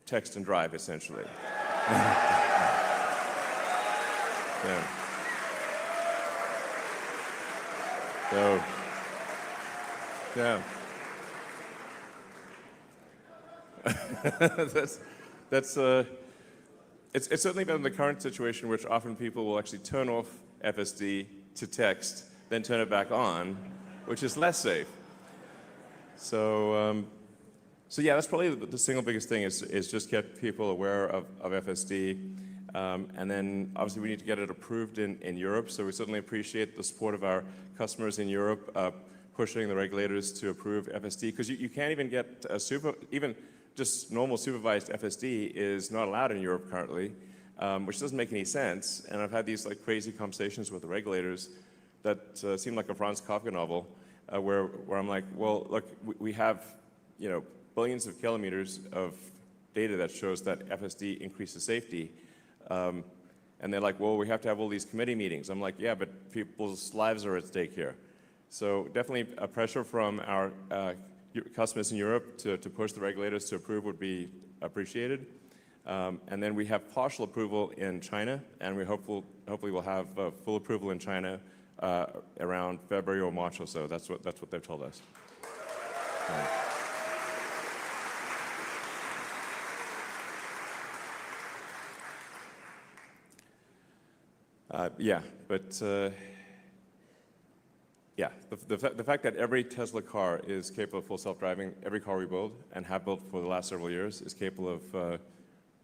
text and drive, essentially. Yeah. So, yeah. It's certainly been the current situation, which often people will actually turn off FSD to text, then turn it back on, which is less safe. So yeah, that's probably the single biggest thing is just get people aware of FSD. And then obviously we need to get it approved in Europe. So we certainly appreciate the support of our customers in Europe pushing the regulators to approve FSD, because you can't even get even just normal supervised FSD is not allowed in Europe currently, which doesn't make any sense. And I've had these like crazy conversations with the regulators that seem like a Franz Kafka novel, where I'm like, well, look, we have billions of kilometers of data that shows that FSD increases safety. And they're like, well, we have to have all these committee meetings. I'm like, yeah, but people's lives are at stake here. So definitely a pressure from our customers in Europe to push the regulators to approve would be appreciated. And then we have partial approval in China, and we hopefully we'll have full approval in China around February or March or so. That's what they've told us. Yeah, but yeah, the fact that every Tesla car is capable of full self-driving, every car we build and have built for the last several years is capable of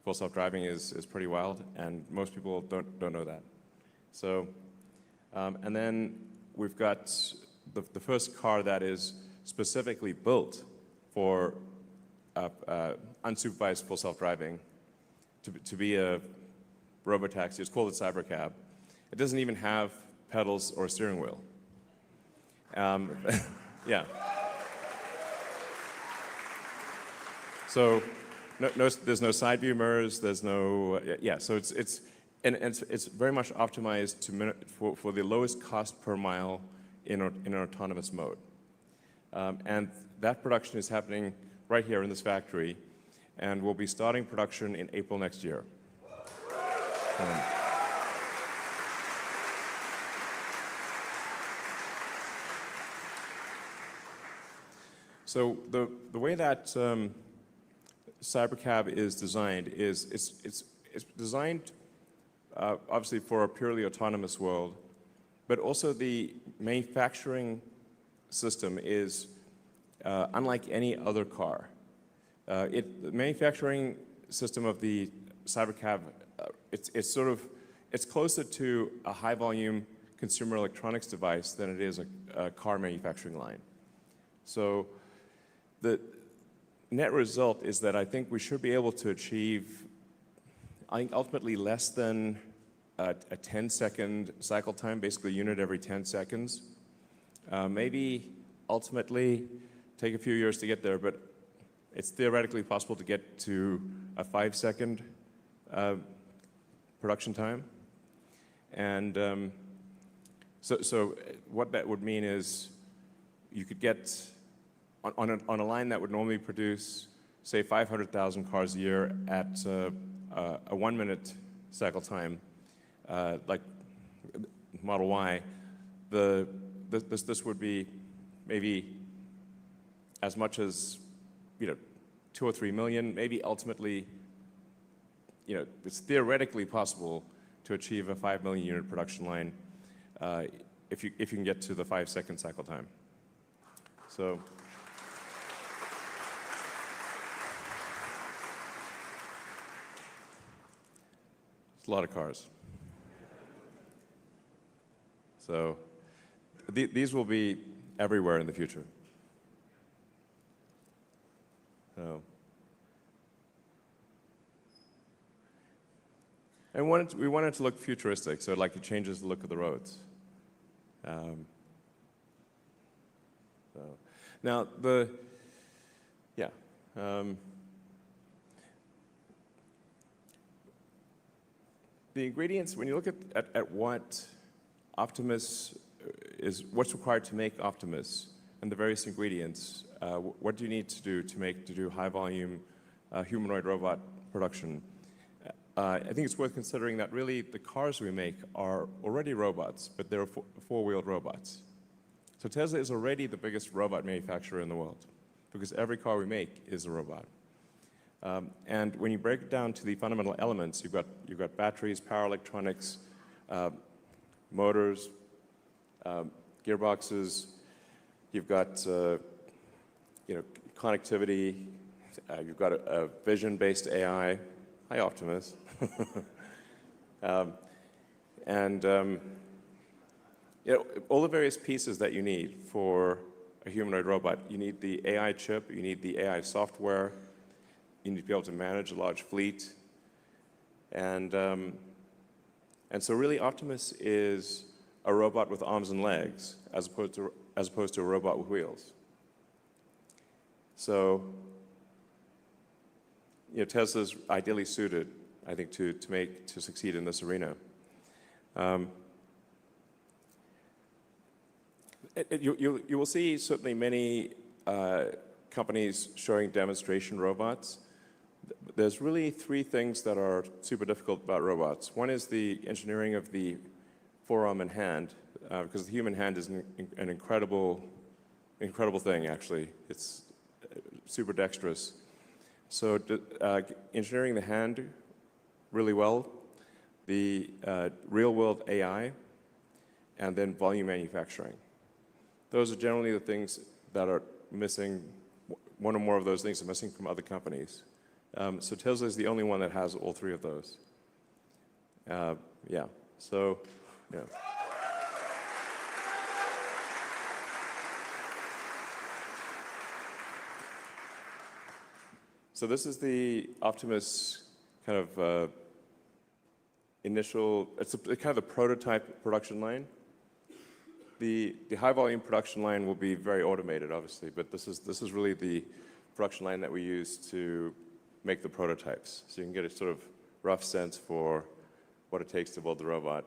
full self-driving is pretty wild, and most people don't know that. So, and then we've got the first car that is specifically built for unsupervised full self-driving to be a Robotaxi. It's called a Cybercab. It doesn't even have pedals or steering wheel. Yeah. So there's no side view mirrors. There's no yeah. So it's very much optimized for the lowest cost per mile in an autonomous mode. And that production is happening right here in this factory, and we'll be starting production in April next year. So the way that Cybercab is designed is it's designed obviously for a purely autonomous world, but also the manufacturing system is unlike any other car. The manufacturing system of the Cybercab, it's closer to a high volume consumer electronics device than it is a car manufacturing line. So the net result is that I think we should be able to achieve, I think, ultimately less than a 10-second cycle time, basically a unit every 10 seconds. Maybe ultimately take a few years to get there, but it's theoretically possible to get to a 5-second production time. And so what that would mean is you could get on a line that would normally produce, say, 500,000 cars a year at a 1-minute cycle time, like Model Y, this would be maybe as much as 2 or 3 million. Maybe ultimately, it's theoretically possible to achieve a 5 million unit production line if you can get to the 5-second cycle time. So. It's a lot of cars. So these will be everywhere in the future. So And we want it to look futuristic, so like it changes the look of the roads. Now the ingredients, when you look at what Optimus is, what's required to make Optimus and the various ingredients, what do you need to do to do high volume humanoid robot production? I think it's worth considering that really the cars we make are already robots, but they're four-wheeled robots. So Tesla is already the biggest robot manufacturer in the world because every car we make is a robot. And when you break it down to the fundamental elements, you've got batteries, power electronics, motors, gearboxes. You've got connectivity. You've got a vision-based AI. Hi, Optimus. All the various pieces that you need for a humanoid robot. You need the AI chip. You need the AI software. You need to be able to manage a large fleet. And so really Optimus is a robot with arms and legs as opposed to a robot with wheels. So Tesla's ideally suited, I think, to succeed in this arena. You will see certainly many companies showing demonstration robots. There's really three things that are super difficult about robots. One is the engineering of the forearm and hand, because the human hand is an incredible thing, actually. It's super dexterous. So engineering the hand really well, the real-world AI, and then volume manufacturing. Those are generally the things that are missing. One or more of those things are missing from other companies. So Tesla is the only one that has all three of those. So this is the Optimus kind of initial, it's kind of the prototype production line. The high volume production line will be very automated, obviously, but this is really the production line that we use to make the prototypes. So you can get a sort of rough sense for what it takes to build the robot.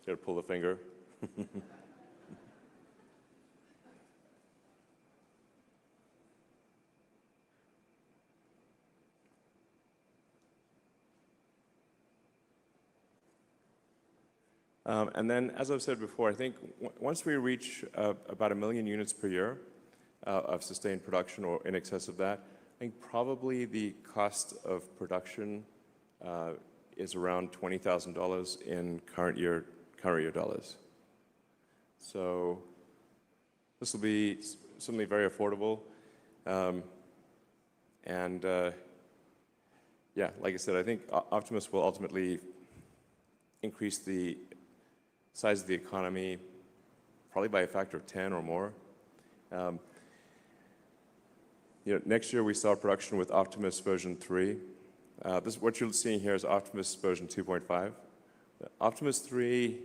Got to pull the finger. And then, as I've said before, I think once we reach about 1 million units per year of sustained production or in excess of that, I think probably the cost of production is around $20,000 in current year dollars. So this will be certainly very affordable. Yeah, like I said, I think Optimus will ultimately increase the size of the economy probably by a factor of 10 or more. Next year we start production with Optimus version 3. What you're seeing here is Optimus version 2.5. Optimus 3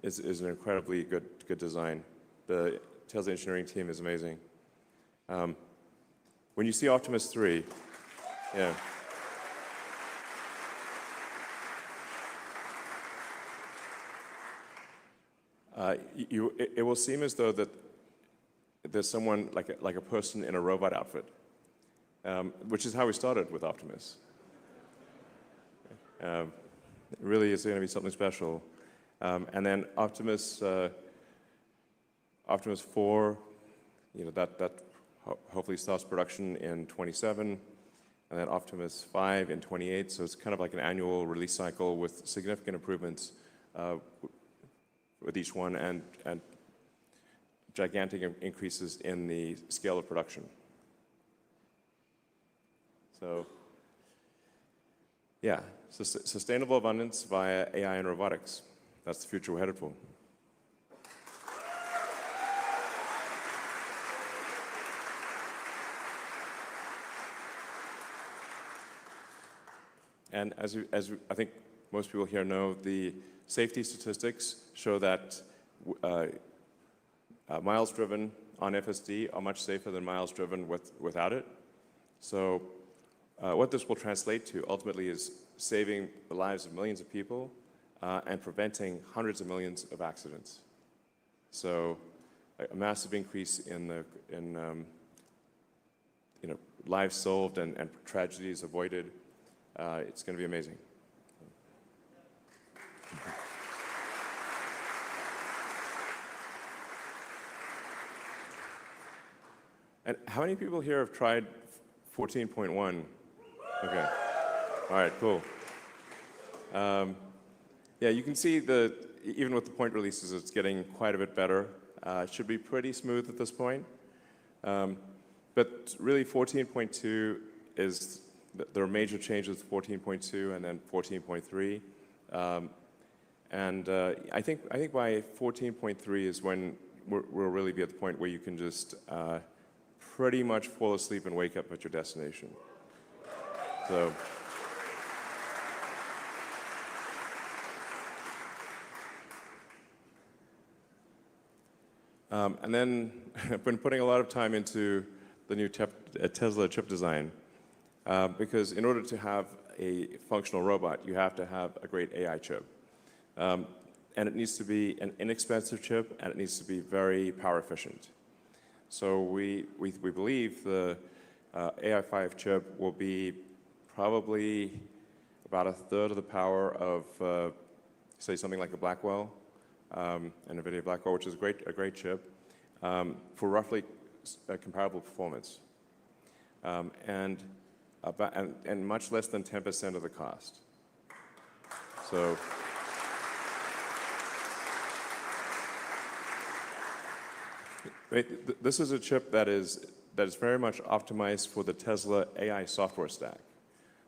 is an incredibly good design. The Tesla engineering team is amazing. When you see Optimus 3, yeah. It will seem as though that there's someone like a person in a robot outfit, which is how we started with Optimus. It really is going to be something special. And then Optimus 4, that hopefully starts production in 27, and then Optimus 5 in 28. So it's kind of like an annual release cycle with significant improvements with each one and gigantic increases in the scale of production. So Yeah, sustainable abundance via AI and robotics. That's the future we're headed for. And as I think most people here know, the safety statistics show that miles driven on FSD are much safer than miles driven without it. So what this will translate to ultimately is saving the lives of millions of people and preventing hundreds of millions of accidents. So a massive increase in lives solved and tragedies avoided. It's going to be amazing. And how many people here have tried 14.1? Okay. All right, cool. Yeah, you can see even with the point releases, it's getting quite a bit better. It should be pretty smooth at this point. But really 14.2 is, there are major changes with 14.2 and then 14.3. I think by 14.3 is when we'll really be at the point where you can just pretty much fall asleep and wake up at your destination. So. And then I've been putting a lot of time into the new Tesla chip design because in order to have a functional robot, you have to have a great AI chip. And it needs to be an inexpensive chip, and it needs to be very power efficient. So we believe the AI5 chip will be probably about a third of the power of, say, something like a Blackwell, an NVIDIA Blackwell, which is a great chip, for roughly comparable performance, and much less than 10% of the cost. So. This is a chip that is very much optimized for the Tesla AI software stack.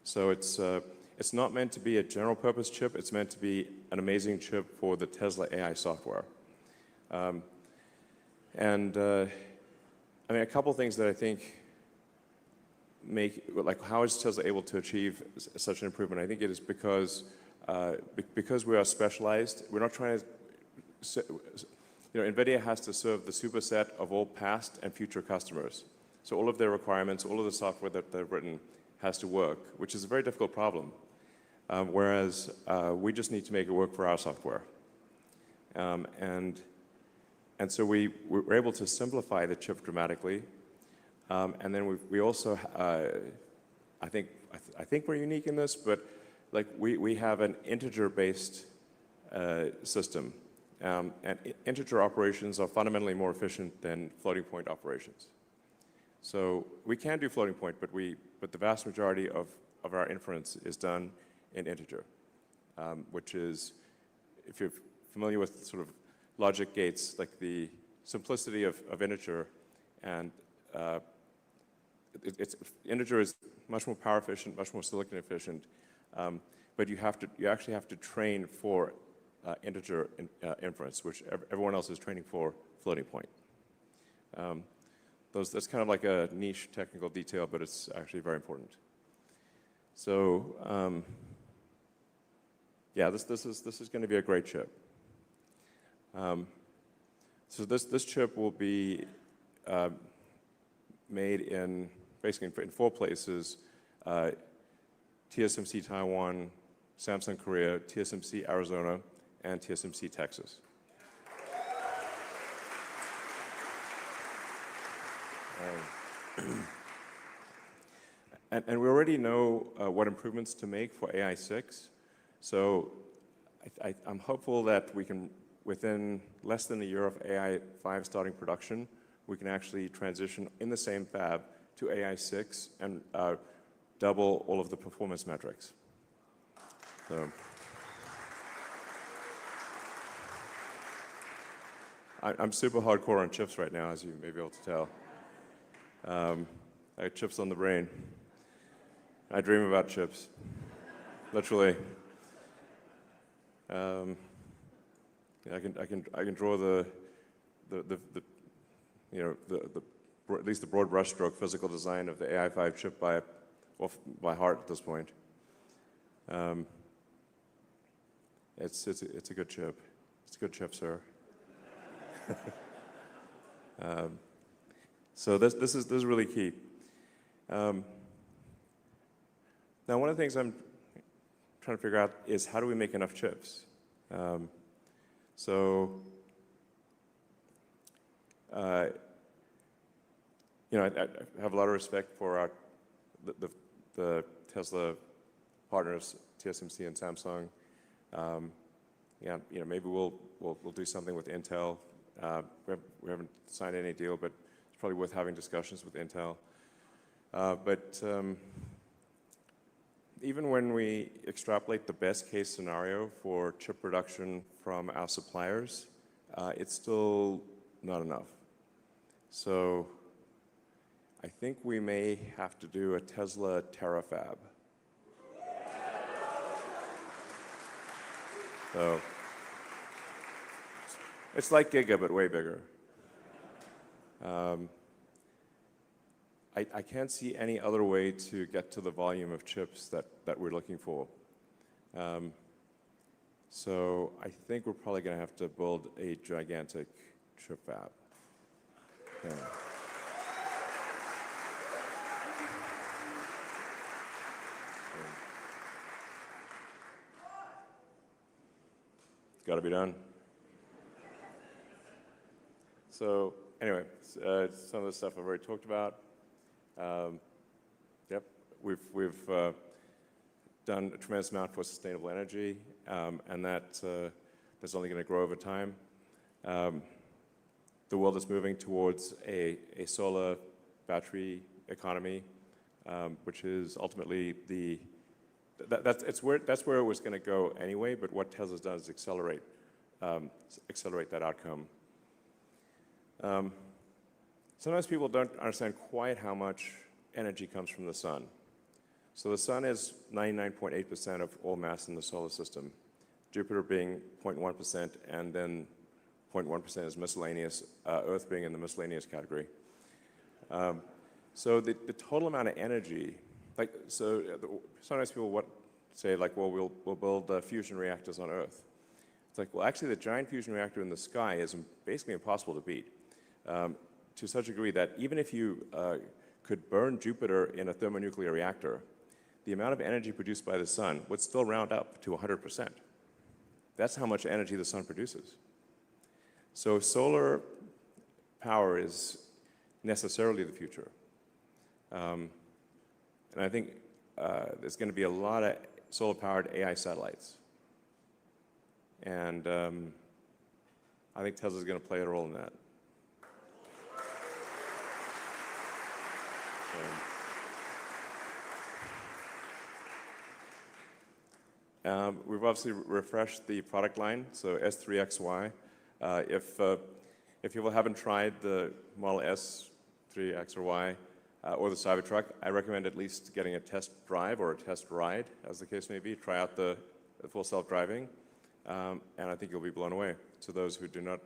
So it's not meant to be a general purpose chip. It's meant to be an amazing chip for the Tesla AI software. I mean, a couple things that I think how is Tesla able to achieve such an improvement? I think it is because we are specialized. We're not trying to. NVIDIA has to serve the superset of all past and future customers. So all of their requirements, all of the software that they've written has to work, which is a very difficult problem. Whereas we just need to make it work for our software. And so we were able to simplify the chip dramatically. And then we also, I think we're unique in this, but we have an integer-based system. And integer operations are fundamentally more efficient than floating point operations. So we can do floating point, but the vast majority of our inference is done in integer, which is, if you're familiar with sort of logic gates, like the simplicity of integer, and integer is much more power efficient, much more silicon efficient, but you actually have to train for integer inference, which everyone else is training for floating point. That's kind of like a niche technical detail, but it's actually very important. So yeah, this is going to be a great chip. So this chip will be made in basically in 4 places: TSMC Taiwan, Samsung Korea, TSMC Arizona, and TSMC Texas. And we already know what improvements to make for AI6. So I'm hopeful that we can, within less than a year of AI5 starting production, we can actually transition in the same fab to AI6 and double all of the performance metrics. So. I'm super hardcore on chips right now, as you may be able to tell. I have chips on the brain. I dream about chips. literally. Yeah, I can draw the you know, at least the broad brushstroke physical design of the AI5 chip by heart at this point. It's a good chip. It's a good chip, sir. So this is really key. Now, one of the things I'm trying to figure out is how do we make enough chips? You know, I have a lot of respect for the Tesla partners, TSMC and Samsung. Yeah, you know, maybe we'll do something with Intel. We haven't signed any deal, but it's probably worth having discussions with Intel. Even when we extrapolate the best case scenario for chip production from our suppliers, it's still not enough. So I think we may have to do a Tesla terafab. So it's like Giga, but way bigger. I can't see any other way to get to the volume of chips that we're looking for. So I think we're probably going to have to build a gigantic chip fab. Yeah. It's got to be done. So anyway, some of the stuff I've already talked about. Yep, we've done a tremendous amount for sustainable energy, and that's only going to grow over time. The world is moving towards a solar battery economy, which is ultimately that's where it was going to go anyway. But what Tesla's done is accelerate that outcome. Sometimes people don't understand quite how much energy comes from the sun. So the sun is 99.8% of all mass in the solar system, Jupiter being 0.1%, and then 0.1% is miscellaneous, Earth being in the miscellaneous category. So the total amount of energy, sometimes people say, like, well, we'll build fusion reactors on Earth. It's like, well, actually, the giant fusion reactor in the sky is basically impossible to beat. To such a degree that even if you could burn Jupiter in a thermonuclear reactor, the amount of energy produced by the sun would still round up to 100%. That's how much energy the sun produces. So solar power is necessarily the future. And I think there's going to be a lot of solar-powered AI satellites. And I think Tesla's going to play a role in that. We've obviously refreshed the product line, so S3XY. If people haven't tried the Model S, 3X or Y, or the Cybertruck, I recommend at least getting a test drive or a test ride, as the case may be. Try out the full self-driving, and I think you'll be blown away. To those who do not,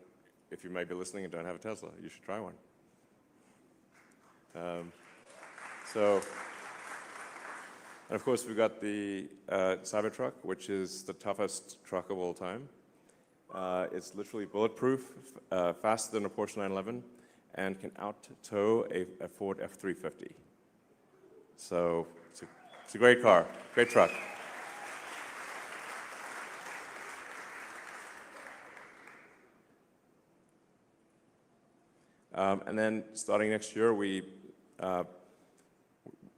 if you might be listening and don't have a Tesla, you should try one. And of course, we've got the Cybertruck, which is the toughest truck of all time. It's literally bulletproof, faster than a Porsche 911, and can out-tow a Ford F-350. So it's a great car, great truck. And then starting next year, we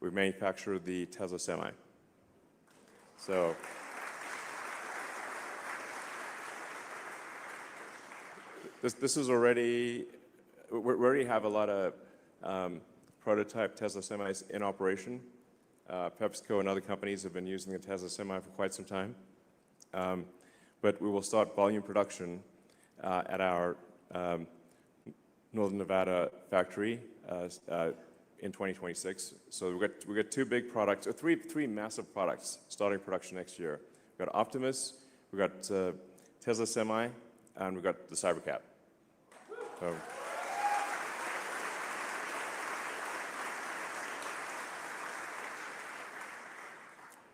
manufacture the Tesla Semi. So this is already, we already have a lot of prototype Tesla Semis in operation. PepsiCo and other companies have been using the Tesla Semi for quite some time. But we will start volume production at our Northern Nevada factory in 2026. So we've got two big products, or three massive products starting production next year. We've got Optimus, we've got Tesla Semi, and we've got the Cybercab. So,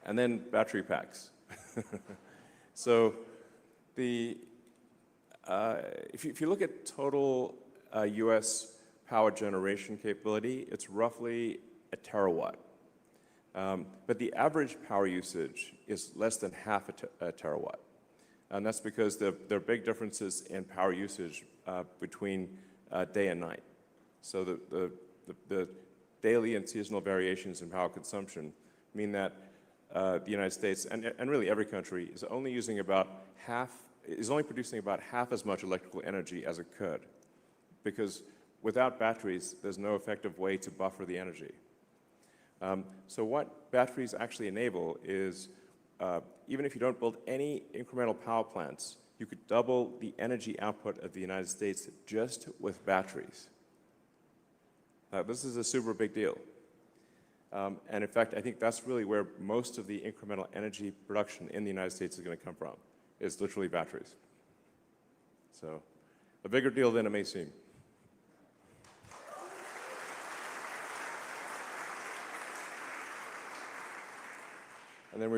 and then battery packs. So if you look at total US power generation capability, it's roughly a terawatt. But the average power usage is less than half a terawatt. And that's because there are big differences in power usage between day and night. So the daily and seasonal variations in power consumption mean that the United States, and really every country, is only producing about half as much electrical energy as it could. Because without batteries, there's no effective way to buffer the energy. So what batteries actually enable is, even if you don't build any incremental power plants, you could double the energy output of the United States just with batteries. This is a super big deal. And in fact, I think that's really where most of the incremental energy production in the United States is going to come from, is literally batteries. So a bigger deal than it may seem. And then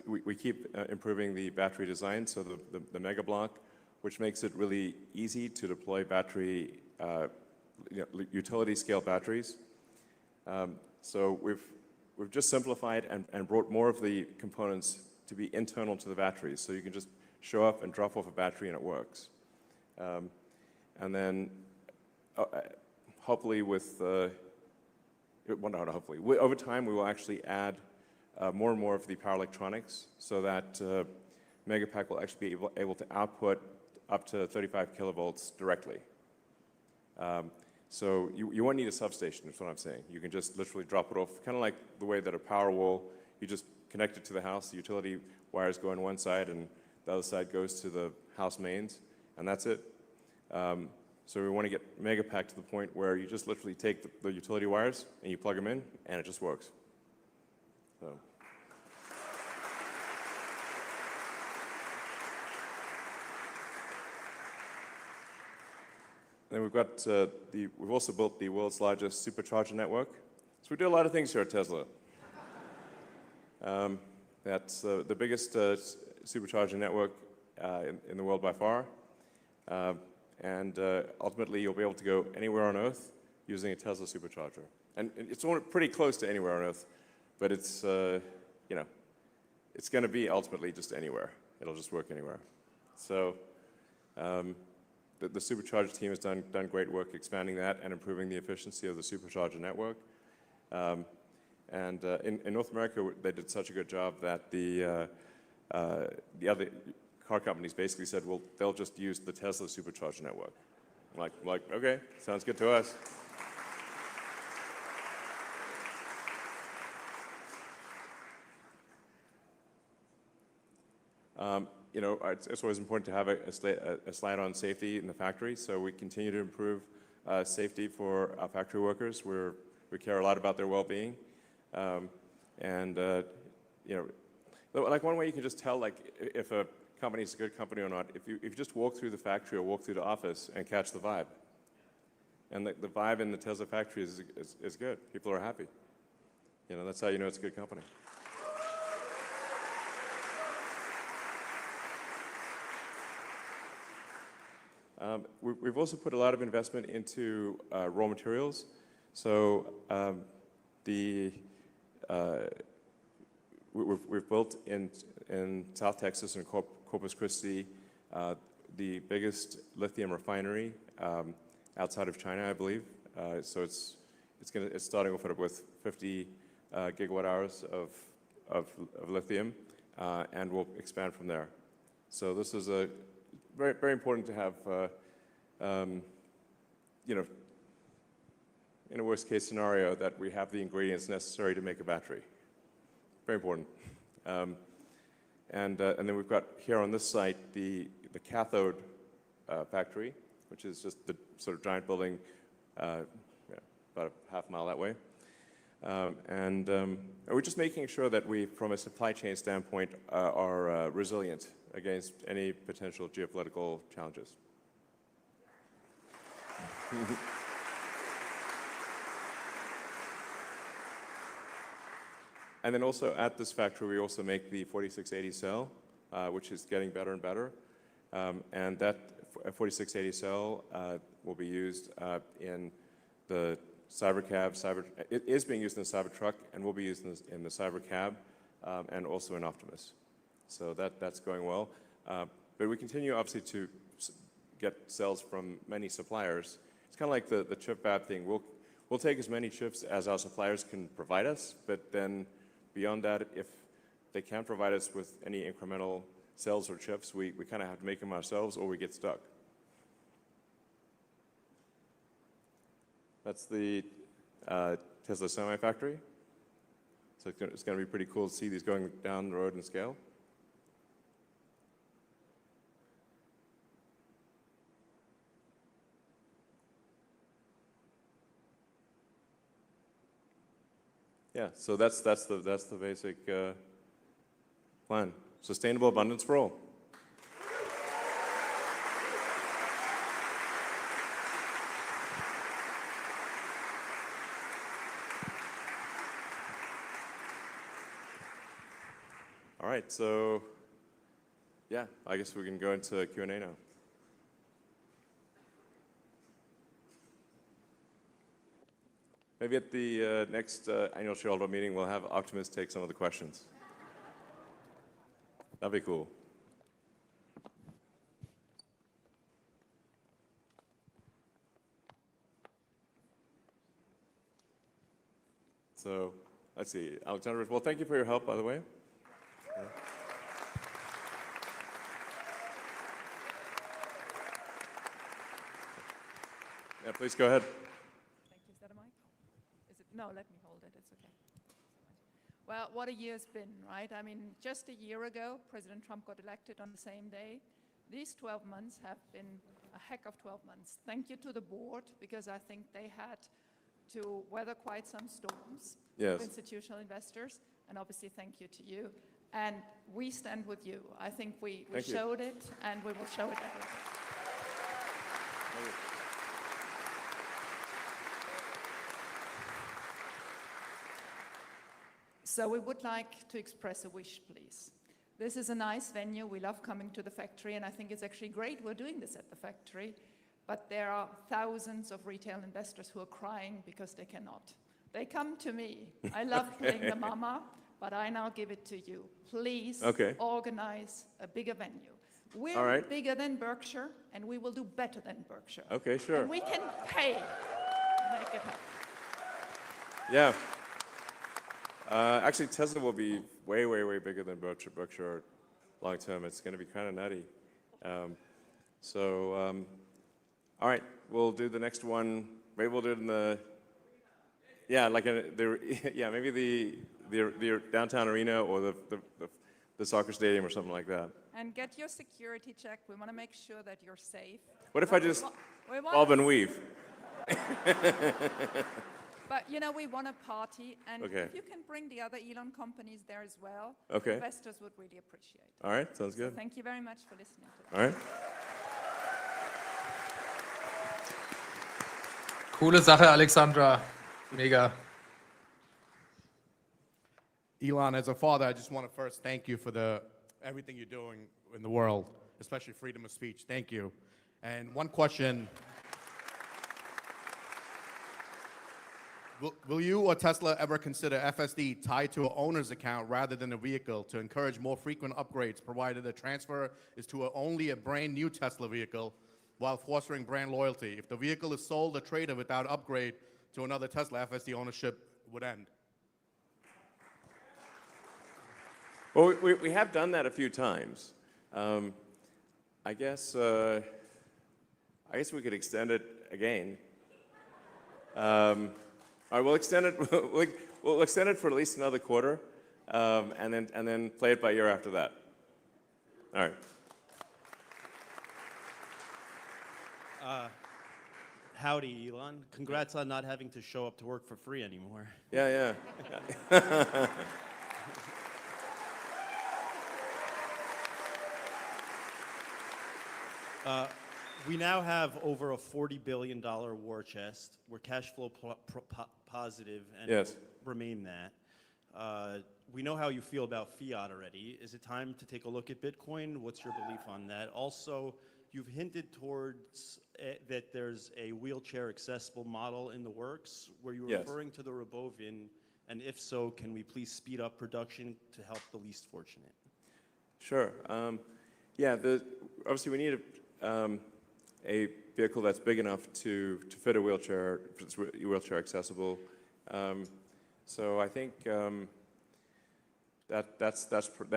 we keep improving the battery design, so the Mega Block, which makes it really easy to deploy battery, utility scale batteries. So we've just simplified and brought more of the components to be internal to the batteries, so you can just show up and drop off a battery and it works. And then hopefully over time we will actually add more and more of the power electronics, so that Megapack will actually be able to output up to 35 kilovolts directly. So you won't need a substation, is what I'm saying. You can just literally drop it off, kind of like the way that a power wall, you just connect it to the house, the utility wires go on one side and the other side goes to the house mains, and that's it. So we want to get Megapack to the point where you just literally take the utility wires and you plug them in and it just works. So. Then we've also built the world's largest supercharger network. So we do a lot of things here at Tesla. That's the biggest supercharger network in the world by far. And ultimately, you'll be able to go anywhere on Earth using a Tesla supercharger. And it's pretty close to anywhere on Earth, but it's it's going to be ultimately just anywhere. It'll just work anywhere. So the supercharger team has done great work expanding that and improving the efficiency of the supercharger network. And in North America, they did such a good job that the other car companies basically said, well, they'll just use the Tesla supercharger network. I'm like, okay, sounds good to us. It's always important to have a slide on safety in the factory, so we continue to improve safety for our factory workers. We care a lot about their well-being. Like one way you can just tell if a company is a good company or not, if you just walk through the factory or walk through the office and catch the vibe. And the vibe in the Tesla factory is good. People are happy. That's how you know it's a good company. We've also put a lot of investment into raw materials. So we've built in South Texas and Corpus Christi the biggest lithium refinery outside of China, I believe. So it's starting off with 50 gigawatt hours of lithium, and we'll expand from there. So this is a very, very important to have, in a worst case scenario, that we have the ingredients necessary to make a battery. Very important. And then we've got here on this site the cathode factory, which is just the sort of giant building about a half mile that way. We're just making sure that we, from a supply chain standpoint, are resilient against any potential geopolitical challenges. And then also at this factory, we also make the 4680 cell, which is getting better and better. And that 4680 cell will be used in the Cybercab. It is being used in the Cybertruck and will be used in the Cybercab and also in Optimus. So that's going well. But we continue, obviously, to get cells from many suppliers. It's kind of like the chip fab thing. We'll take as many chips as our suppliers can provide us, but then beyond that, if they can't provide us with any incremental cells or chips, we kind of have to make them ourselves or we get stuck. That's the Tesla Semi factory. So it's going to be pretty cool to see these going down the road in scale. Yeah, so that's the basic plan. Sustainable abundance for all. All right, so yeah, I guess we can go into Q&A now. Maybe at the next annual shareholder meeting, we'll have Optimus take some of the questions. That'd be cool. So let's see, Alexander. Well, thank you for your help, by the way. Yeah, please go ahead. Thank you. Is that a mic? Is it? No, let me hold it. It's okay. Well, what a year's been, right? I mean, just a year ago, President Trump got elected on the same day. These 12 months have been a heck of 12 months. Thank you to the board, because I think they had to weather quite some storms Yes. of institutional investors. And obviously, thank you to you. And we stand with you. I think we showed it, and we will show it every day. So we would like to express a wish, please. This is a nice venue. We love coming to the factory, and I think it's actually great we're doing this at the factory. But there are thousands of retail investors who are crying because they cannot. They come to me. I love playing the mama, but I now give it to you. Please organize a bigger venue. We're bigger than Berkshire, and we will do better than Berkshire. Okay, sure. And we can pay to make it happen. Yeah. Actually, Tesla will be way, way, way bigger than Berkshire long term. It's going to be kind of nutty. All right, we'll do the next one. Maybe we'll do it in the, maybe the downtown arena or the soccer stadium or something like that. And get your security check. We want to make sure that you're safe. What if I just bob and weave? But, you know, we want a party, and if you can bring the other Elon companies there as well, investors would really appreciate it. All right, sounds good. So thank you very much for listening to us. All right. Coole Sache, Alexandra. Mega. Elon, as a father, I just want to first thank you for everything you're doing in the world, especially freedom of speech. Thank you. And one question. Will you or Tesla ever consider FSD tied to an owner's account rather than a vehicle to encourage more frequent upgrades, provided the transfer is to only a brand new Tesla vehicle while fostering brand loyalty? If the vehicle is sold or traded without upgrade to another Tesla, FSD ownership would end. Well, we have done that a few times. I guess we could extend it again. All right, we'll extend it. We'll extend it for at least another quarter, and then play it by ear after that. All right. Howdy, Elon. Congrats on not having to show up to work for free anymore. Yeah. We now have over a $40 billion war chest. We're cash flow positive and Yes. remain that. We know how you feel about fiat already. Is it time to take a look at Bitcoin? What's your belief on that? Also, you've hinted towards that there's a wheelchair accessible model in the works. Were you Yes. referring to the Robovin? And if so, can we please speed up production to help the least fortunate? Sure. Yeah, obviously we need a vehicle that's big enough to fit a wheelchair, if it's wheelchair accessible. So I think that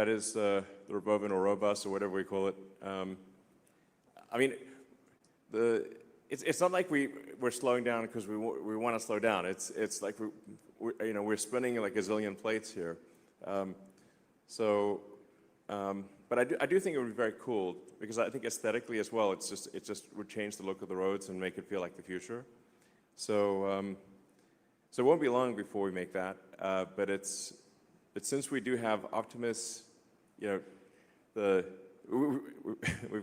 is the Robovin or Robus or whatever we call it. I mean, it's not like we're slowing down because we want to slow down. It's like we're spinning like a zillion plates here. But I do think it would be very cool because I think aesthetically as well, it just would change the look of the roads and make it feel like the future. So it won't be long before we make that. But since we do have Optimus, we've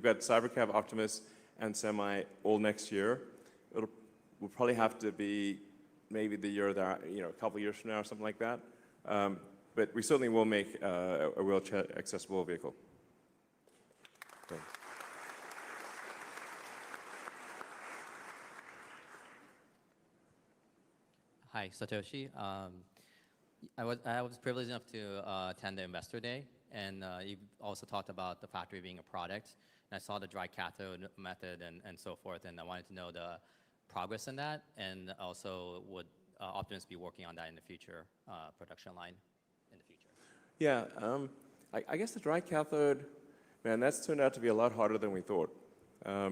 got Cybercab, Optimus, and Semi all next year. We'll probably have to be maybe the year that a couple years from now or something like that. But we certainly will make a wheelchair accessible vehicle. Okay. Hi, Satoshi. I was privileged enough to attend the Investor Day, and you also talked about the factory being a product. And I saw the dry cathode method and so forth, and I wanted to know the progress in that, and also would Optimus be working on that in the future production line in the future? Yeah, I guess the dry cathode, man, that's turned out to be a lot harder than we thought. I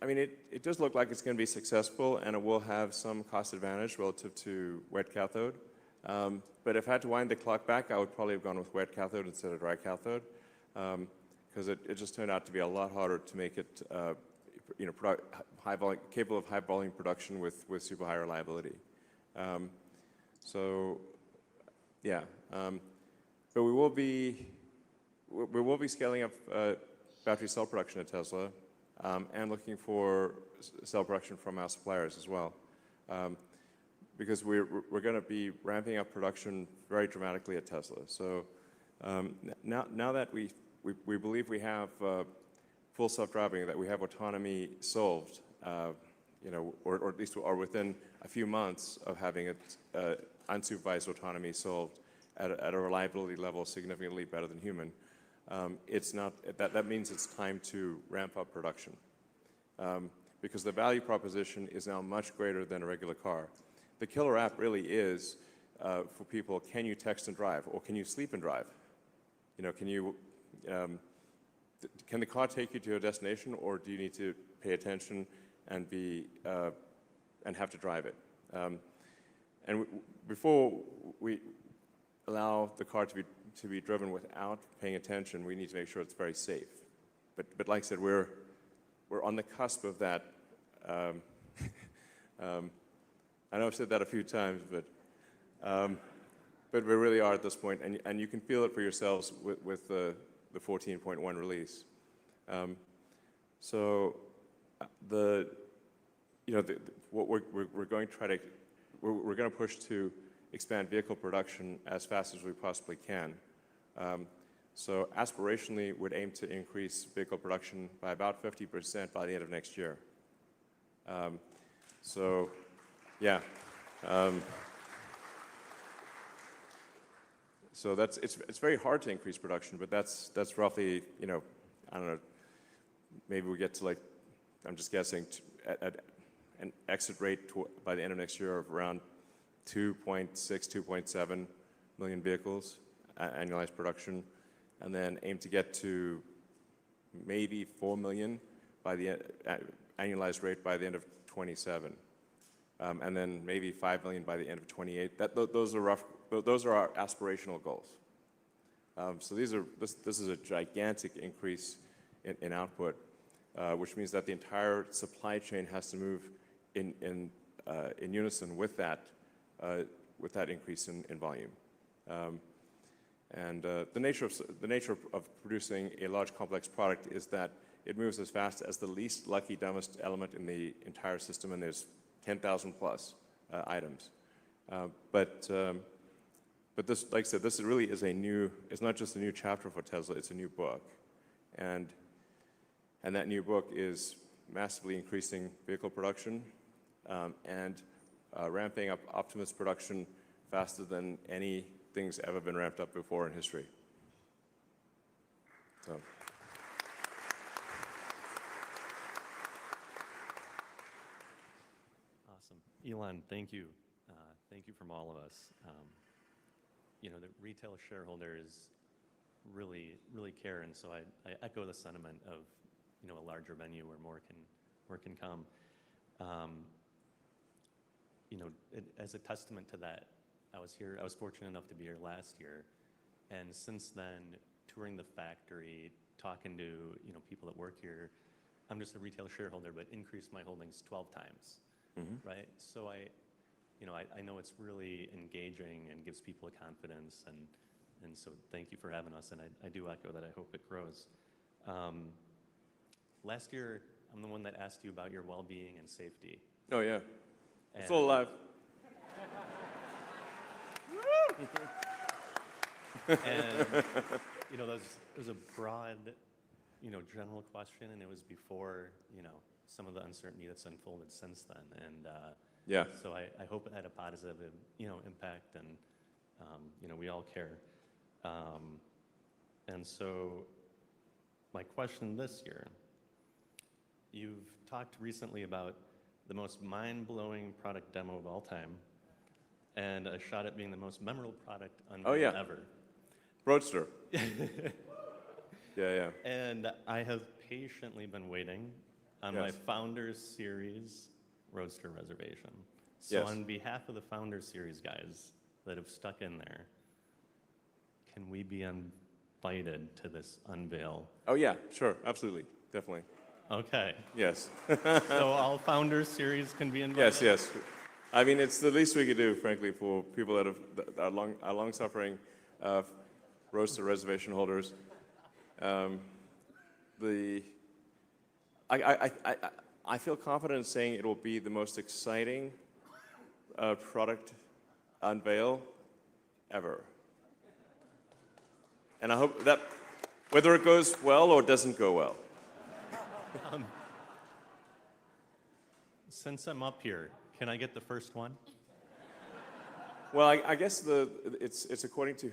mean, it does look like it's going to be successful, and it will have some cost advantage relative to wet cathode. But if I had to wind the clock back, I would probably have gone with wet cathode instead of dry cathode, because it just turned out to be a lot harder to make it, capable of high volume production with super high reliability. But we will be scaling up battery cell production at Tesla, and looking for cell production from our suppliers as well, because we're going to be ramping up production very dramatically at Tesla. So now that we believe we have full self-driving, that we have autonomy solved, or at least are within a few months of having it unsupervised autonomy solved at a reliability level significantly better than human. That means it's time to ramp up production, because the value proposition is now much greater than a regular car. The killer app really is for people: can you text and drive, or can you sleep and drive? Can the car take you to a destination, or do you need to pay attention and have to drive it? And before we allow the car to be driven without paying attention, we need to make sure it's very safe. But like I said, we're on the cusp of that. I know I've said that a few times, but we really are at this point, and you can feel it for yourselves with the 14.1 release. What we're going to push to expand vehicle production as fast as we possibly can. So aspirationally, we'd aim to increase vehicle production by about 50% by the end of next year. So it's very hard to increase production, but that's roughly, I don't know, maybe we get to, like, I'm just guessing, at an exit rate by the end of next year of around 2.6, 2.7 million vehicles annualized production, and then aim to get to maybe 4 million by the annualized rate by the end of 27, and then maybe 5 million by the end of 28. Those are our aspirational goals. So this is a gigantic increase in output, which means that the entire supply chain has to move in unison with that increase in volume. The nature of producing a large complex product is that it moves as fast as the least lucky, dumbest element in the entire system, and there's 10,000 plus items. But this, like I said, this really is it's not just a new chapter for Tesla, it's a new book. And that new book is massively increasing vehicle production and ramping up Optimus production faster than anything's ever been ramped up before in history. So. Awesome. Elon, thank you. Thank you from all of us. You know, the retail shareholders really care, and so I echo the sentiment of, you know, a larger venue where more can come. You know, as a testament to that, I was fortunate enough to be here last year, and since then, touring the factory, talking to, you know, people that work here, I'm just a retail shareholder, but increased my holdings 12 times, right? So I know it's really engaging and gives people a confidence, and so thank you for having us, and I do echo that. I hope it grows. Last year, I'm the one that asked you about your well-being and safety. Oh yeah, it's still alive. And you know, there's a broad, you know, general question, and it was before, you know, some of the uncertainty that's unfolded since then, and yeah. So I hope it had a positive, you know, impact, and you know, we all care. And so my question this year, you've talked recently about the most mind-blowing product demo of all time, and a shot at being the most memorable product unveiled ever. Roadster. Yeah. And I have patiently been waiting on my Founders Series Roadster reservation. So on behalf of the Founders Series guys that have stuck in there, can we be invited to this unveil? Oh yeah, sure, absolutely, definitely. Okay. Yes. So all Founders Series can be invited? Yes. I mean, it's the least we could do, frankly, for people that are long-suffering Roadster reservation holders. I feel confident in saying it will be the most exciting product unveil ever. And I hope that, whether it goes well or doesn't go well. Since I'm up here, can I get the first one? Well, I guess it's according to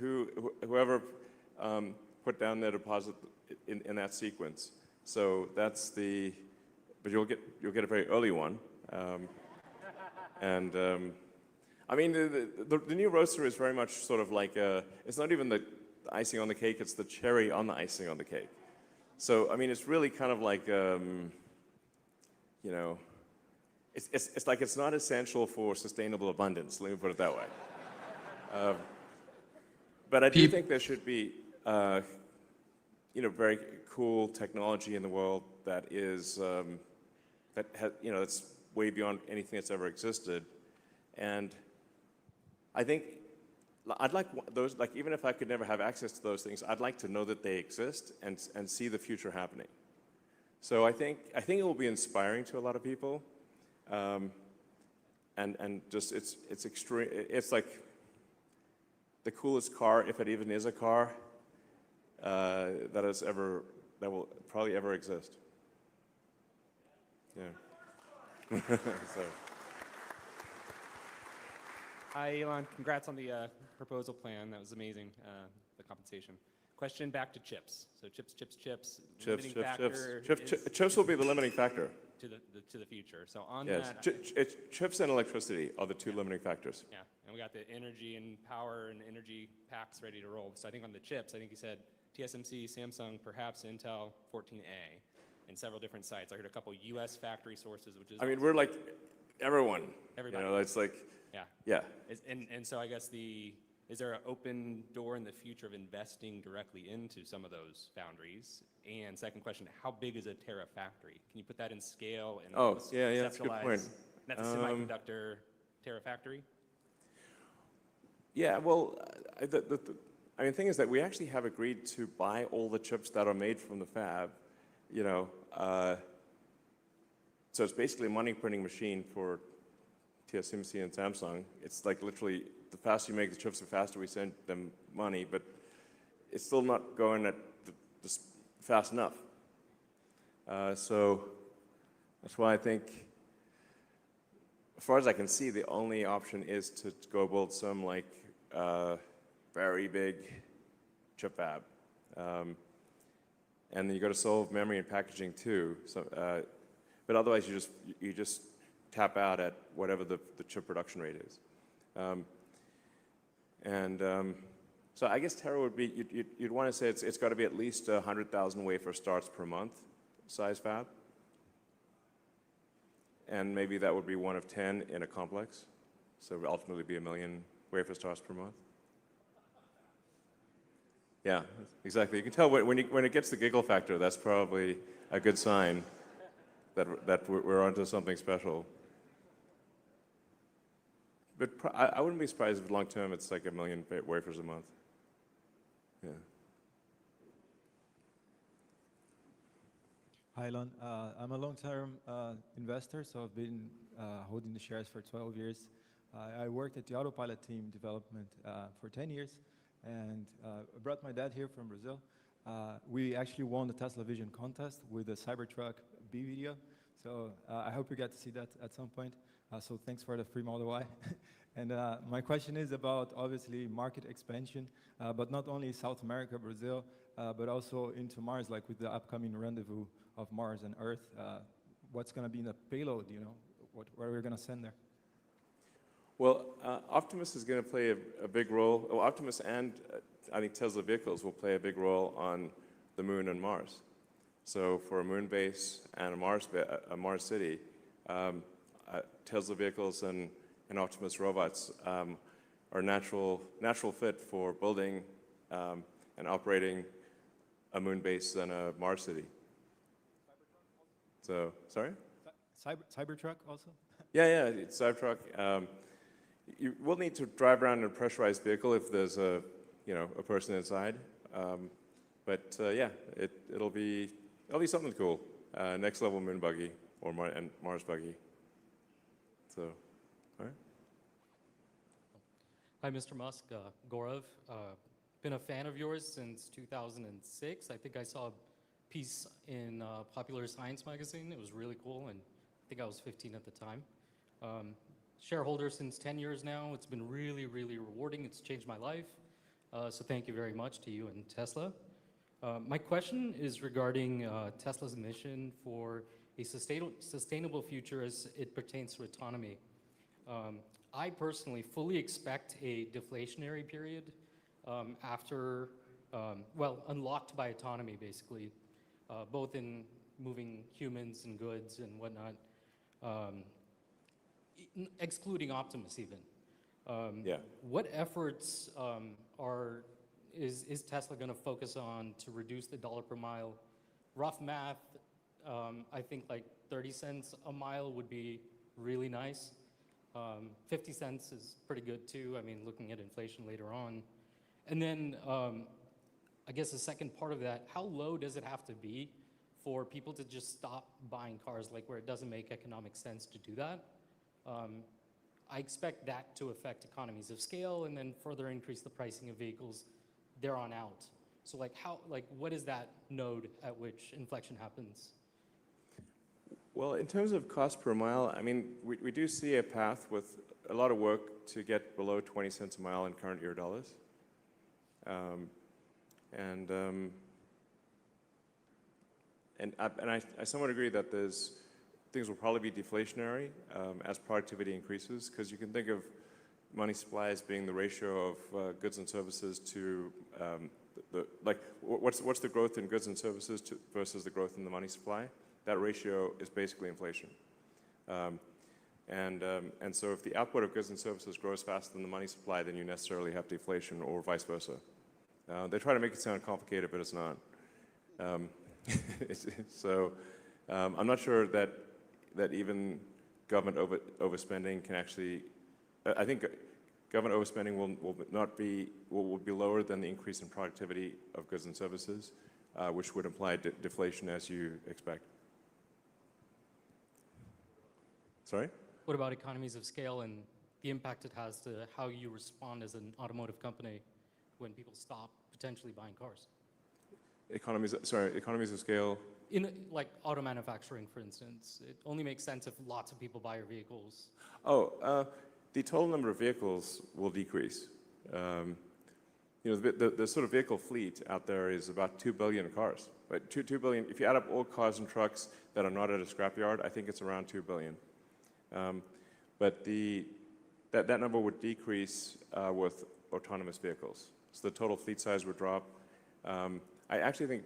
whoever put down their deposit in that sequence. So that's but you'll get a very early one. I mean, the new Roadster is very much sort of like it's not even the icing on the cake, it's the cherry on the icing on the cake. So I mean, it's really kind of like you know, it's like it's not essential for sustainable abundance. Let me put it that way. But I do think there should be you know, very cool technology in the world that is you know, that's way beyond anything that's ever existed. And I think I'd like those, like, even if I could never have access to those things, I'd like to know that they exist and see the future happening. So I think it will be inspiring to a lot of people, and just it's extreme. It's like the coolest car, if it even is a car, that will probably ever exist. Yeah. So. Hi, Elon. Congrats on the proposal plan. That was amazing, the compensation. Question back to chips. So chips. Chips will be the limiting factor. To the future. So on that. Chips and electricity are the two limiting factors. Yeah, and we got the energy and power and energy packs ready to roll. So I think on the chips, I think you said TSMC, Samsung, perhaps Intel, 14A, and several different sites. I heard a couple U.S. factory sources, which is. I mean, we're like everyone. Everybody. You know, it's like. Yeah. Yeah. And so I guess the is there an open door in the future of investing directly into some of those foundries? And second question, how big is a Terafactory? Can you put that in scale and yeah, that's a good point. That's a semiconductor Terafactory? Yeah, well, the thing is that we actually have agreed to buy all the chips that are made from the fab, so it's basically a money printing machine for TSMC and Samsung. It's like literally, the faster you make the chips, the faster we send them money, but it's still not going at fast enough. So that's why I think, as far as I can see, the only option is to go build some very big chip fab. And then you got to solve memory and packaging too. So, but otherwise you just tap out at whatever the chip production rate is. So I guess Tera would be, you'd want to say it's got to be at least 100,000 wafer starts per month size fab. And maybe that would be one of 10 in a complex. So it would ultimately be 1 million wafer starts per month. Yeah, exactly. You can tell when it gets the Gigafactor, that's probably a good sign that we're onto something special. But I wouldn't be surprised if long term it's like 1 million wafers a month. Yeah. Hi, Elon. I'm a long-term investor, so I've been holding the shares for 12 years. I worked at the Autopilot team development for 10 years, and I brought my dad here from Brazil. We actually won the Tesla Vision contest with the Cybertruck B video, so I hope you get to see that at some point. So thanks for the free Model Y. And my question is about, obviously, market expansion, but not only South America, Brazil, but also into Mars, like with the upcoming rendezvous of Mars and Earth. What's going to be in the payload, what are we going to send there? Well, Optimus is going to play a big role. Well, Optimus and I think Tesla vehicles will play a big role on the Moon and Mars. So for a Moon base and a Mars city, Tesla vehicles and Optimus robots are natural fit for building and operating a Moon base and a Mars city. So, sorry? Cybertruck also? Yeah, it's Cybertruck. You will need to drive around in a pressurized vehicle if there's a person inside. But yeah, it'll be something cool. Next level Moon buggy or Mars buggy. So, all right. Hi, Mr. Musk. Gaurav. Been a fan of yours since 2006. I think I saw a piece in Popular Science magazine. It was really cool, and I think I was 15 at the time. Shareholder since 10 years now. It's been really, really rewarding. It's changed my life. So thank you very much to you and Tesla. My question is regarding Tesla's mission for a sustainable future as it pertains to autonomy. I personally fully expect a deflationary period after, unlocked by autonomy, basically, both in moving humans and goods and whatnot, excluding Optimus even. Yeah. What efforts is Tesla going to focus on to reduce the dollar per mile? Rough math, I think like 30 cents a mile would be really nice. 50 cents is pretty good too. I mean, looking at inflation later on. And then I guess the second part of that, how low does it have to be for people to just stop buying cars, like where it doesn't make economic sense to do that? I expect that to affect economies of scale and then further increase the pricing of vehicles there on out. So what is that node at which inflection happens? Well, in terms of cost per mile, I mean, we do see a path with a lot of work to get below 20 cents a mile in current year dollars. I somewhat agree that things will probably be deflationary as productivity increases, because you can think of money supply as being the ratio of goods and services to what's the growth in goods and services versus the growth in the money supply. That ratio is basically inflation. And so if the output of goods and services grows faster than the money supply, then you necessarily have deflation, or vice versa. They try to make it sound complicated, but it's not. So I'm not sure that even government overspending can actually. I think government overspending will be lower than the increase in productivity of goods and services, which would imply deflation as you expect. Sorry? What about economies of scale and the impact it has to how you respond as an automotive company when people stop potentially buying cars? Economies of scale? In like auto manufacturing, for instance, it only makes sense if lots of people buy your vehicles. The total number of vehicles will decrease. You know, the sort of vehicle fleet out there is about 2 billion cars. Right? 2 billion. If you add up all cars and trucks that are not at a scrapyard, I think it's around 2 billion. But that number would decrease with autonomous vehicles. So the total fleet size would drop. I actually think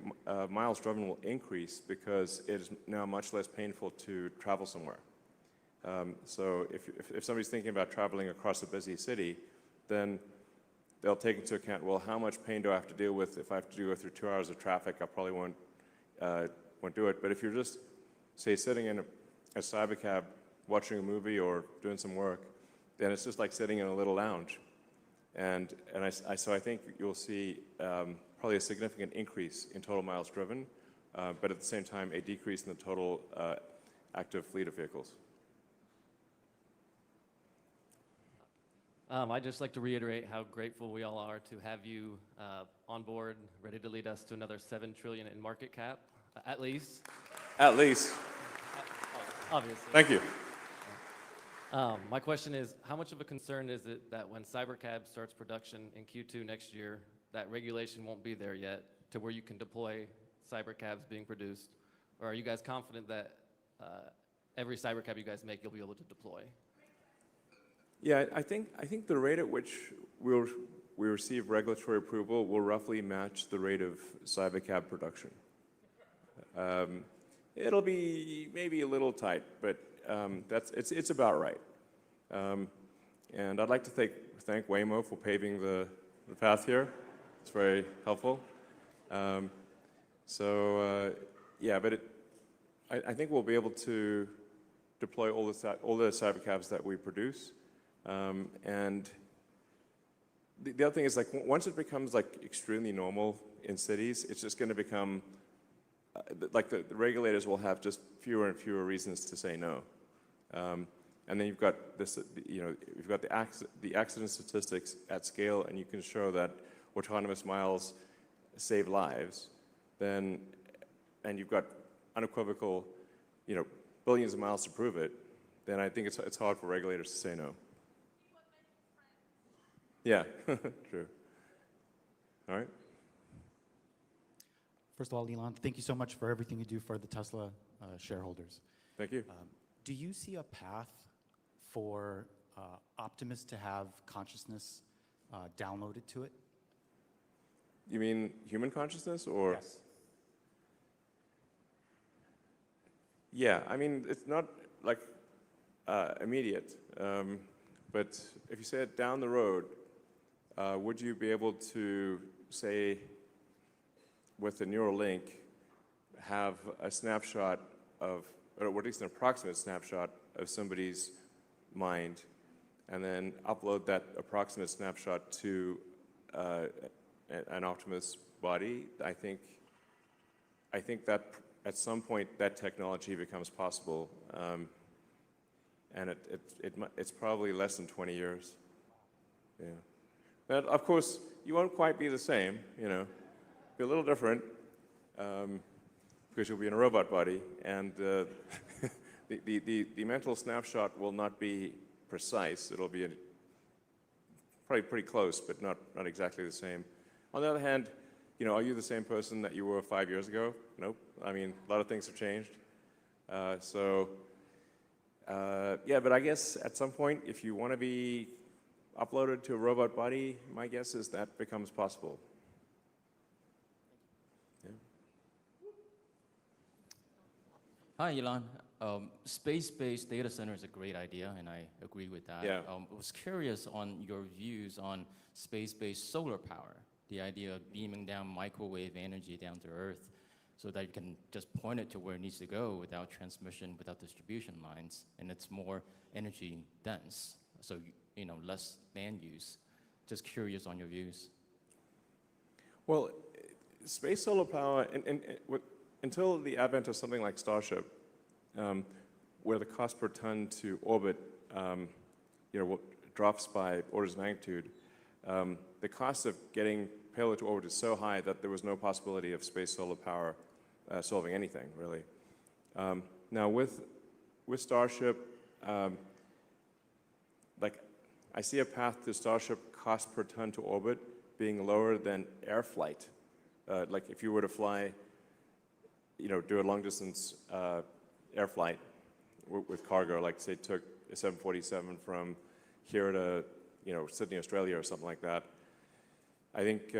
miles driven will increase because it is now much less painful to travel somewhere. So if somebody's thinking about traveling across a busy city, then they'll take into account, well, how much pain do I have to deal with? If I have to go through 2 hours of traffic, I probably won't do it. But if you're just, say, sitting in a cybercab watching a movie or doing some work, then it's just like sitting in a little lounge. So I think you'll see probably a significant increase in total miles driven, but at the same time, a decrease in the total active fleet of vehicles. I'd just like to reiterate how grateful we all are to have you on board, ready to lead us to another $7 trillion in market cap, at least. At least. Obviously. Thank you. My question is, how much of a concern is it that when Cybercab starts production in Q2 next year, that regulation won't be there yet to where you can deploy Cybercabs being produced? Or are you guys confident that every Cybercab you guys make, you'll be able to deploy? Yeah, I think the rate at which we receive regulatory approval will roughly match the rate of Cybercab production. It'll be maybe a little tight, but it's about right. And I'd like to thank Waymo for paving the path here. It's very helpful. Yeah, but I think we'll be able to deploy all the Cybercabs that we produce. And the other thing is, like, once it becomes like extremely normal in cities, it's just going to become like the regulators will have just fewer and fewer reasons to say no. And then you've got this, you've got the accident statistics at scale, and you can show that autonomous miles save lives. And you've got unequivocal, billions of miles to prove it. Then I think it's hard for regulators to say no. Yeah, true. All right. First of all, Elon, thank you so much for everything you do for the Tesla shareholders. Thank you. Do you see a path for Optimus to have consciousness downloaded to it? You mean human consciousness, or? Yes. Yeah, I mean, it's not like immediate, but if you say it down the road, would you be able to, say, with the neural link, have a snapshot of, or at least an approximate snapshot of somebody's mind, and then upload that approximate snapshot to an Optimus body? I think that at some point that technology becomes possible, and it's probably less than 20 years. Yeah. But of course, you won't quite be the same, be a little different, because you'll be in a robot body, and the mental snapshot will not be precise. It'll be probably pretty close, but not exactly the same. On the other hand, are you the same person that you were 5 years ago? Nope. I mean, a lot of things have changed. Yeah, but I guess at some point, if you want to be uploaded to a robot body, my guess is that becomes possible. Yeah. Hi, Elon. Space-based data center is a great idea, and I agree with that. Yeah. I was curious on your views on space-based solar power, the idea of beaming down microwave energy down to Earth so that you can just point it to where it needs to go without transmission, without distribution lines, and it's more energy dense, so less land use. Just curious on your views. Well, space solar power, until the advent of something like Starship, where the cost per ton to orbit, drops by orders of magnitude, the cost of getting payload to orbit is so high that there was no possibility of space solar power solving anything, really. Now, with Starship, I see a path to Starship cost per ton to orbit being lower than air flight. Like if you were to fly, do a long distance air flight with cargo, like say took a 747 from here to, Sydney, Australia or something like that. I think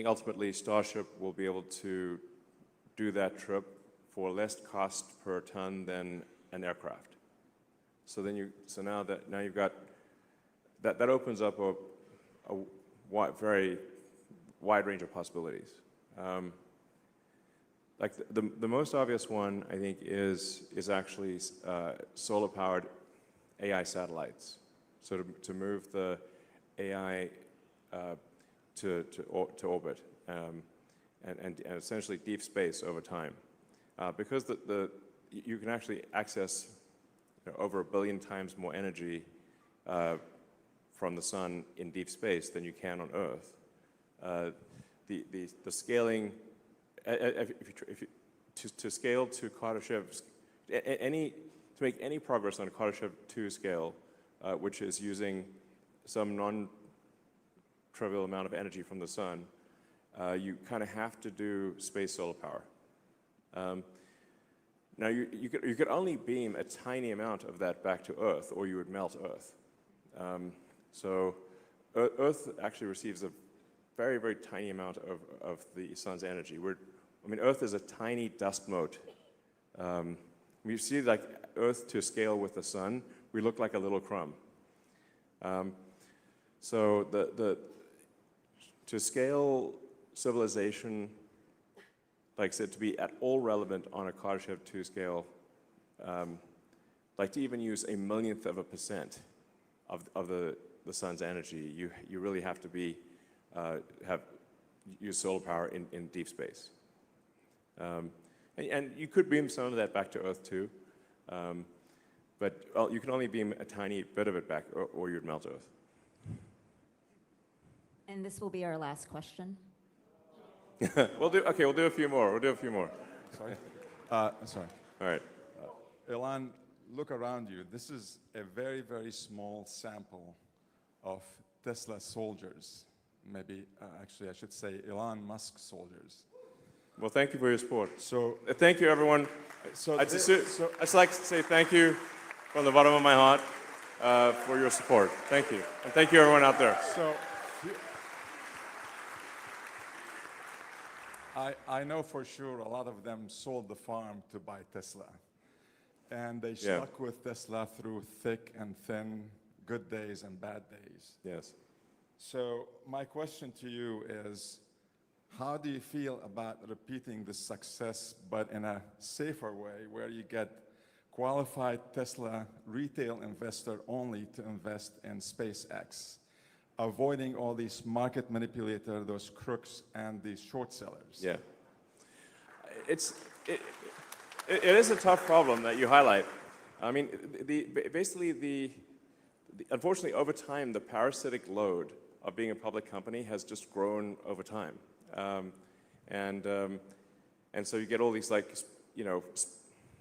ultimately Starship will be able to do that trip for less cost per ton than an aircraft. So now you've got that opens up a very wide range of possibilities. Like the most obvious one, I think, is actually solar-powered AI satellites. So to move the AI to orbit and essentially deep space over time, because you can actually access over 1 billion times more energy from the sun in deep space than you can on Earth. The scaling, to scale to Kardashev, to make any progress on a Kardashev 2 scale, which is using some non-trivial amount of energy from the sun, you kind of have to do space solar power. Now, you could only beam a tiny amount of that back to Earth, or you would melt Earth. So Earth actually receives a very, very tiny amount of the sun's energy. Earth is a tiny dust mote. You see, like Earth to scale with the sun, we look like a little crumb. So to scale civilization, like I said, to be at all relevant on a Kardashev 2 scale, like to even use 1/1,000,000% of the sun's energy, you really have to use solar power in deep space. And you could beam some of that back to Earth too, but you can only beam a tiny bit of it back, or you'd melt Earth. And this will be our last question. We'll do a few more. Sorry? Sorry. All right. Elon, look around you. This is a very, very small sample of Tesla soldiers. Maybe, actually, I should say Elon Musk soldiers. Well, thank you for your support. So, thank you, everyone. I'd just like to say thank you from the bottom of my heart for your support. Thank you. And thank you, everyone out there. So, I know for sure a lot of them sold the farm to buy Tesla. And they stuck with Tesla through thick and thin, good days and bad days. Yes. So my question to you is, how do you feel about repeating the success, but in a safer way, where you get qualified Tesla retail investor only to invest in SpaceX, avoiding all these market manipulators, those crooks, and these short sellers? Yeah. It is a tough problem that you highlight. I mean, unfortunately, over time, the parasitic load of being a public company has just grown over time. And so you get all these,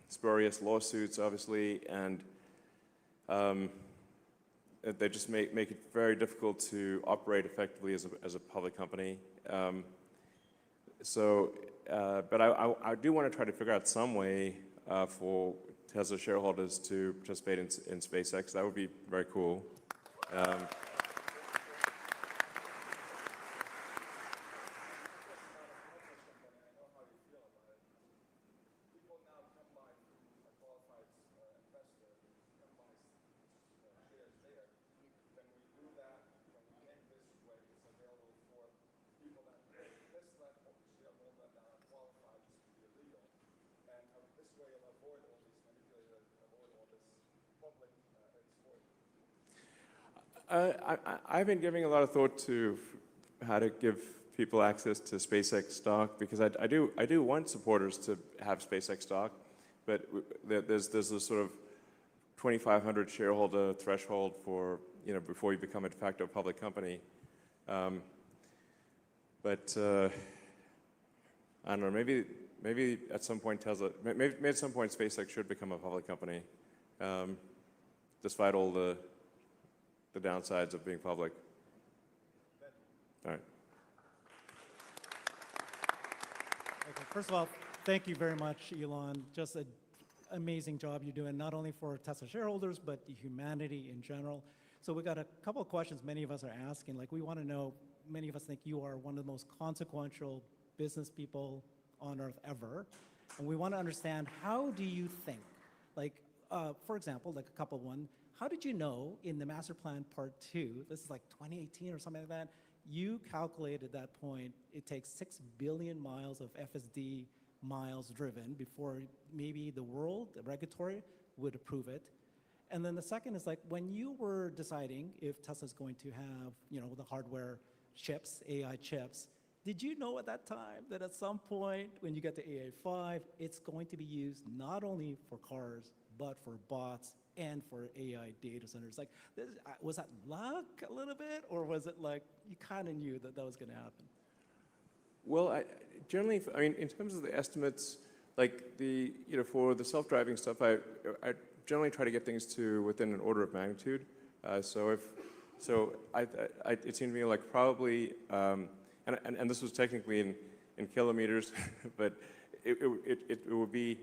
spurious lawsuits, obviously, and they just make it very difficult to operate effectively as a public company. But I do want to try to figure out some way for Tesla shareholders to participate in SpaceX. That would be very cool. I've been giving a lot of thought to how to give people access to SpaceX stock, because I do want supporters to have SpaceX stock, but there's this sort of 2,500 shareholder threshold for, before you become a de facto public company. But I don't know, maybe at some point maybe at some point SpaceX should become a public company, despite all the downsides of being public. All right. Okay, first of all, thank you very much, Elon. Just an amazing job you're doing, not only for Tesla shareholders, but humanity in general. So we got a couple of questions many of us are asking. Like, we want to know, many of us think you are one of the most consequential business people on earth ever. And we want to understand, how do you think? Like, for example, like a couple one, how did you know in the master plan part 2, this is like 2018 or something like that, you calculated at that point it takes 6 billion miles of FSD miles driven before maybe the world, the regulatory, would approve it. And then the second is, like, when you were deciding if Tesla's going to have, the hardware chips, AI chips, did you know at that time that at some point when you get to AI5, it's going to be used not only for cars, but for bots and for AI data centers? Like, was that luck a little bit, or was it like you kind of knew that was going to happen? Well, generally, in terms of the estimates, like for the self-driving stuff, I generally try to get things to within an order of magnitude. It seemed to me like probably, and this was technically in kilometers, but it would be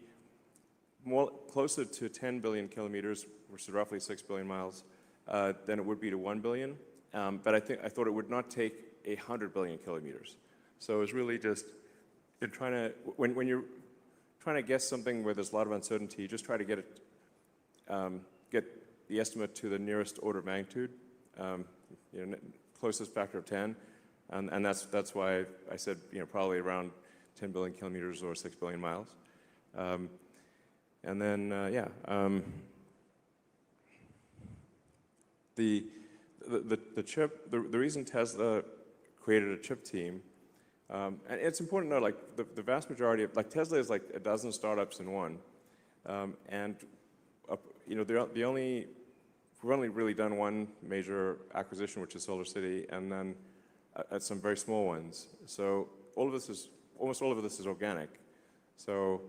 more closer to 10 billion kilometers, which is roughly 6 billion miles, than it would be to 1 billion. But I thought it would not take 100 billion kilometers. So it was really just when you're trying to guess something where there's a lot of uncertainty, you just try to get the estimate to the nearest order of magnitude, closest factor of 10, and that's why I said probably around 10 billion kilometers or 6 billion miles. And then, the chip, the reason Tesla created a chip team, and it's important to know, like, the vast majority of, like, Tesla is like a dozen startups in one, and we've only really done one major acquisition, which is Solar City, and then some very small ones. So almost all of this is organic. So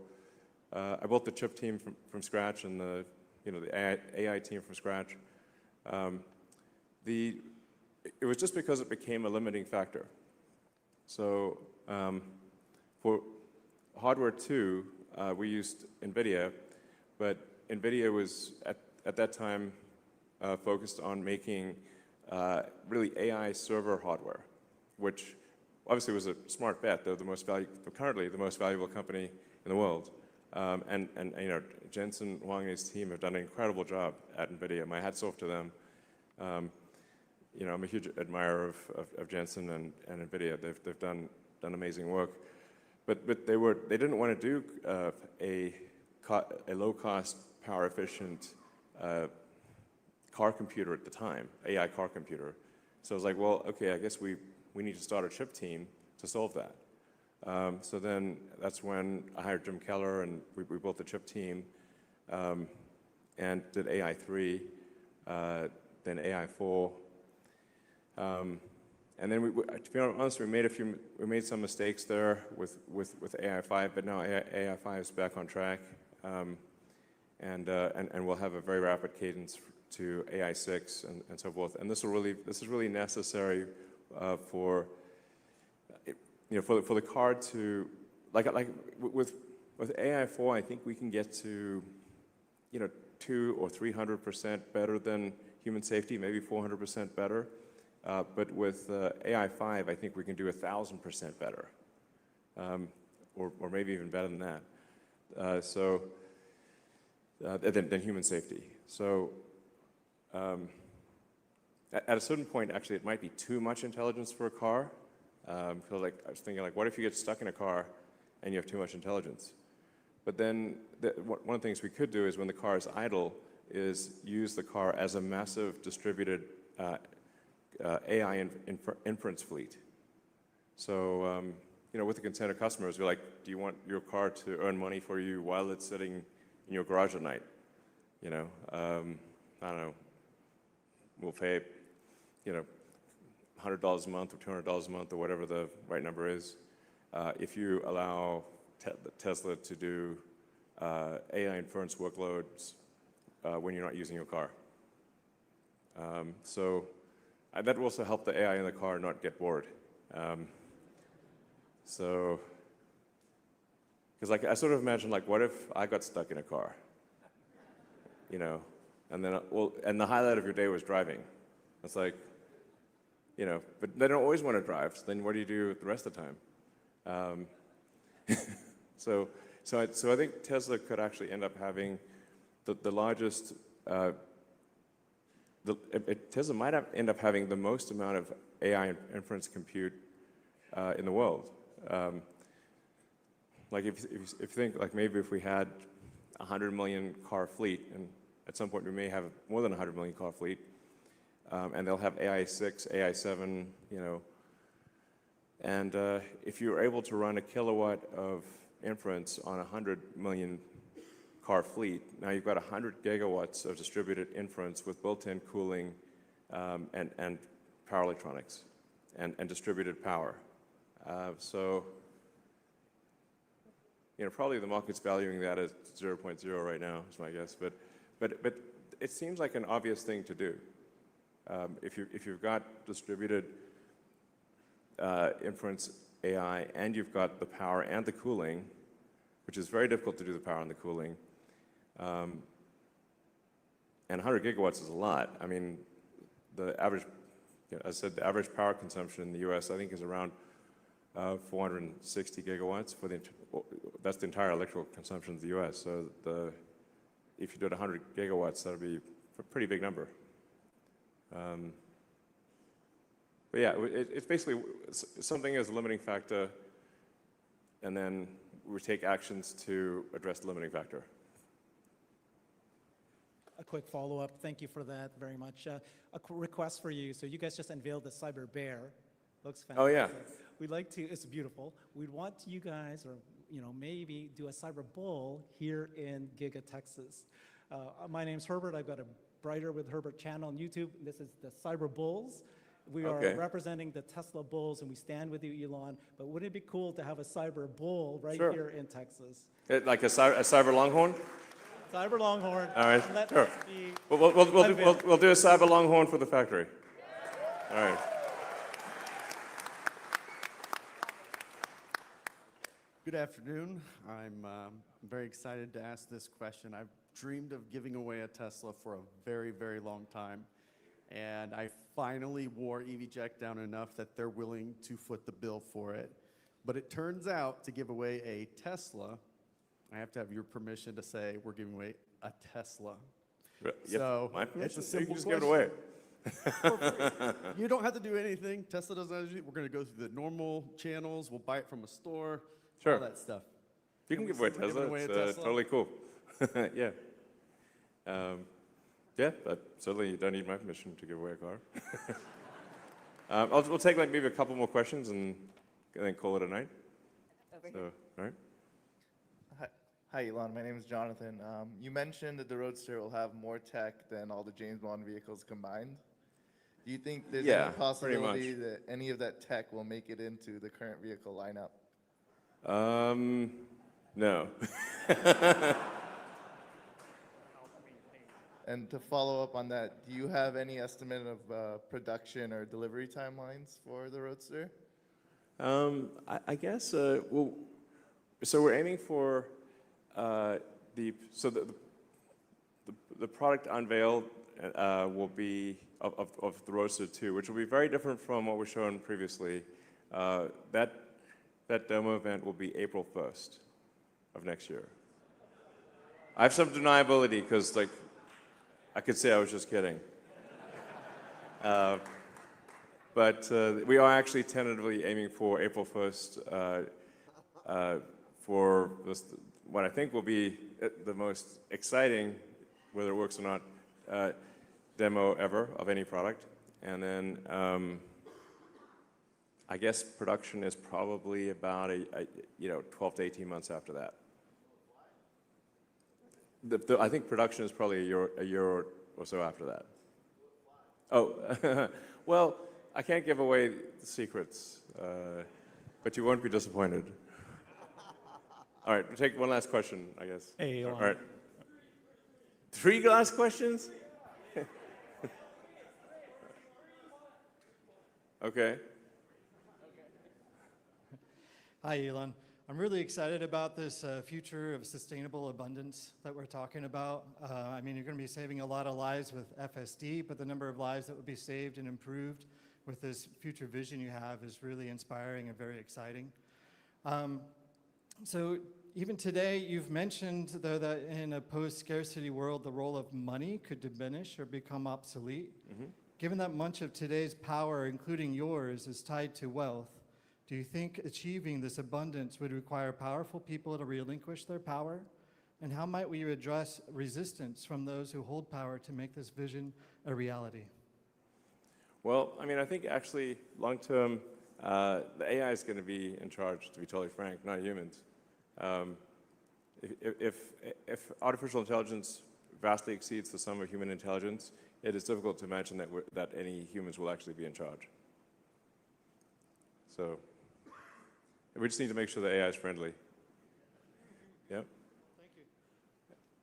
I built the chip team from scratch, and the AI team from scratch. It was just because it became a limiting factor. So for hardware 2, we used NVIDIA, but NVIDIA was at that time focused on making really AI server hardware, which obviously was a smart bet. They're currently the most valuable company in the world. And Jensen Huang and his team have done an incredible job at NVIDIA. My hat's off to them. I'm a huge admirer of Jensen and NVIDIA. They've done amazing work. But they didn't want to do a low-cost, power-efficient car computer at the time, AI car computer. So I was like, well, okay, I guess we need to start a chip team to solve that. So then that's when I hired Jim Keller, and we built the chip team, and did AI3, then AI4, and then to be honest, we made some mistakes there with AI5, but now AI5 is back on track, and we'll have a very rapid cadence to AI6 and so forth. And this is really necessary for the car to, like with AI4, I think we can get to 200 or 300% better than human safety, maybe 400% better. But with AI5, I think we can do 1,000% better, or maybe even better than that. Than human safety. So at a certain point, actually, it might be too much intelligence for a car. So I was thinking, like, what if you get stuck in a car and you have too much intelligence? But then one of the things we could do is when the car is idle, is use the car as a massive distributed AI inference fleet. So, you know, with the consent of customers, we're like, do you want your car to earn money for you while it's sitting in your garage at night? You know, I don't know, we'll pay, you know, $100 a month or $200 a month or whatever the right number is, if you allow Tesla to do AI inference workloads when you're not using your car. So that will also help the AI in the car not get bored. So, because like I sort of imagine, like, what if I got stuck in a car, you know, and then and the highlight of your day was driving. It's like, you know, but they don't always want to drive. So then what do you do the rest of the time? So I think Tesla could actually end up having the largest. Tesla might end up having the most amount of AI inference compute in the world. Like if you think, like maybe if we had 100 million car fleet, and at some point we may have more than 100 million car fleet, and they'll have AI 6, AI 7, you know, and if you're able to run a kilowatt of inference on a 100 million car fleet, now you've got 100 gigawatts of distributed inference with built-in cooling and power electronics and distributed power. So, you know, probably the market's valuing that at 0.0 right now, is my guess. But it seems like an obvious thing to do. If you've got distributed inference AI and you've got the power and the cooling, which is very difficult to do the power and the cooling, and 100 gigawatts is a lot. I mean, the average, you know, as I said, the average power consumption in the U.S. I think is around 460 gigawatts for that's the entire electrical consumption of the U.S. So if you did 100 gigawatts, that would be a pretty big number. But yeah, it's basically something as a limiting factor, and then we take actions to address the limiting factor. A quick follow-up. Thank you for that very much. A request for you. So you guys just unveiled the Cyber Bear. Looks fantastic. Oh yeah. We'd like to. It's beautiful. We'd want you guys, or you know, maybe do a Cyber Bull here in Giga, Texas. My name's Herbert. I've got a Brighter with Herbert channel on YouTube. This is the Cyber Bulls. We are representing the Tesla Bulls, and we stand with you, Elon. But wouldn't it be cool to have a Cyber Bull right here in Texas? Like a cyber Longhorn? Cyber Longhorn. All right, sure. We'll do a Cyber Longhorn for the factory. All right. Good afternoon. I'm very excited to ask this question. I've dreamed of giving away a Tesla for a very, very long time. And I finally wore EVJect down enough that they're willing to foot the bill for it. But it turns out to give away a Tesla, I have to have your permission to say we're giving away a Tesla. Yep, so my permission. it's a simple You can just give it away. You don't have to do anything. Tesla doesn't have to do. We're going to go through the normal channels. We'll buy it from a store. Sure. All that stuff. You can give away a Tesla. It's totally cool. Yeah. Yeah, but certainly you don't need my permission to give away a car. We'll take like maybe a couple more questions and then call it a night. So, all right. Hi, Elon. My name is Jonathan. You mentioned that the Roadster will have more tech than all the James Bond vehicles combined. Do you think there's any possibility that any of that tech will make it into the current vehicle lineup? No. And to follow up on that, do you have any estimate of production or delivery timelines for the Roadster? I guess, well, so we're aiming for the product unveiled will be of the Roadster 2, which will be very different from what was shown previously. That demo event will be April 1st of next year. I have some deniability because, like, I could say I was just kidding. But we are actually tentatively aiming for April 1st for this, what I think will be the most exciting whether it works or not, demo ever of any product. And then I guess production is probably about 12 to 18 months after that. I think production is probably a year or so after that. Oh, well, I can't give away the secrets, but you won't be disappointed. All right, we'll take one last question, I guess. Hey, all right. 3 last questions? Okay. Hi, Elon. I'm really excited about this future of sustainable abundance that we're talking about. I mean, you're going to be saving a lot of lives with FSD, but the number of lives that would be saved and improved with this future vision you have is really inspiring and very exciting. So even today, you've mentioned, though, that in a post-scarcity world, the role of money could diminish or become obsolete. Mm-hmm. Given that much of today's power, including yours, is tied to wealth, do you think achieving this abundance would require powerful people to relinquish their power? And how might we address resistance from those who hold power to make this vision a reality? Well, I mean, I think actually long-term, the AI is going to be in charge, to be totally frank, not humans. If artificial intelligence vastly exceeds the sum of human intelligence, it is difficult to imagine that any humans will actually be in charge. So we just need to make sure the AI is friendly. Yeah? Thank you.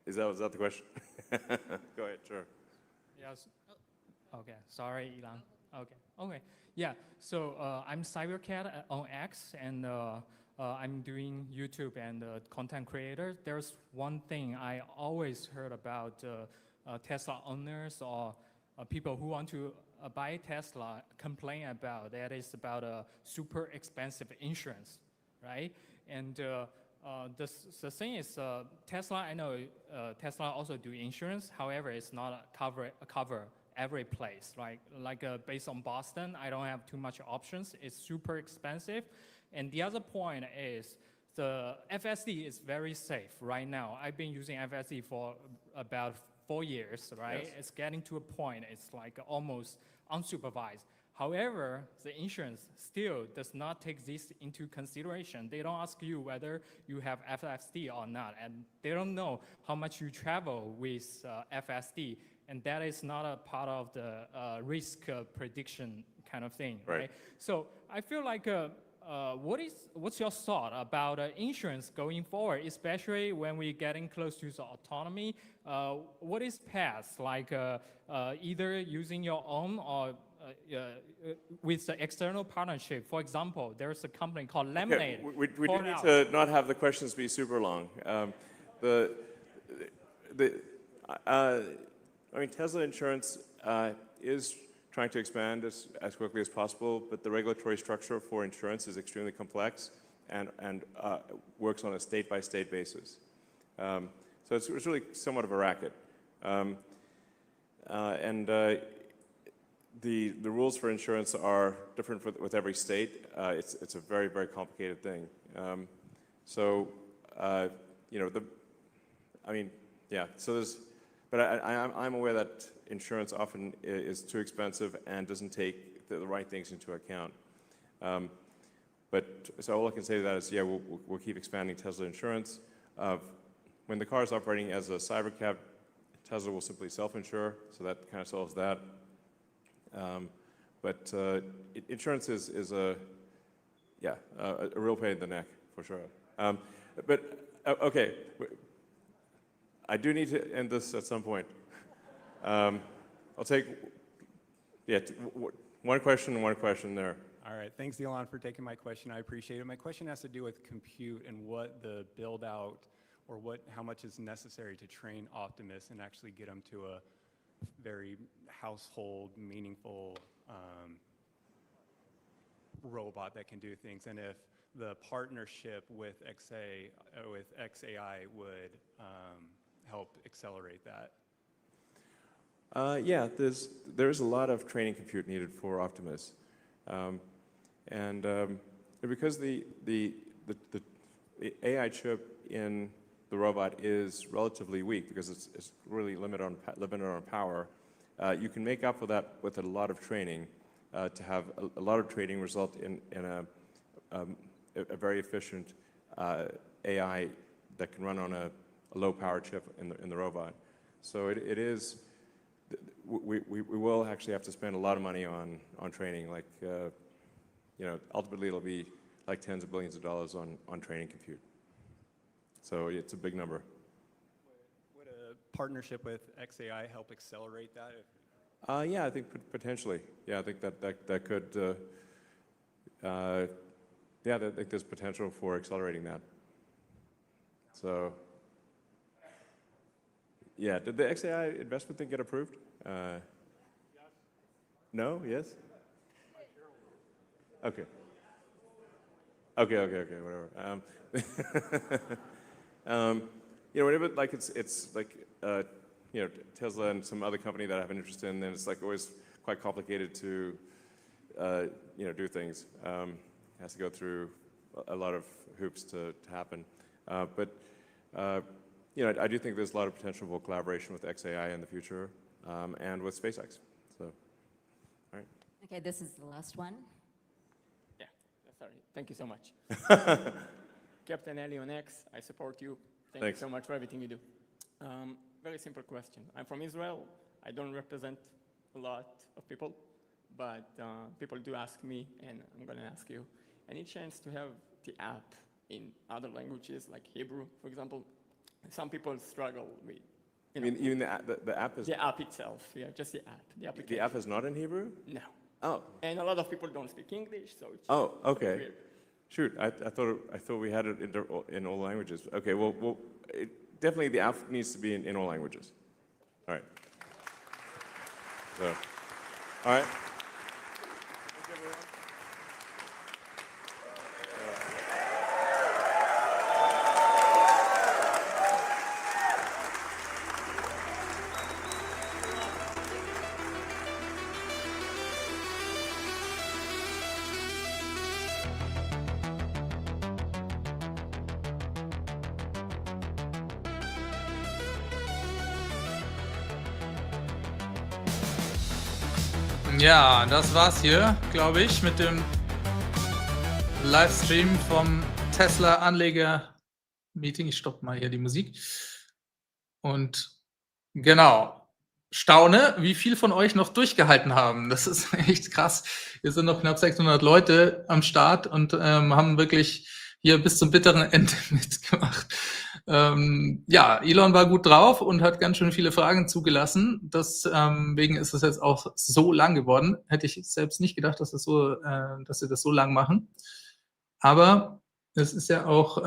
Is that the question? Go ahead, sure. Yes. Okay, sorry, Elon. Okay. Yeah, so I'm Cybercat on X, and I'm doing YouTube and content creator. There's one thing I always heard about Tesla owners or people who want to buy Tesla complain about, that is about a super expensive insurance, right? And the thing is, Tesla, I know Tesla also do insurance. However, it's not a cover every place. Like based on Boston, I don't have too much options. It's super expensive. And the other point is the FSD is very safe right now. I've been using FSD for about 4 years, right? Yes. It's getting to a point, it's like almost unsupervised. However, the insurance still does not take this into consideration. They don't ask you whether you have FSD or not, and they don't know how much you travel with FSD, and that is not a part of the risk prediction kind of thing, right? So I feel like what's your thought about insurance going forward, especially when we're getting close to the autonomy? What is path, like either using your own or with the external partnership? For example, there's a company called Lemonade. We do need to not have the questions be super long. I mean, Tesla Insurance is trying to expand as quickly as possible, but the regulatory structure for insurance is extremely complex and works on a state-by-state basis. So it's really somewhat of a racket. The rules for insurance are different with every state. It's a very, very complicated thing. I mean, yeah, so there's, but I'm aware that insurance often is too expensive and doesn't take the right things into account. So all I can say to that is, yeah, we'll keep expanding Tesla Insurance. When the car is operating as a cybercab, Tesla will simply self-insure, so that kind of solves that. Insurance is a real pain in the neck, for sure. Okay, I do need to end this at some point. I'll take, one question there. All right, thanks, Elon, for taking my question. I appreciate it. My question has to do with compute and what the build out or how much is necessary to train Optimus and actually get them to a very household, meaningful robot that can do things, and if the partnership with xAI would help accelerate that. Yeah, there's a lot of training compute needed for Optimus, because the AI chip in the robot is relatively weak because it's really limited on power, you can make up for that with a lot of training to have a lot of training result in a very efficient AI that can run on a low power chip in the robot. So it is, we will actually have to spend a lot of money on training, like, ultimately it'll be like tens of billions of dollars on training compute. So it's a big number. Would a partnership with xAI help accelerate that? Yeah, I think potentially. Yeah, I think that could, yeah, I think there's potential for accelerating that. So, yeah, did the xAI investment thing get approved? No? Yes? Okay. Okay, whatever. Whenever, like, it's like, Tesla and some other company that I have an interest in, then it's like always quite complicated to, do things. It has to go through a lot of hoops to happen. But I do think there's a lot of potential for collaboration with xAI in the future and with SpaceX. So, all right. Okay, this is the last one. Yeah, sorry. Thank you so much. Captain Ali on X, I support you. Thank you so much for everything you do. Very simple question. I'm from Israel. I don't represent a lot of people, but people do ask me, and I'm going to ask you. Any chance to have the app in other languages, like Hebrew, for example? Some people struggle with. Even the app is. The app itself, yeah, just the app. The application. The app is not in Hebrew? No. Oh. And a lot of people don't speak English, so it's. Oh, okay. Weird. Shoot, I thought we had it in all languages. Okay, well, definitely the app needs to be in all languages. All right. So, all right. Ja, das war's hier, glaube ich, mit dem Livestream vom Tesla Anleger Meeting. Ich stoppe mal hier die Musik. Und genau, staune, wie viel von euch noch durchgehalten haben. Das ist echt krass. Wir sind noch knapp 600 Leute am Start und haben wirklich hier bis zum bitteren Ende mitgemacht. Ja, Elon war gut drauf und hat ganz schön viele Fragen zugelassen. Deswegen ist es jetzt auch so lang geworden. Hätte ich selbst nicht gedacht, dass sie das so lang machen. Aber es ist ja auch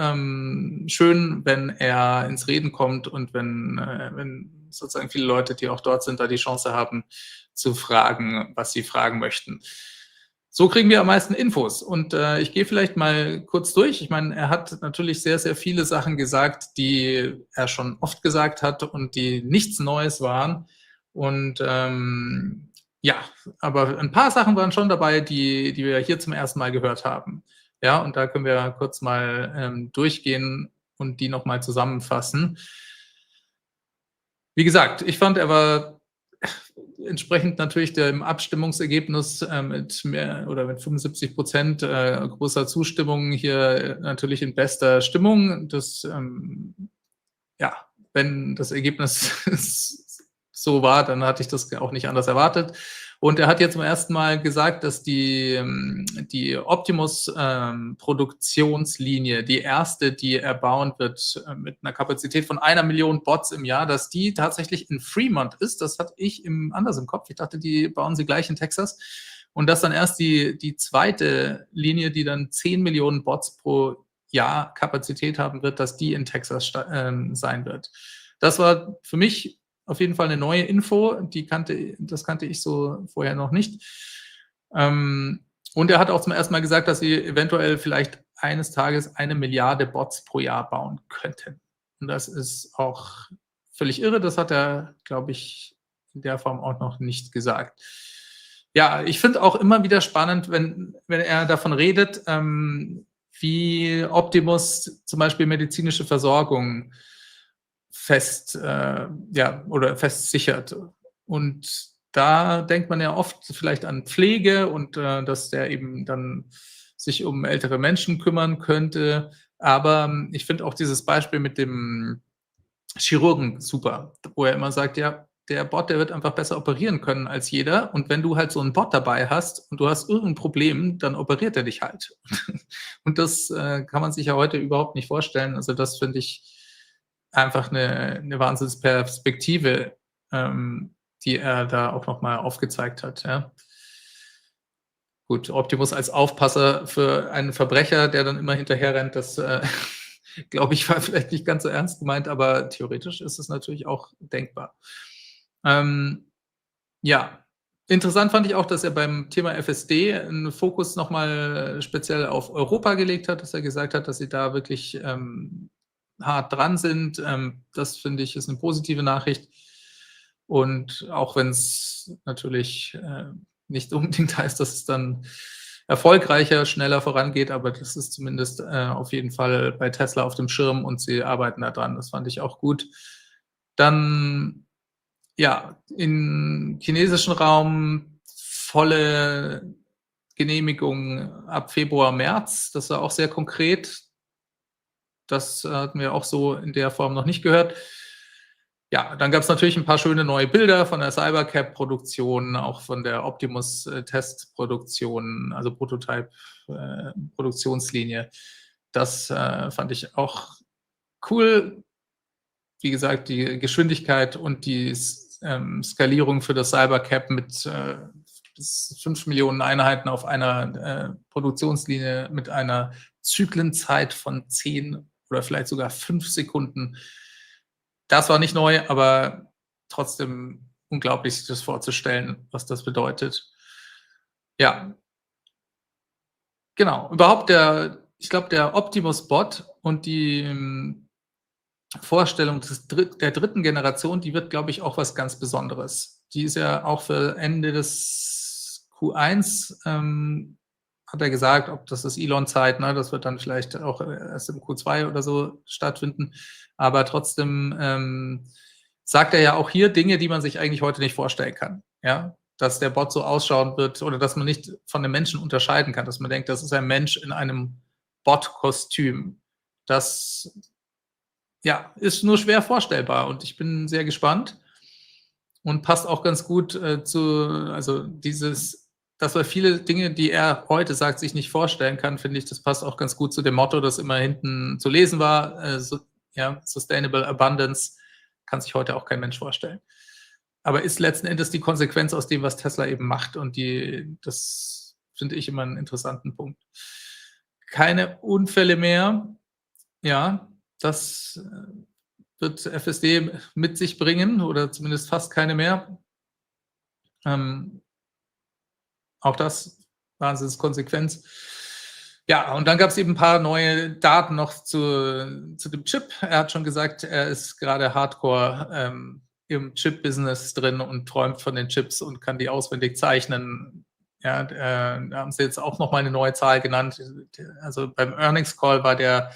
schön, wenn er ins Reden kommt und wenn sozusagen viele Leute, die auch dort sind, da die Chance haben zu fragen, was sie fragen möchten. So kriegen wir am meisten Infos. Und ich gehe vielleicht mal kurz durch. Ich meine, er hat natürlich sehr, sehr viele Sachen gesagt, die er schon oft gesagt hat und die nichts Neues waren. Und ja, aber ein paar Sachen waren schon dabei, die wir hier zum ersten Mal gehört haben. Ja, und da können wir kurz mal durchgehen und die nochmal zusammenfassen. Wie gesagt, ich fand, er war entsprechend natürlich dem Abstimmungsergebnis mit 75% großer Zustimmung hier natürlich in bester Stimmung. Ja, wenn das Ergebnis so war, dann hatte ich das auch nicht anders erwartet. Und er hat jetzt zum ersten Mal gesagt, dass die Optimus-Produktionslinie, die erste, die er bauen wird, mit einer Kapazität von 1 Million Bots im Jahr, dass die tatsächlich in Fremont ist. Das hatte ich anders im Kopf. Ich dachte, die bauen sie gleich in Texas. Und dass dann erst die zweite Linie, die dann 10 Millionen Bots pro Jahr Kapazität haben wird, dass die in Texas sein wird. Das war für mich auf jeden Fall eine neue Info, das kannte ich so vorher noch nicht. Und er hat auch zum ersten Mal gesagt, dass sie eventuell vielleicht eines Tages 1 Milliarde Bots pro Jahr bauen könnten. Und das ist auch völlig irre. Das hat er, glaube ich, in der Form auch noch nicht gesagt. Ja, ich finde auch immer wieder spannend, wenn er davon redet, wie Optimus zum Beispiel medizinische Versorgung fest, oder fest sichert. Und da denkt man ja oft vielleicht an Pflege und dass der eben dann sich um ältere Menschen kümmern könnte. Aber ich finde auch dieses Beispiel mit dem Chirurgen super, wo er immer sagt, ja, der Bot, der wird einfach besser operieren können als jeder. Und wenn du halt so einen Bot dabei hast und du hast irgendein Problem, dann operiert er dich halt. Und das kann man sich ja heute überhaupt nicht vorstellen. Also das finde ich einfach eine Wahnsinnsperspektive, die er da auch nochmal aufgezeigt hat. Ja. Gut, Optimus als Aufpasser für einen Verbrecher, der dann immer hinterher rennt, das glaube ich, war vielleicht nicht ganz so ernst gemeint, aber theoretisch ist es natürlich auch denkbar. Ja, interessant fand ich auch, dass er beim Thema FSD einen Fokus nochmal speziell auf Europa gelegt hat, dass er gesagt hat, dass sie da wirklich hart dran sind. Das finde ich ist eine positive Nachricht. Und auch wenn es natürlich nicht unbedingt heißt, dass es dann erfolgreicher, schneller vorangeht, aber das ist zumindest auf jeden Fall bei Tesla auf dem Schirm und sie arbeiten da dran. Das fand ich auch gut. Dann, ja, im chinesischen Raum volle Genehmigung ab Februar, März. Das war auch sehr konkret. Das hatten wir auch so in der Form noch nicht gehört. Ja, dann gab es natürlich ein paar schöne neue Bilder von der Cybercab-Produktion, auch von der Optimus-Test-Produktion, also Prototype-Produktionslinie. Das fand ich auch cool. Wie gesagt, die Geschwindigkeit und die Skalierung für das Cybercab mit bis 5 Millionen Einheiten auf einer Produktionslinie mit einer Zyklenzeit von 10 oder vielleicht sogar 5 Sekunden. Das war nicht neu, aber trotzdem unglaublich, sich das vorzustellen, was das bedeutet. Ja. Genau. Überhaupt ich glaube, der Optimus-Bot und die Vorstellung der dritten Generation, die wird, glaube ich, auch was ganz Besonderes. Die ist ja auch für Ende des Q1, hat er gesagt, ob das ist Elon-Zeit, ne, das wird dann vielleicht auch erst im Q2 oder so stattfinden. Aber trotzdem sagt er ja auch hier Dinge, die man sich eigentlich heute nicht vorstellen kann. Ja? Dass der Bot so ausschauen wird oder dass man nicht von einem Menschen unterscheiden kann, dass man denkt, das ist ein Mensch in einem Bot-Kostüm. Das ja, ist nur schwer vorstellbar und ich bin sehr gespannt und passt auch ganz gut also dass wir viele Dinge, die er heute sagt, sich nicht vorstellen kann, finde ich, das passt auch ganz gut zu dem Motto, das immer hinten zu lesen war, Sustainable Abundance, kann sich heute auch kein Mensch vorstellen. Aber ist letzten Endes die Konsequenz aus dem, was Tesla eben macht und das finde ich immer einen interessanten Punkt. Keine Unfälle mehr, ja, das wird FSD mit sich bringen oder zumindest fast keine mehr. Auch das Wahnsinnskonsequenz. Ja, und dann gab es eben ein paar neue Daten noch zu dem Chip. Er hat schon gesagt, er ist gerade hardcore im Chip-Business drin und träumt von den Chips und kann die auswendig zeichnen. Ja, da haben sie jetzt auch noch mal eine neue Zahl genannt. Also beim Earnings Call war der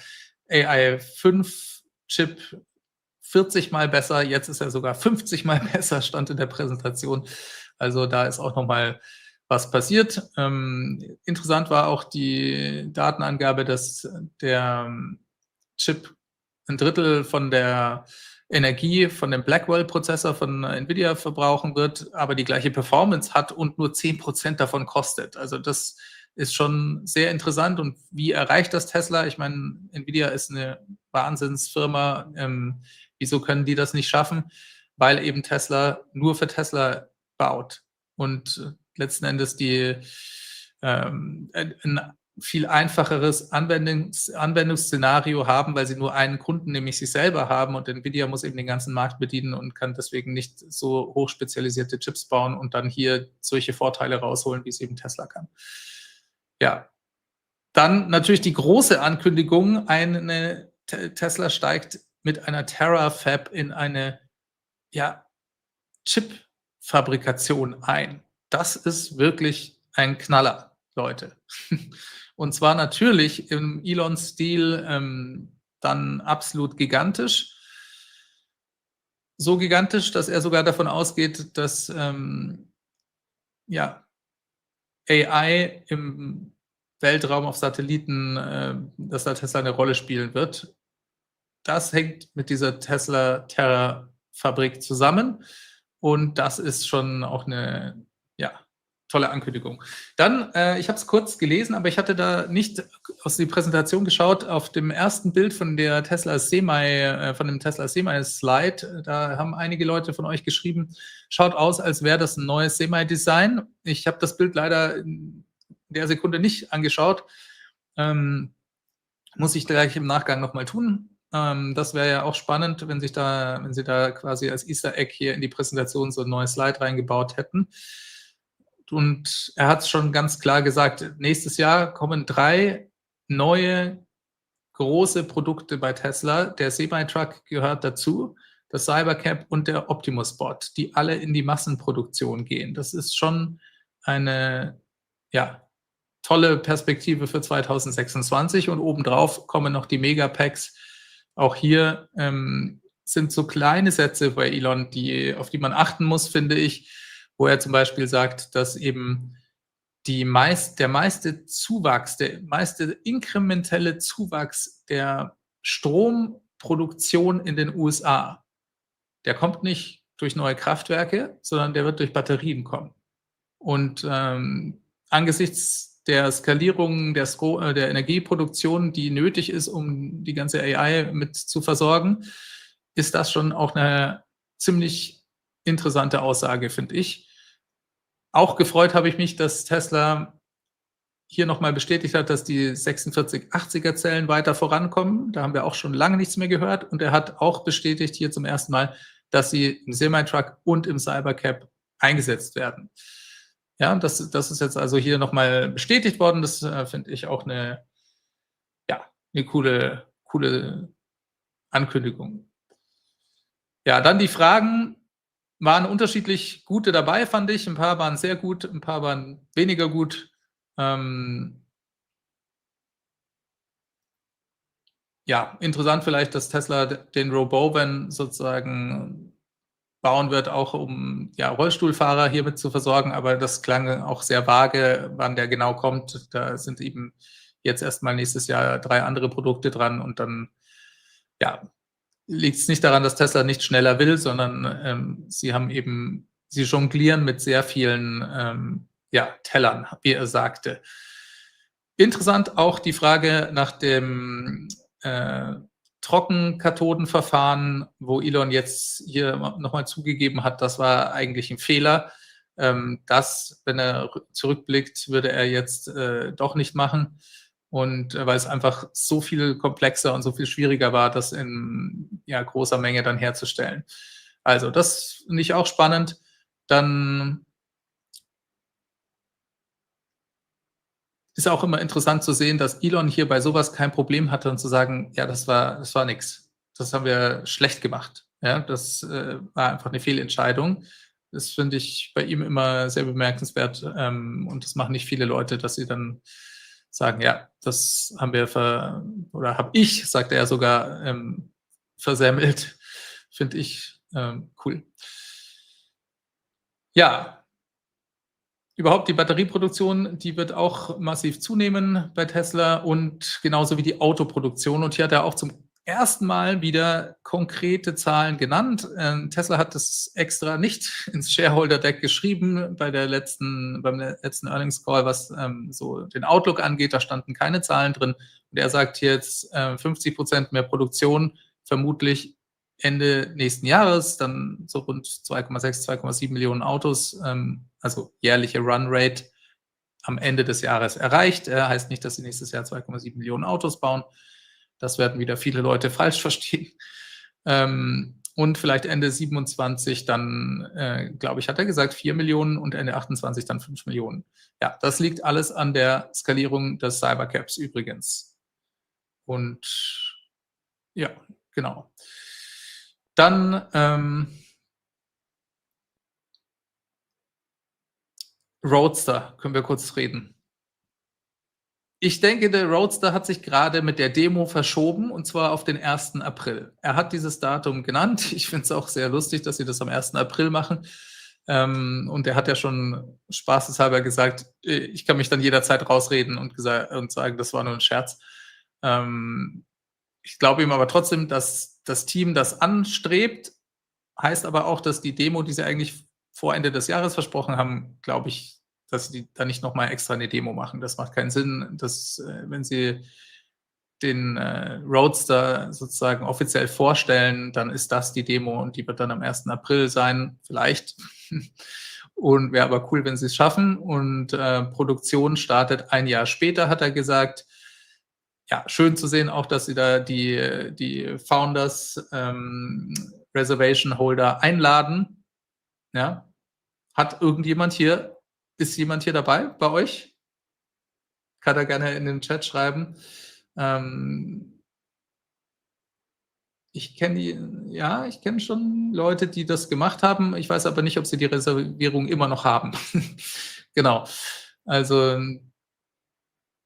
AI5-Chip 40 mal besser, jetzt ist er sogar 50 mal besser, stand in der Präsentation. Also da ist auch noch mal was passiert. Interessant war auch die Datenangabe, dass der Chip ein Drittel von der Energie von dem Blackwell-Prozessor von Nvidia verbrauchen wird, aber die gleiche Performance hat und nur 10% davon kostet. Also das ist schon sehr interessant. Und wie erreicht das Tesla? Ich meine, Nvidia ist eine Wahnsinnsfirma. Wieso können die das nicht schaffen? Weil eben Tesla nur für Tesla baut und letzten Endes ein viel einfacheres Anwendungsszenario haben, weil sie nur einen Kunden, nämlich sich selber haben und Nvidia muss eben den ganzen Markt bedienen und kann deswegen nicht so hochspezialisierte Chips bauen und dann hier solche Vorteile rausholen, wie es eben Tesla kann. Ja, dann natürlich die große Ankündigung, Tesla steigt mit einer Terafab in eine Chip-Fabrikation ein. Das ist wirklich ein Knaller, Leute. Und zwar natürlich im Elon-Stil dann absolut gigantisch. so gigantisch, dass er sogar davon ausgeht, dass ja, AI im Weltraum auf Satelliten, dass da Tesla eine Rolle spielen wird. Das hängt mit dieser Tesla Terra-Fabrik zusammen und das ist schon auch eine ja, tolle Ankündigung. Dann, ich habe es kurz gelesen, aber ich hatte da nicht aus der Präsentation geschaut. Auf dem ersten Bild von der Tesla Semi, von dem Tesla Semi-Slide, da haben einige Leute von euch geschrieben, schaut aus, als wäre das ein neues Semi-Design. Ich habe das Bild leider in der Sekunde nicht angeschaut. Muss ich gleich im Nachgang nochmal tun. Das wäre ja auch spannend, wenn Sie da quasi als Easter Egg hier in die Präsentation so ein neues Slide reingebaut hätten. Und er hat es schon ganz klar gesagt, nächstes Jahr kommen 3 neue große Produkte bei Tesla. Der Semi-Truck gehört dazu, das Cybercab und der Optimus Bot, die alle in die Massenproduktion gehen. Das ist schon eine ja, tolle Perspektive für 2026 und obendrauf kommen noch die Megapacks. Auch hier sind so kleine Sätze bei Elon, auf die man achten muss, finde ich, wo er zum Beispiel sagt, dass eben der meiste Zuwachs, der meiste inkrementelle Zuwachs der Stromproduktion in den USA, der kommt nicht durch neue Kraftwerke, sondern der wird durch Batterien kommen. Und angesichts der Skalierung der Energieproduktion, die nötig ist, um die ganze AI mit zu versorgen, ist das schon auch eine ziemlich interessante Aussage, finde ich. Auch gefreut habe ich mich, dass Tesla hier nochmal bestätigt hat, dass die 4680er Zellen weiter vorankommen. Da haben wir auch schon lange nichts mehr gehört. Und er hat auch bestätigt hier zum ersten Mal, dass sie im Semi-Truck und im Cybercab eingesetzt werden. Ja, das ist jetzt also hier nochmal bestätigt worden. Das finde ich auch eine coole Ankündigung. Ja, dann die Fragen waren unterschiedlich gute dabei, fand ich. Ein paar waren sehr gut, ein paar waren weniger gut. Ja, interessant vielleicht, dass Tesla den Robo-Van sozusagen bauen wird, auch um Rollstuhlfahrer hiermit zu versorgen, aber das klang auch sehr vage, wann der genau kommt. Da sind eben jetzt erstmal nächstes Jahr 3 andere Produkte dran und dann liegt es nicht daran, dass Tesla nicht schneller will, sondern sie jonglieren mit sehr vielen Tellern, wie er sagte. Interessant auch die Frage nach dem Trockenkathodenverfahren, wo Elon jetzt hier nochmal zugegeben hat, das war eigentlich ein Fehler. Das, wenn er zurückblickt, würde er jetzt doch nicht machen. Und weil es einfach so viel komplexer und so viel schwieriger war, das in großer Menge dann herzustellen. Also das finde ich auch spannend. Dann ist auch immer interessant zu sehen, dass Elon hier bei sowas kein Problem hatte und zu sagen, ja, das war nichts. Das haben wir schlecht gemacht. Ja, das war einfach eine Fehlentscheidung. Das finde ich bei ihm immer sehr bemerkenswert und das machen nicht viele Leute, dass sie dann sagen, ja, das haben wir habe ich, sagte er sogar, versemmelt. Finde ich cool. Ja, überhaupt die Batterieproduktion, die wird auch massiv zunehmen bei Tesla und genauso wie die Autoproduktion. Und hier hat er auch zum ersten Mal wieder konkrete Zahlen genannt. Tesla hat das extra nicht ins Shareholder-Deck geschrieben beim letzten Earnings Call, was so den Outlook angeht. Da standen keine Zahlen drin. Und er sagt hier jetzt 50% mehr Produktion, vermutlich Ende nächsten Jahres, dann so rund 2,6, 2,7 Millionen Autos, also jährliche Runrate am Ende des Jahres erreicht. Heißt nicht, dass sie nächstes Jahr 2,7 Millionen Autos bauen. Das werden wieder viele Leute falsch verstehen. Und vielleicht Ende 27 dann, glaube ich, hat er gesagt 4 Millionen und Ende 28 dann 5 Millionen. Ja, das liegt alles an der Skalierung des Cybercaps übrigens. Und ja, genau. Dann Roadster, können wir kurz reden. Ich denke, der Roadster hat sich gerade mit der Demo verschoben, und zwar auf den 1. April. Er hat dieses Datum genannt. Ich finde es auch sehr lustig, dass sie das am 1. April machen. Und er hat ja schon spaßeshalber gesagt, ich kann mich dann jederzeit rausreden und sagen, das war nur ein Scherz. Ich glaube ihm aber trotzdem, dass das Team das anstrebt, heißt aber auch, dass die Demo, die sie eigentlich vor Ende des Jahres versprochen haben, glaube ich, dass sie da nicht nochmal extra eine Demo machen. Das macht keinen Sinn, dass, wenn sie den Roadster sozusagen offiziell vorstellen, dann ist das die Demo und die wird dann am 1. April sein, vielleicht. Und wäre aber cool, wenn sie es schaffen. Und Produktion startet ein Jahr später, hat er gesagt. Ja, schön zu sehen auch, dass sie da die Founders, Reservation Holder einladen. Ja. Ist jemand hier dabei bei euch? Kann er gerne in den Chat schreiben. Ich kenne schon Leute, die das gemacht haben. Ich weiß aber nicht, ob sie die Reservierung immer noch haben. Genau. Also,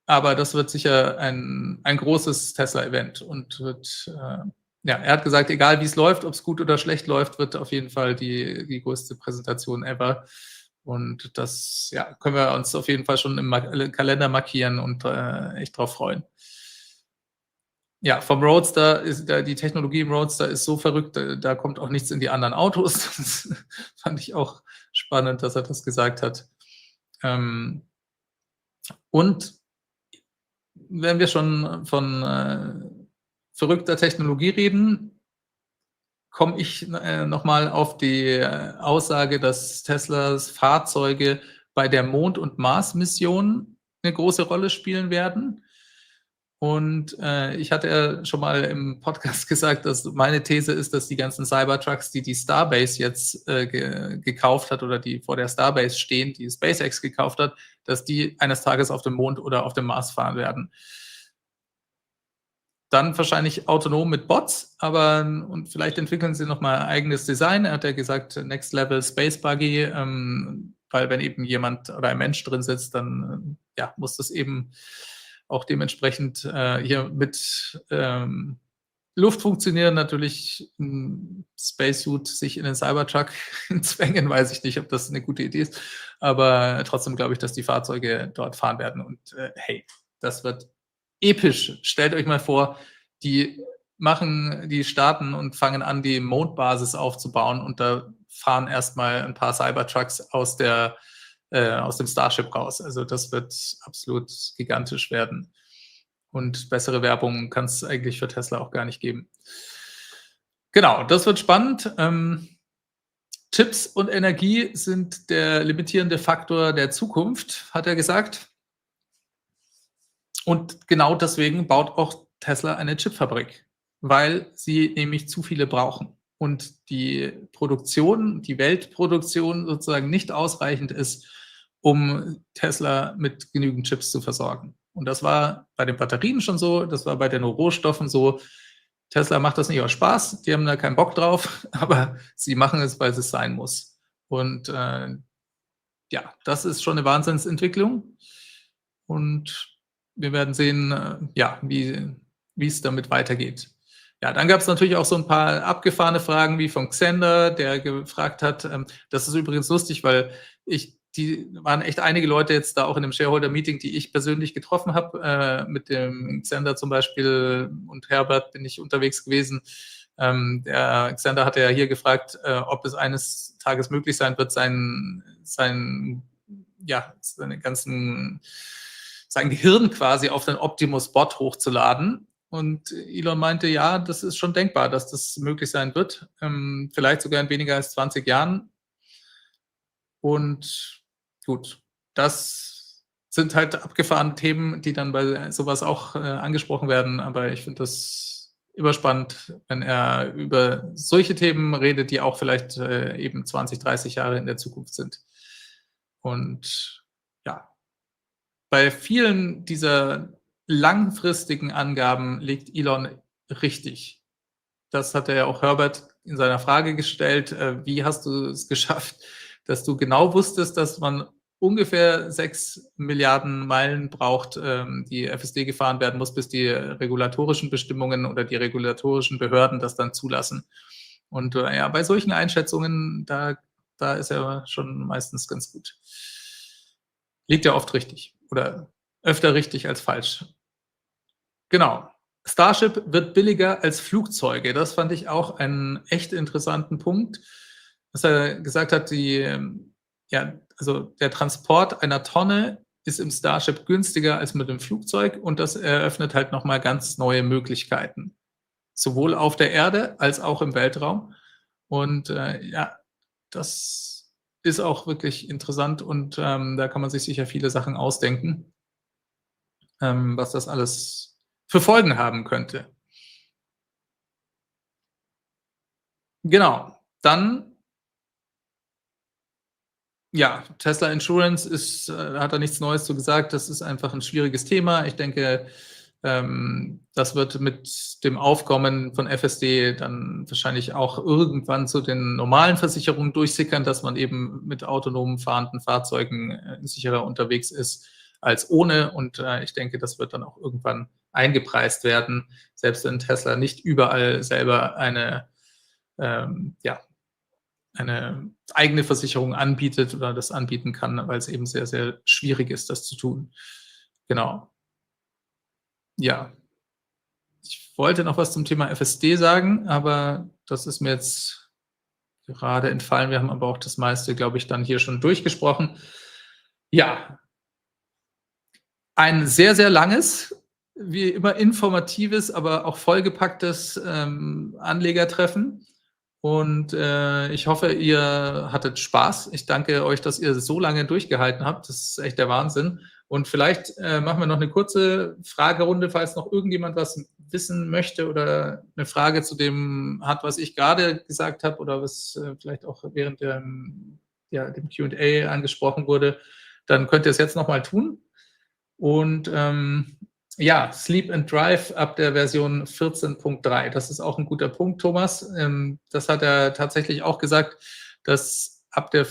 aber das wird sicher ein großes Tesla-Event und wird, ja, er hat gesagt, egal wie es läuft, ob es gut oder schlecht läuft, wird auf jeden Fall die größte Präsentation ever. Und das, ja, können wir uns auf jeden Fall schon im Kalender markieren und echt drauf freuen. Ja, vom Roadster die Technologie im Roadster ist so verrückt, da kommt auch nichts in die anderen Autos. Das fand ich auch spannend, dass er das gesagt hat. Und wenn wir schon von verrückter Technologie reden, komme ich nochmal auf die Aussage, dass Teslas Fahrzeuge bei der Mond- und Mars-Mission eine große Rolle spielen werden. Und ich hatte ja schon mal im Podcast gesagt, dass meine These ist, dass die ganzen Cybertrucks, die Starbase jetzt gekauft hat oder die vor der Starbase stehen, die SpaceX gekauft hat, dass die eines Tages auf dem Mond oder auf dem Mars fahren werden. Dann wahrscheinlich autonom mit Bots, und vielleicht entwickeln sie nochmal ein eigenes Design. Er hat ja gesagt, Next Level Space Buggy, weil wenn eben jemand oder ein Mensch drin sitzt, dann ja, muss das eben auch dementsprechend hier mit Luft funktionieren. Natürlich ein Spacesuit sich in den Cybertruck zwängen, weiß ich nicht, ob das eine gute Idee ist. Aber trotzdem glaube ich, dass die Fahrzeuge dort fahren werden. Und hey, das wird episch. Stellt euch mal vor, die starten und fangen an, die Mondbasis aufzubauen und da fahren erstmal ein paar Cybertrucks aus dem Starship raus. Also das wird absolut gigantisch werden. Und bessere Werbung kann es eigentlich für Tesla auch gar nicht geben. Genau, das wird spannend. Chips und Energie sind der limitierende Faktor der Zukunft, hat er gesagt. Und genau deswegen baut auch Tesla eine Chipfabrik, weil sie nämlich zu viele brauchen und die Produktion, die Weltproduktion sozusagen nicht ausreichend ist, um Tesla mit genügend Chips zu versorgen. Und das war bei den Batterien schon so, das war bei den Rohstoffen so. Tesla macht das nicht aus Spaß, die haben da keinen Bock drauf, aber sie machen es, weil es sein muss. Und ja, das ist schon eine Wahnsinnsentwicklung. Und wir werden sehen, ja, wie es damit weitergeht. Ja, dann gab es natürlich auch so ein paar abgefahrene Fragen, wie von Xander, der gefragt hat, das ist übrigens lustig, weil die waren echt einige Leute jetzt da auch in dem Shareholder Meeting, die ich persönlich getroffen habe, mit dem Xander zum Beispiel und Herbert bin ich unterwegs gewesen. Der Xander hatte ja hier gefragt, ob es eines Tages möglich sein wird, sein Gehirn quasi auf den Optimus-Bot hochzuladen. Und Elon meinte, ja, das ist schon denkbar, dass das möglich sein wird. Vielleicht sogar in weniger als 20 Jahren. Und gut, das sind halt abgefahrene Themen, die dann bei sowas auch angesprochen werden. Aber ich finde das immer spannend, wenn er über solche Themen redet, die auch vielleicht eben 20, 30 Jahre in der Zukunft sind. Und ja, bei vielen dieser langfristigen Angaben liegt Elon richtig. Das hat er ja auch Herbert in seiner Frage gestellt. Wie hast du es geschafft, dass du genau wusstest, dass man ungefähr 6 Milliarden Meilen braucht, die FSD gefahren werden muss, bis die regulatorischen Bestimmungen oder die regulatorischen Behörden das dann zulassen. Und ja, bei solchen Einschätzungen, da ist er schon meistens ganz gut. Liegt ja oft richtig oder öfter richtig als falsch. Genau. Starship wird billiger als Flugzeuge. Das fand ich auch einen echt interessanten Punkt, dass er gesagt hat, also der Transport einer Tonne ist im Starship günstiger als mit dem Flugzeug und das eröffnet halt nochmal ganz neue Möglichkeiten. Sowohl auf der Erde als auch im Weltraum. Und ja, das ist auch wirklich interessant und da kann man sich sicher viele Sachen ausdenken, was das alles für Folgen haben könnte. Genau, dann ja, Tesla Insurance ist, hat er nichts Neues zu gesagt, das ist einfach ein schwieriges Thema. Ich denke, das wird mit dem Aufkommen von FSD dann wahrscheinlich auch irgendwann zu den normalen Versicherungen durchsickern, dass man eben mit autonom fahrenden Fahrzeugen sicherer unterwegs ist als ohne. Und ich denke, das wird dann auch irgendwann eingepreist werden, selbst wenn Tesla nicht überall selber eine eigene Versicherung anbietet oder das anbieten kann, weil es eben sehr, sehr schwierig ist, das zu tun. Genau. Ja. Ich wollte noch was zum Thema FSD sagen, aber das ist mir jetzt gerade entfallen. Wir haben aber auch das meiste, glaube ich, dann hier schon durchgesprochen. Ja. Ein sehr, sehr langes, wie immer informatives, aber auch vollgepacktes Anlegertreffen. Und ich hoffe, ihr hattet Spaß. Ich danke euch, dass ihr so lange durchgehalten habt. Das ist echt der Wahnsinn. Und vielleicht machen wir noch eine kurze Fragerunde, falls noch irgendjemand was wissen möchte oder eine Frage zu dem hat, was ich gerade gesagt habe oder was vielleicht auch während dem Q&A angesprochen wurde. Dann könnt ihr es jetzt nochmal tun. Und ja, Sleep and Drive ab der Version 14.3. Das ist auch ein guter Punkt, Thomas. Das hat er tatsächlich auch gesagt, dass ab der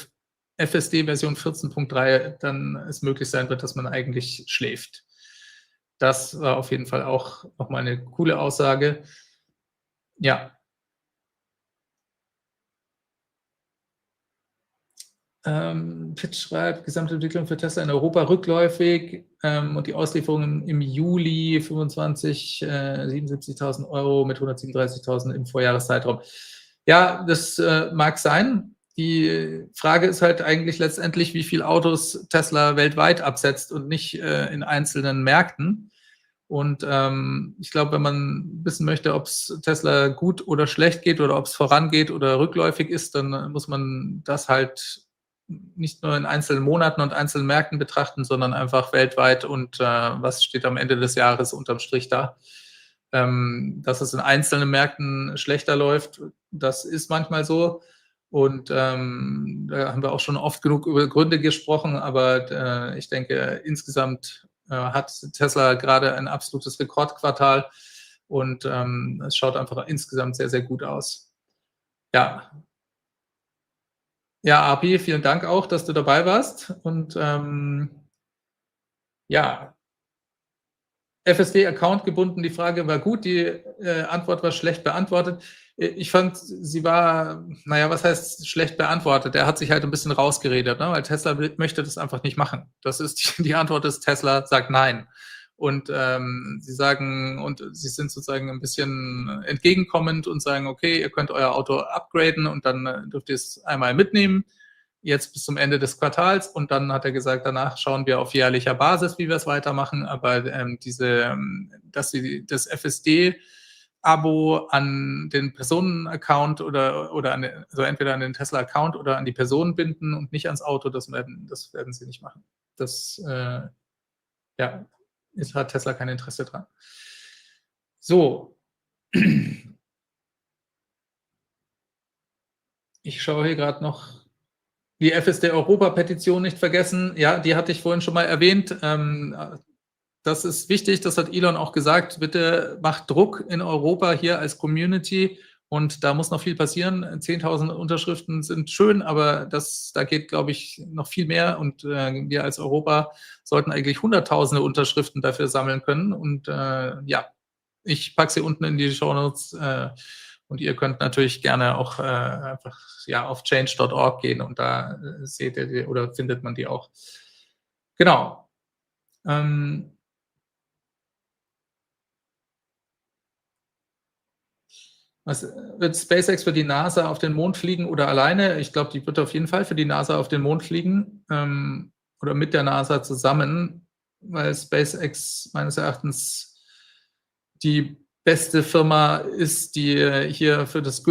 FSD-Version 14.3 dann es möglich sein wird, dass man eigentlich schläft. Das war auf jeden Fall auch nochmal eine coole Aussage. Ja. Pitch schreibt, Gesamtentwicklung für Tesla in Europa rückläufig und die Auslieferungen im Juli 25, 77.000 € mit 137.000 im Vorjahreszeitraum. Ja, das mag sein. Die Frage ist halt eigentlich letztendlich, wie viele Autos Tesla weltweit absetzt und nicht in einzelnen Märkten. Und ich glaube, wenn man wissen möchte, ob es Tesla gut oder schlecht geht oder ob es vorangeht oder rückläufig ist, dann muss man das halt nicht nur in einzelnen Monaten und einzelnen Märkten betrachten, sondern einfach weltweit und was steht am Ende des Jahres unterm Strich da. Dass es in einzelnen Märkten schlechter läuft, das ist manchmal so. Und da haben wir auch schon oft genug über Gründe gesprochen, aber ich denke, insgesamt hat Tesla gerade ein absolutes Rekordquartal und es schaut einfach insgesamt sehr, sehr gut aus. Ja. Ja, Api, vielen Dank auch, dass du dabei warst. Und ja, FSD-Account gebunden, die Frage war gut, die Antwort war schlecht beantwortet. Ich fand, sie war, naja, was heißt schlecht beantwortet? Er hat sich halt ein bisschen rausgeredet, ne? Weil Tesla möchte das einfach nicht machen. Das ist die Antwort ist, Tesla sagt nein. Und sie sagen, und sie sind sozusagen ein bisschen entgegenkommend und sagen, okay, ihr könnt euer Auto upgraden und dann dürft ihr es einmal mitnehmen, jetzt bis zum Ende des Quartals. Und dann hat er gesagt, danach schauen wir auf jährlicher Basis, wie wir es weitermachen. Aber dass sie das FSD-Abo an den Personen-Account oder also entweder an den Tesla-Account oder an die Person binden und nicht ans Auto, das werden sie nicht machen. Das, ja, hat Tesla kein Interesse dran. So. Ich schaue hier gerade noch die FSD-Europa-Petition nicht vergessen. Ja, die hatte ich vorhin schon mal erwähnt. Das ist wichtig, das hat Elon auch gesagt. Bitte macht Druck in Europa hier als Community Und da muss noch viel passieren. 10.000 Unterschriften sind schön, aber da geht, glaube ich, noch viel mehr. Und wir als Europa sollten eigentlich Hunderttausende Unterschriften dafür sammeln können. Und ja, ich packe sie unten in die Shownotes. Und ihr könnt natürlich gerne auch einfach auf change.org gehen und da seht ihr die, oder findet man die auch. Genau. Wird SpaceX für die NASA auf den Mond fliegen oder alleine? Ich glaube, die wird auf jeden Fall für die NASA auf den Mond fliegen oder mit der NASA zusammen, weil SpaceX meines Erachtens die beste Firma ist, die hier für die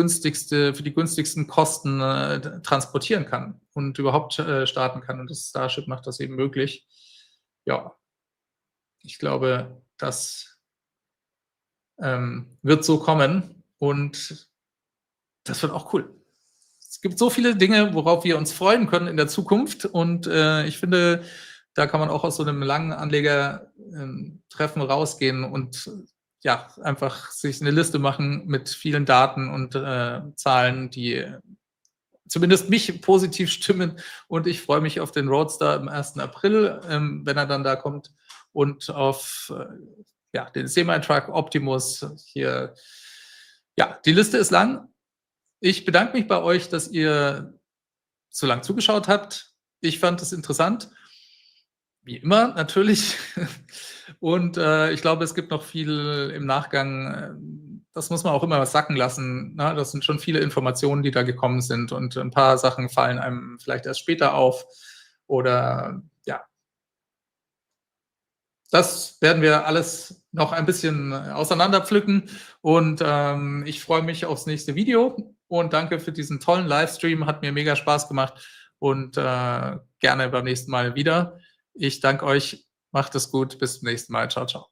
günstigsten Kosten transportieren kann und überhaupt starten kann. Und das Starship macht das eben möglich. Ja, ich glaube, das wird so kommen. Und das wird auch cool. Es gibt so viele Dinge, worauf wir uns freuen können in der Zukunft. Und ich finde, da kann man auch aus so einem langen Anlegertreffen rausgehen und ja, einfach sich eine Liste machen mit vielen Daten und Zahlen, die zumindest mich positiv stimmen. Und ich freue mich auf den Roadster am 1. April, wenn er dann da kommt. Und auf den Semi-Truck Optimus hier. Ja, die Liste ist lang. Ich bedanke mich bei euch, dass ihr so lange zugeschaut habt. Ich fand es interessant. Wie immer, natürlich. Und ich glaube, es gibt noch viel im Nachgang. Das muss man auch immer sacken lassen. Ne? Das sind schon viele Informationen, die da gekommen sind. Und ein paar Sachen fallen einem vielleicht erst später auf. Oder ja. Das werden wir alles noch ein bisschen auseinanderpflücken. Und ich freue mich aufs nächste Video. Und danke für diesen tollen Livestream. Hat mir mega Spaß gemacht. Und gerne beim nächsten Mal wieder. Ich danke euch. Macht es gut. Bis zum nächsten Mal. Ciao, ciao.